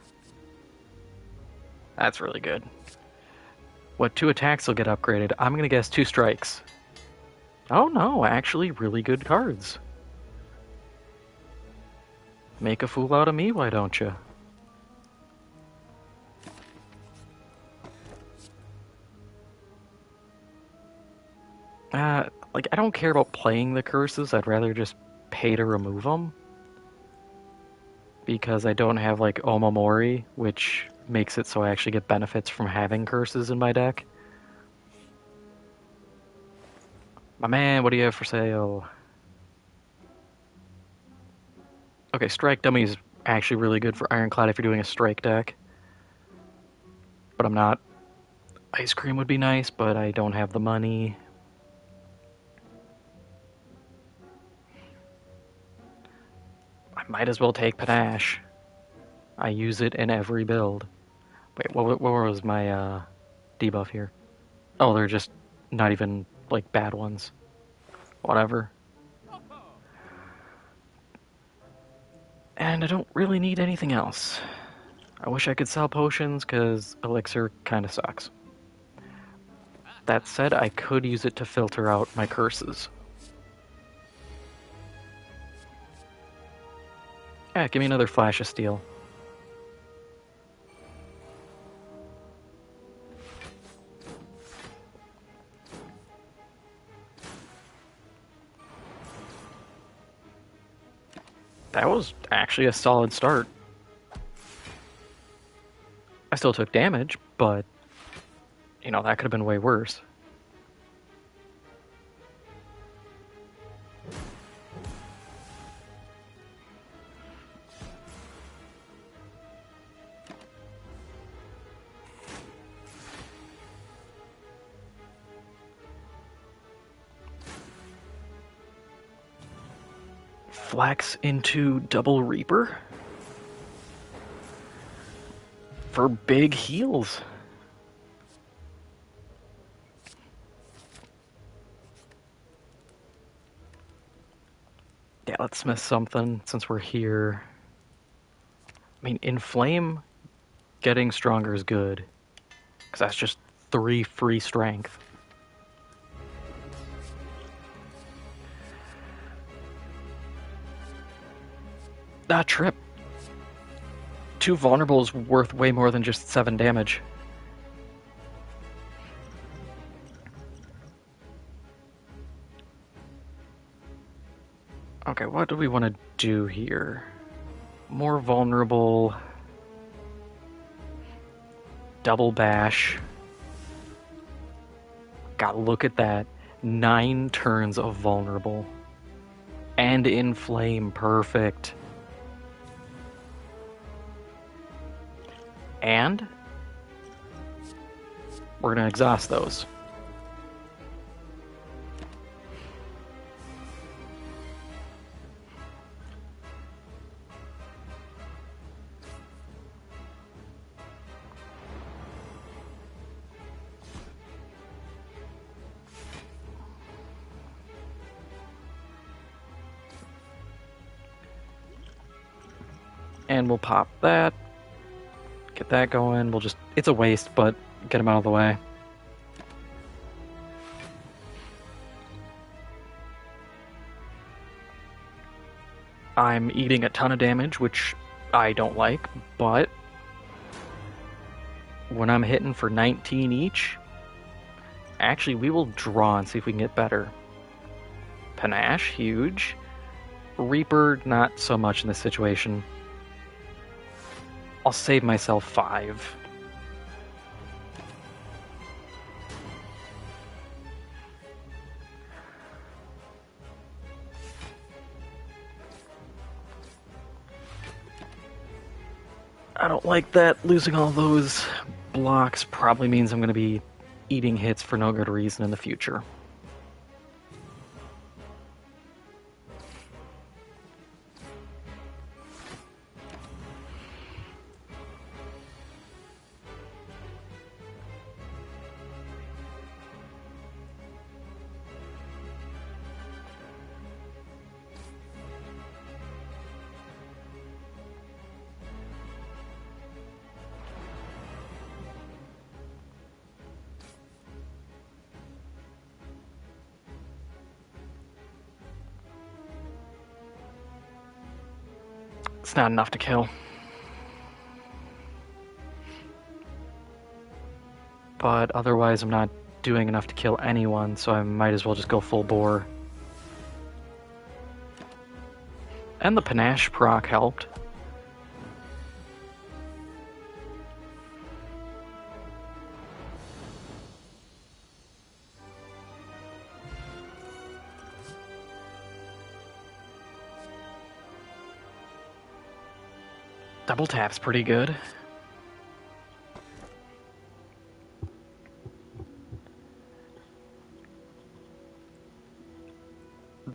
That's really good. What two attacks will get upgraded? I'm gonna guess two strikes. Oh no, actually, really good cards. Make a fool out of me, why don't you? Like, I don't care about playing the curses, I'd rather just pay to remove them. Because I don't have, like, Omamori, which makes it so I actually get benefits from having curses in my deck. My man, what do you have for sale? Okay, Strike Dummy is actually really good for Ironclad if you're doing a strike deck. But I'm not. Ice Cream would be nice, but I don't have the money. I might as well take Panache. I use it in every build. Wait, what was my debuff here? Oh, they're just not even, like, bad ones. Whatever. And I don't really need anything else. I wish I could sell potions, because Elixir kind of sucks. That said, I could use it to filter out my curses. Yeah, give me another Flash of Steel. That was actually a solid start. I still took damage, but, you know, that could have been way worse. Flax into Double Reaper for big heals. Yeah, let's miss something since we're here. I mean, Inflame getting stronger is good, because that's just 3 free strength. Ah, Trip. 2 vulnerable is worth way more than just 7 damage. Okay, what do we want to do here? More vulnerable. Double bash. God, look at that. 9 turns of vulnerable. And Inflame, perfect. And we're going to exhaust those. And we'll pop that. Get that going. We'll just... It's a waste, but get him out of the way. I'm eating a ton of damage, which I don't like, but when I'm hitting for 19 each, actually, we will draw and see if we can get better. Panache, huge. Reaper, not so much in this situation. I'll save myself 5. I don't like that. Losing all those blocks probably means I'm going to be eating hits for no good reason in the future. It's not enough to kill. But otherwise I'm not doing enough to kill anyone, so I might as well just go full bore. And the panache proc helped. Double tap's pretty good.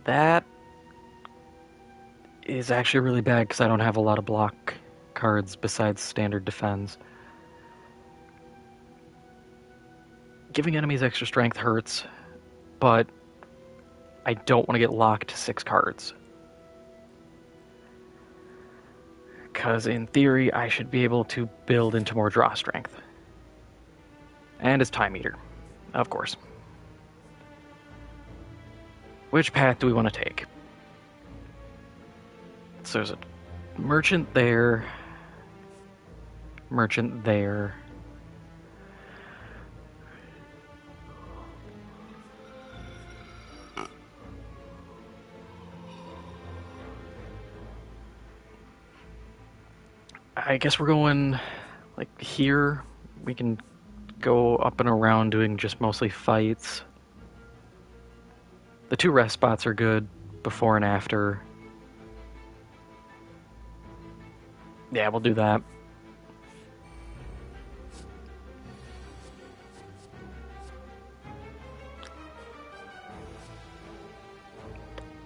That is actually really bad because I don't have a lot of block cards besides standard defense. Giving enemies extra strength hurts, but I don't want to get locked to 6 cards. Because in theory, I should be able to build into more draw strength. And his time eater, of course. Which path do we want to take? So there's a merchant there. Merchant there. I guess we're going like here. We can go up and around doing just mostly fights. The 2 rest spots are good before and after. Yeah, we'll do that.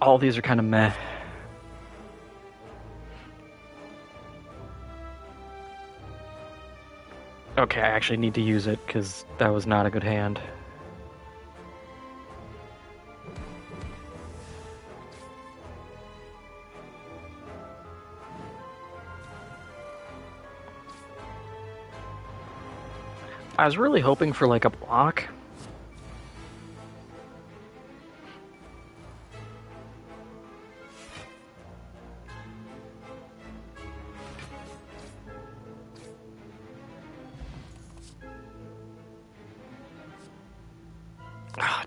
All these are kind of meh. Okay, I actually need to use it because that was not a good hand. I was really hoping for like a block.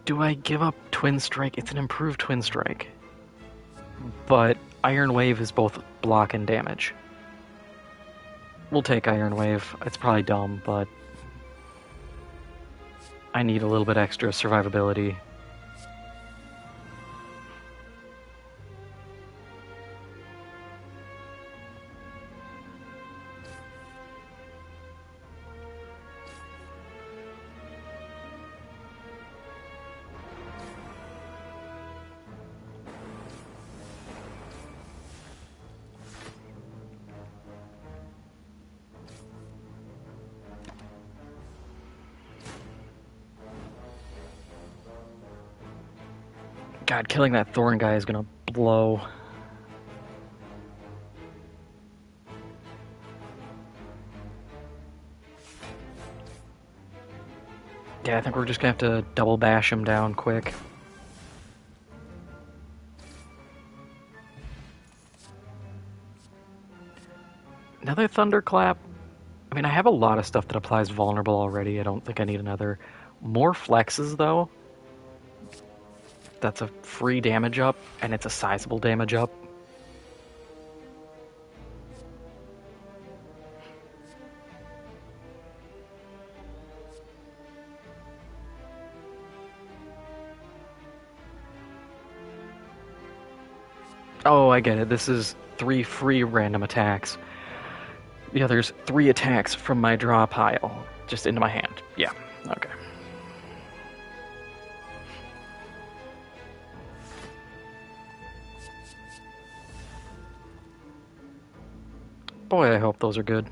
Do I give up Twin Strike? It's an improved Twin Strike. But Iron Wave is both block and damage. We'll take Iron Wave. It's probably dumb, but I need a little bit extra survivability. God, killing that Thorn guy is gonna blow. Yeah, I think we're just gonna have to double bash him down quick. Another Thunderclap? I mean, I have a lot of stuff that applies vulnerable already. I don't think I need another. More flexes, though. That's a free damage up, and it's a sizable damage up. Oh, I get it. This is 3 free random attacks. The other's 3 attacks from my draw pile, just into my hand. Yeah, okay. Boy, I hope those are good.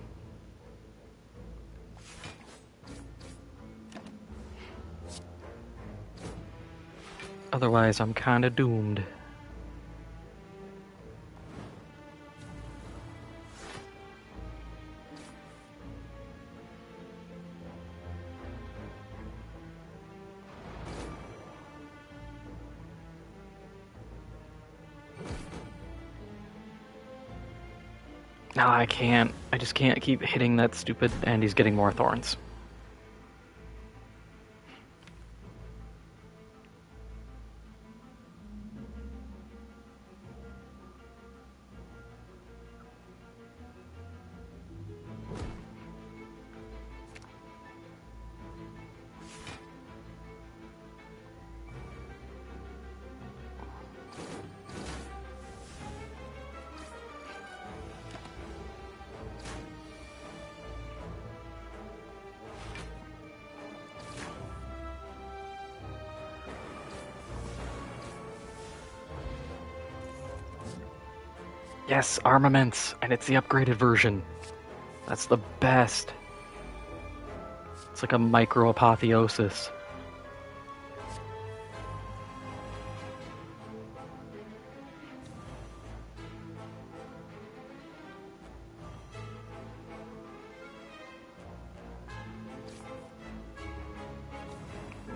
Otherwise, I'm kinda doomed. No, I can't. I just can't keep hitting that stupid, and he's getting more thorns. Yes, armaments, and it's the upgraded version. That's the best. It's like a micro apotheosis.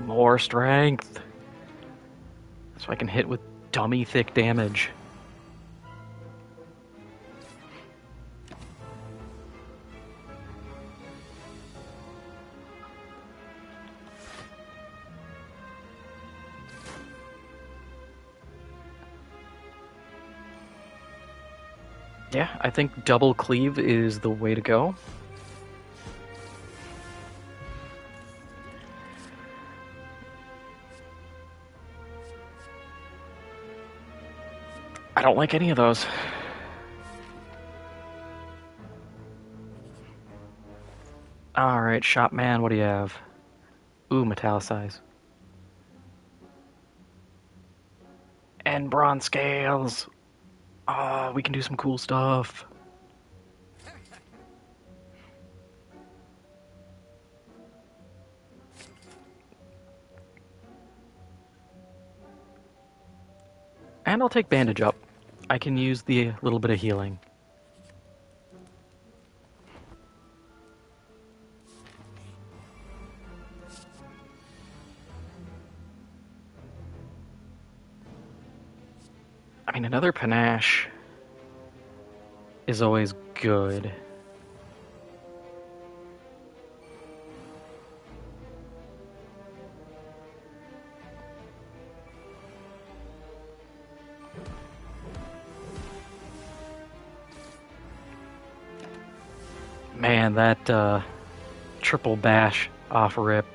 More strength. So I can hit with dummy thick damage. Yeah, I think double cleave is the way to go. I don't like any of those. Alright, Shopman, what do you have? Ooh, metallicize. And bronze scales. Ah, we can do some cool stuff. And I'll take bandage up. I can use the little bit of healing. I mean, another panache is always good. Man, that triple bash off rip.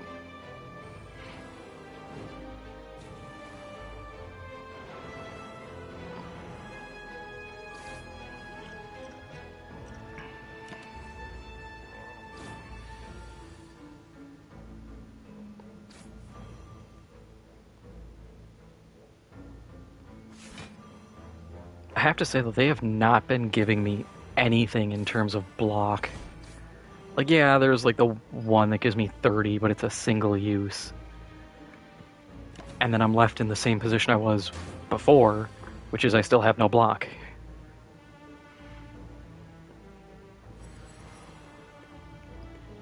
I have to say that they have not been giving me anything in terms of block. Like, yeah, there's like the one that gives me 30, but it's a single use. And then I'm left in the same position I was before, which is I still have no block.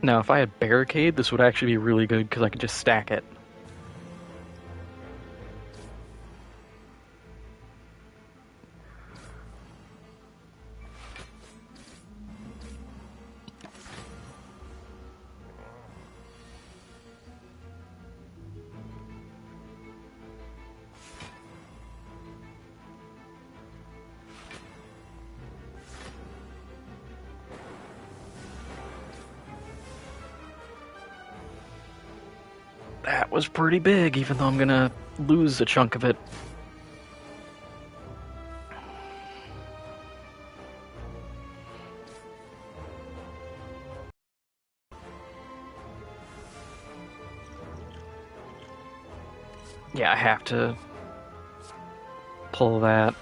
Now, if I had barricade, this would actually be really good because I could just stack it. That was pretty big, even though I'm gonna lose a chunk of it. Yeah, I have to pull that.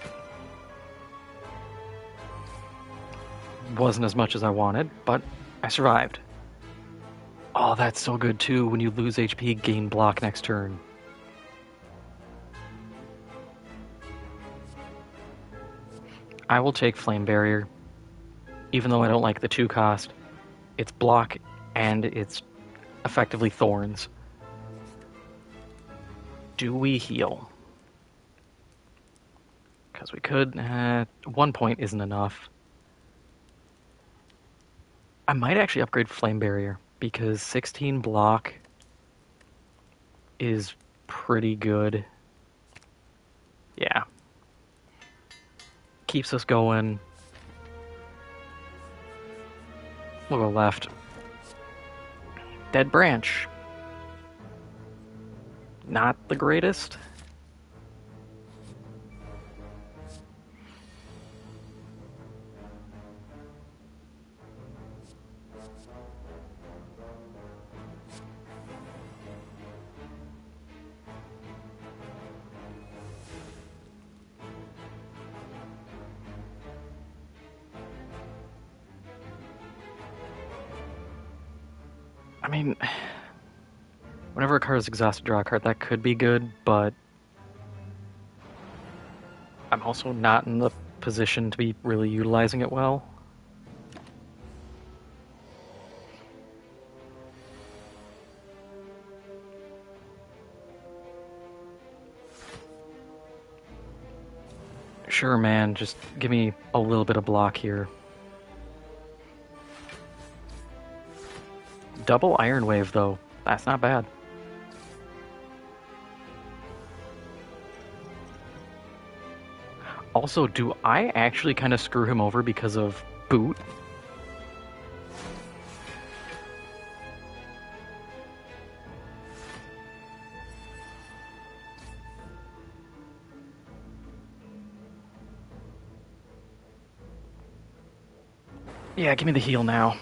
Wasn't as much as I wanted, but I survived. Oh, that's so good too. When you lose HP, gain block next turn. I will take Flame Barrier, even though I don't like the 2 cost. It's block and it's effectively thorns. Do we heal? Because we could. 1 point isn't enough. I might actually upgrade Flame Barrier because 16 block is pretty good. Yeah. Keeps us going. We'll go left. Dead Branch. Not the greatest. I mean, whenever a card is exhausted, draw a card. That could be good, but I'm also not in the position to be really utilizing it well. Sure, man, just give me a little bit of block here. Double Iron Wave, though. That's not bad. Also, do I actually kind of screw him over because of Boot? Yeah, give me the heal now.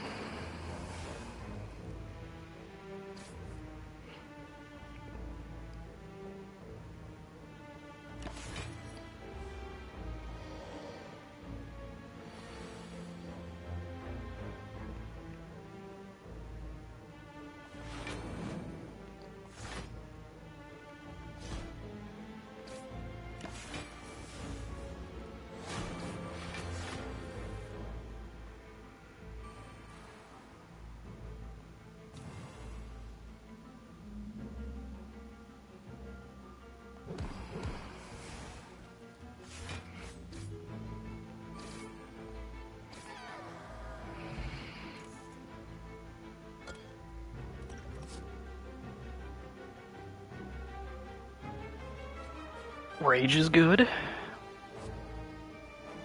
Rage is good,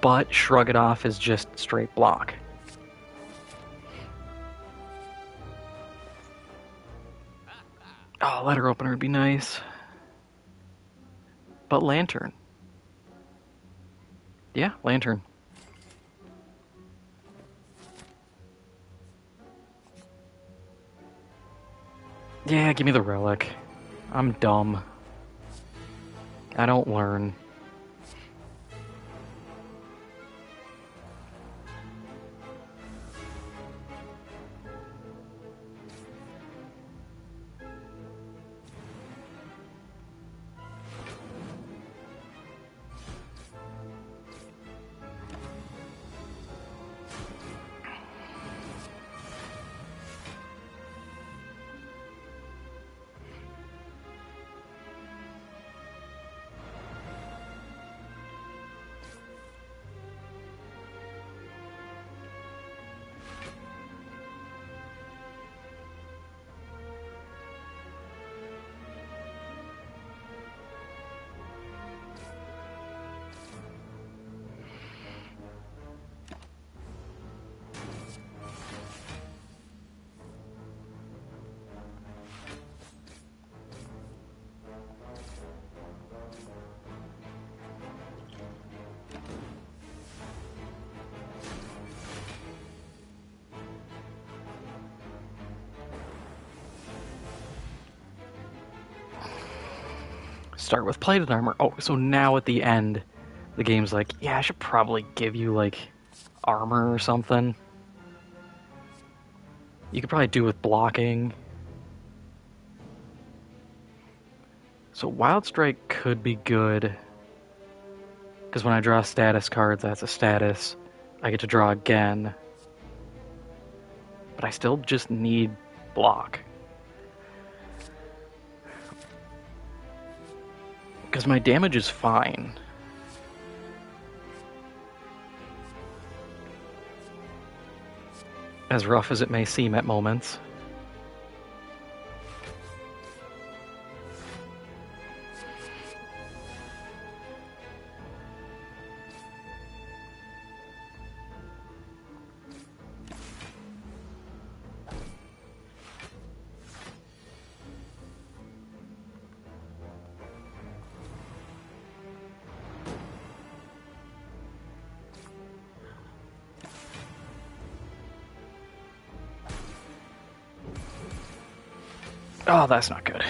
but Shrug It Off is just straight block. Oh, Letter Opener would be nice. But Lantern. Yeah, Lantern. Yeah, give me the Relic. I'm dumb. I don't learn. Start with Plated Armor. Oh, so now at the end, the game's like, yeah, I should probably give you, like, armor or something. You could probably do with blocking. So Wild Strike could be good. Because when I draw status cards, that's a status. I get to draw again. But I still just need block. Because my damage is fine. as rough as it may seem at moments. Oh, that's not good.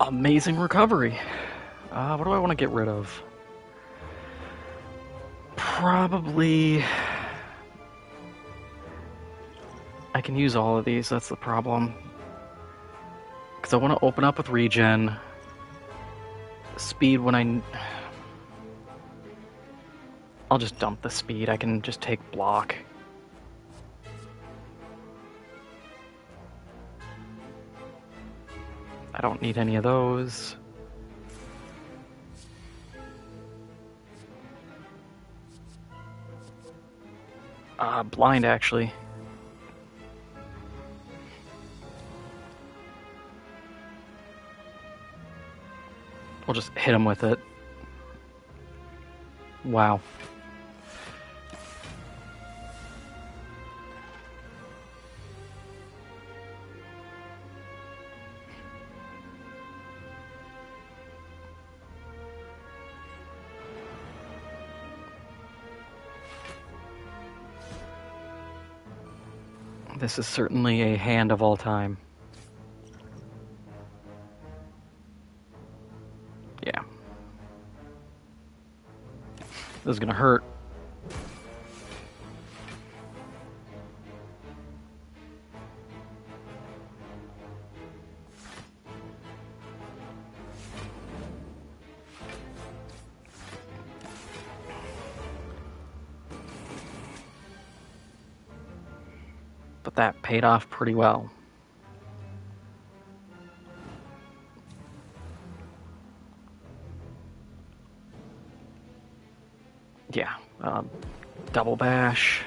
Amazing recovery. What do I want to get rid of? Probably... I can use all of these, that's the problem. Because I want to open up with regen. Speed when I'll just dump the speed, I can just take block. I don't need any of those. Blind, actually. We'll just hit him with it. Wow. This is certainly a hand of all time. Yeah. This is gonna hurt. But that paid off pretty well. Yeah, double bash.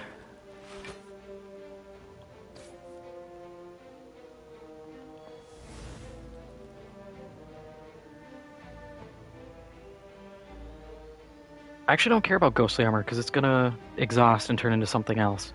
I actually don't care about Ghostly Armor because it's gonna exhaust and turn into something else.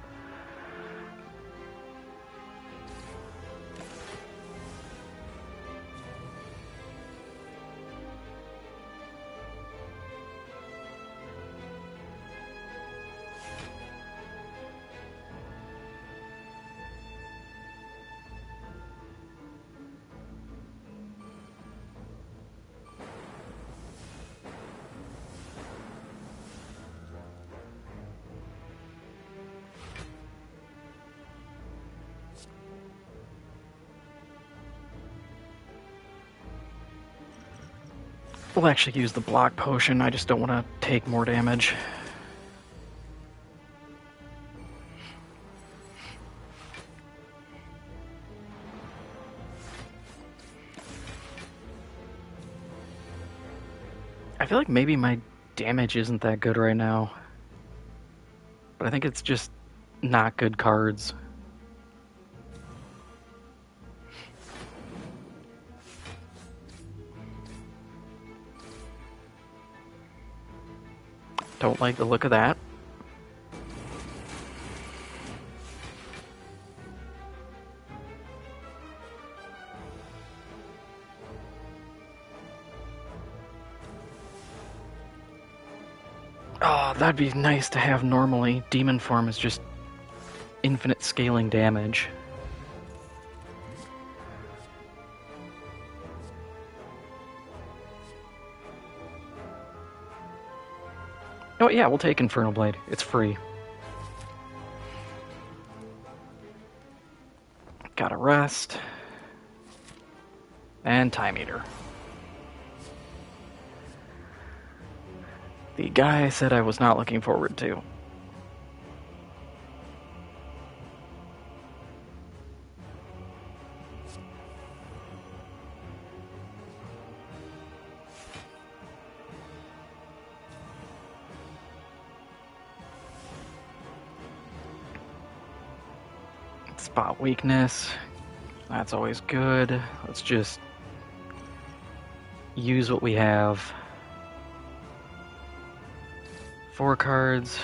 We'll actually use the block potion, I just don't want to take more damage. I feel like maybe my damage isn't that good right now. But I think it's just not good cards. Don't like the look of that. Oh, that'd be nice to have normally. Demon form is just infinite scaling damage. Oh yeah, we'll take Infernal Blade. It's free. Gotta rest. And Time Eater. The guy I said I was not looking forward to. Spot weakness. That's always good. Let's just use what we have. 4 cards.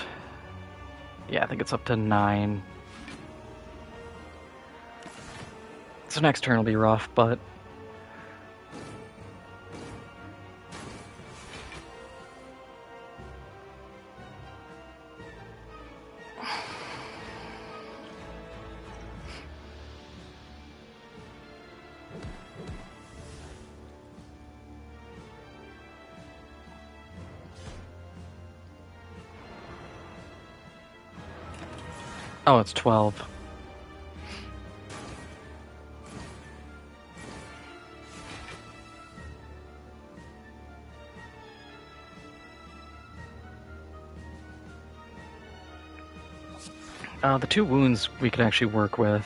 Yeah, I think it's up to 9. So next turn will be rough, but... Oh, it's 12. The 2 wounds we could actually work with.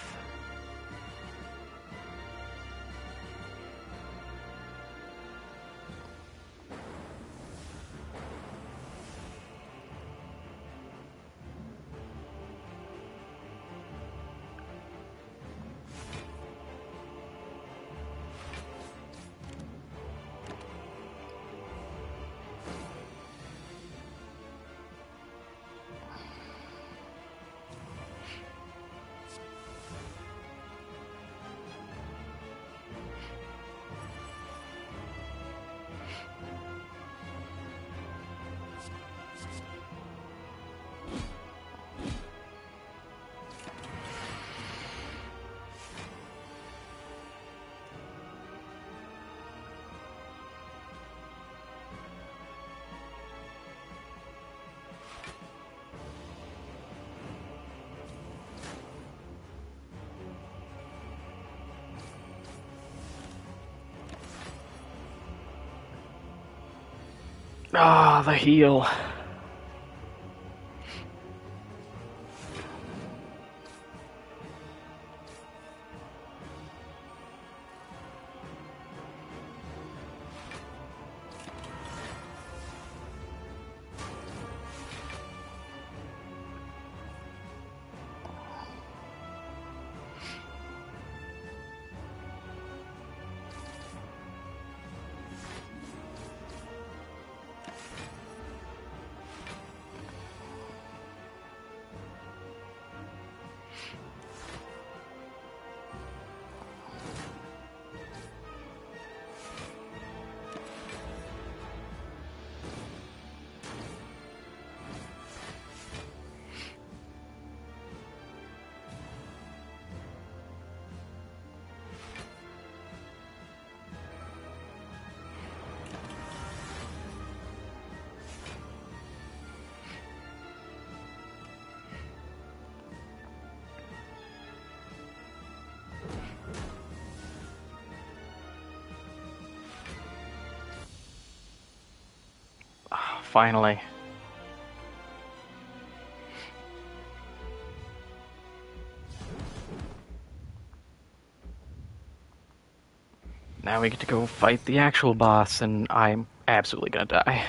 Ah, the heal. Finally. Now we get to go fight the actual boss, and I'm absolutely gonna die.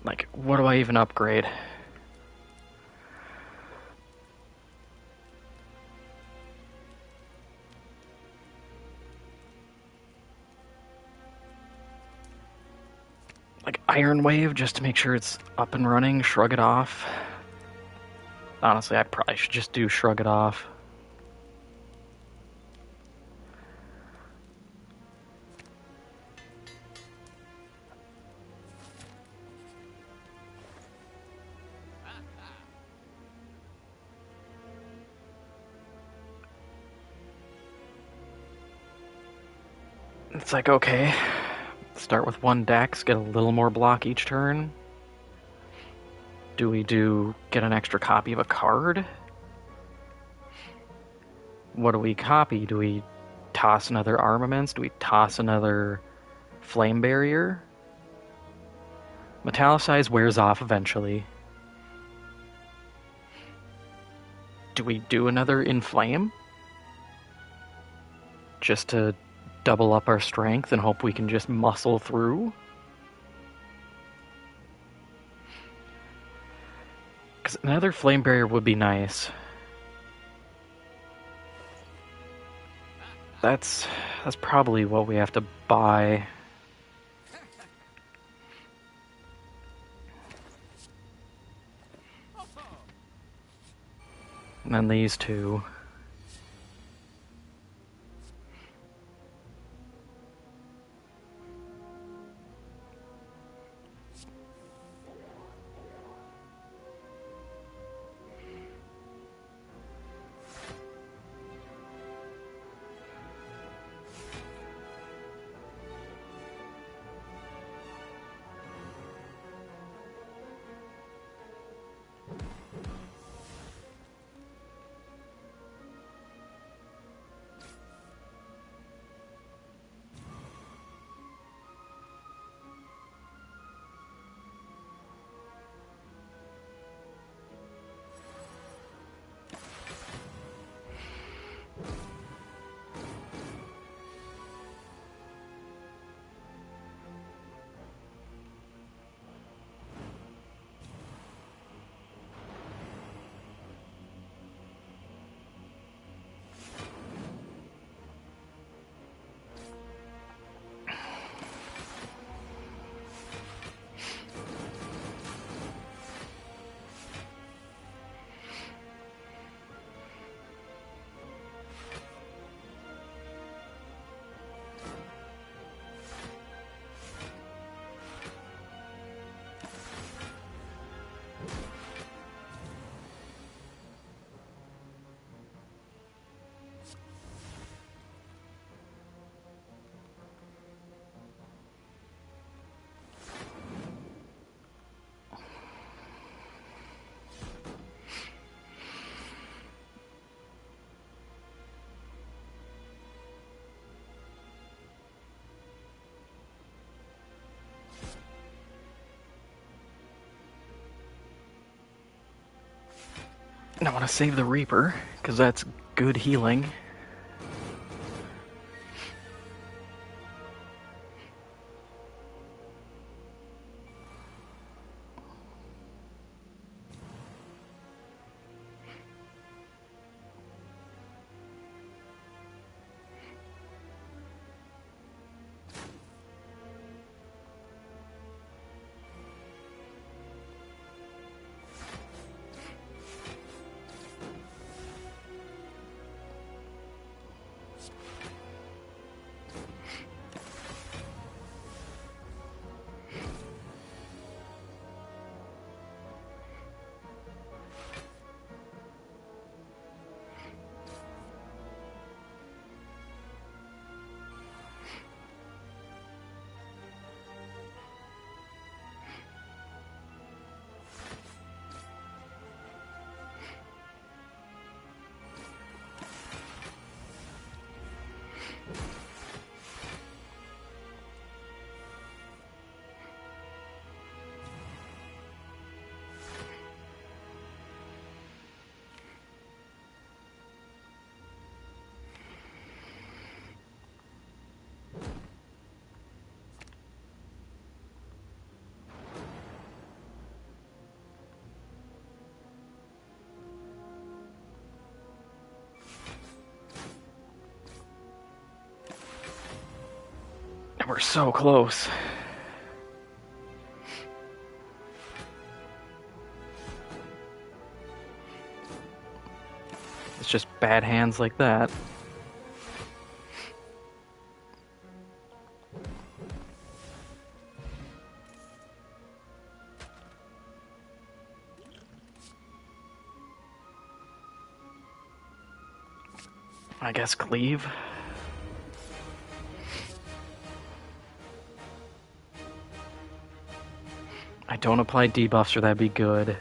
Like, what do I even upgrade? Like, Iron Wave, just to make sure it's up and running, shrug it off. Honestly, I probably should just do shrug it off. It's like, okay, start with one dex, get a little more block each turn. Do we get an extra copy of a card? What do we copy? Do we toss another armaments? Do we toss another flame barrier? Metallicize wears off eventually. Do we do another inflame? Just to double up our strength and hope we can just muscle through? Because another flame barrier would be nice. That's probably what we have to buy. And then these two. And I want to save the Reaper, because that's good healing. And we're so close. It's just bad hands like that. I guess cleave. I don't apply debuffs or that'd be good.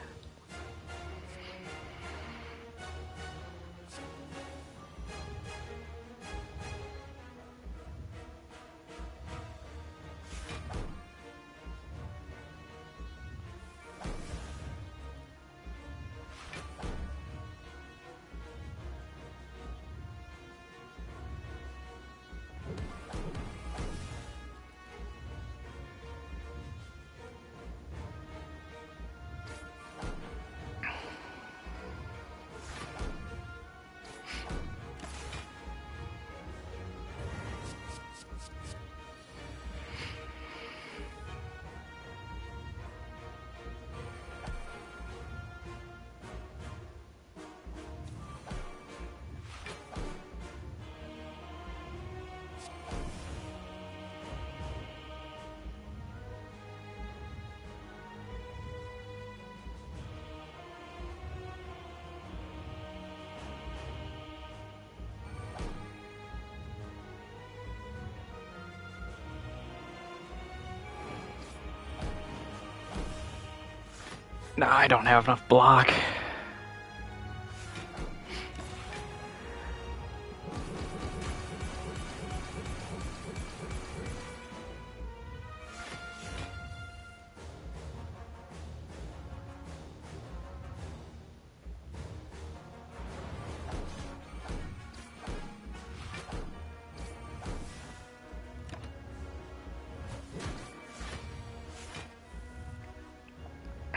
No, I don't have enough block.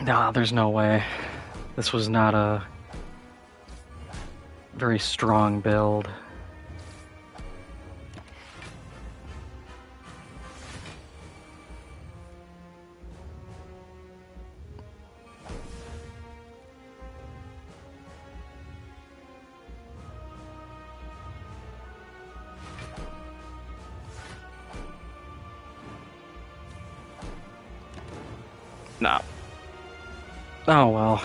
Nah, there's no way. This was not a very strong build. No. Oh well.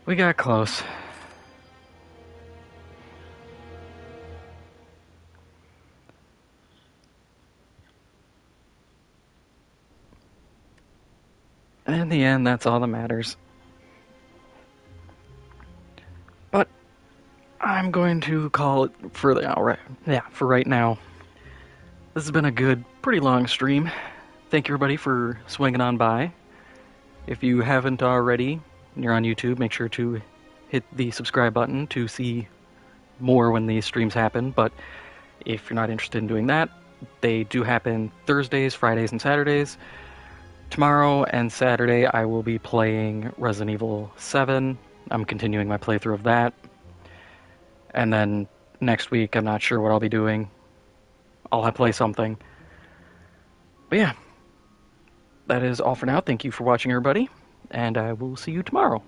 We got close. In the end, that's all that matters. But I'm going to call it for right now. This has been a good, pretty long stream. Thank you everybody for swinging on by. If you haven't already, and you're on YouTube, make sure to hit the subscribe button to see more when these streams happen. But if you're not interested in doing that, they do happen Thursdays, Fridays, and Saturdays. Tomorrow and Saturday I will be playing Resident Evil 7. I'm continuing my playthrough of that. And then next week, I'm not sure what I'll be doing. I'll play something. But yeah, that is all for now. Thank you for watching, everybody, and I will see you tomorrow.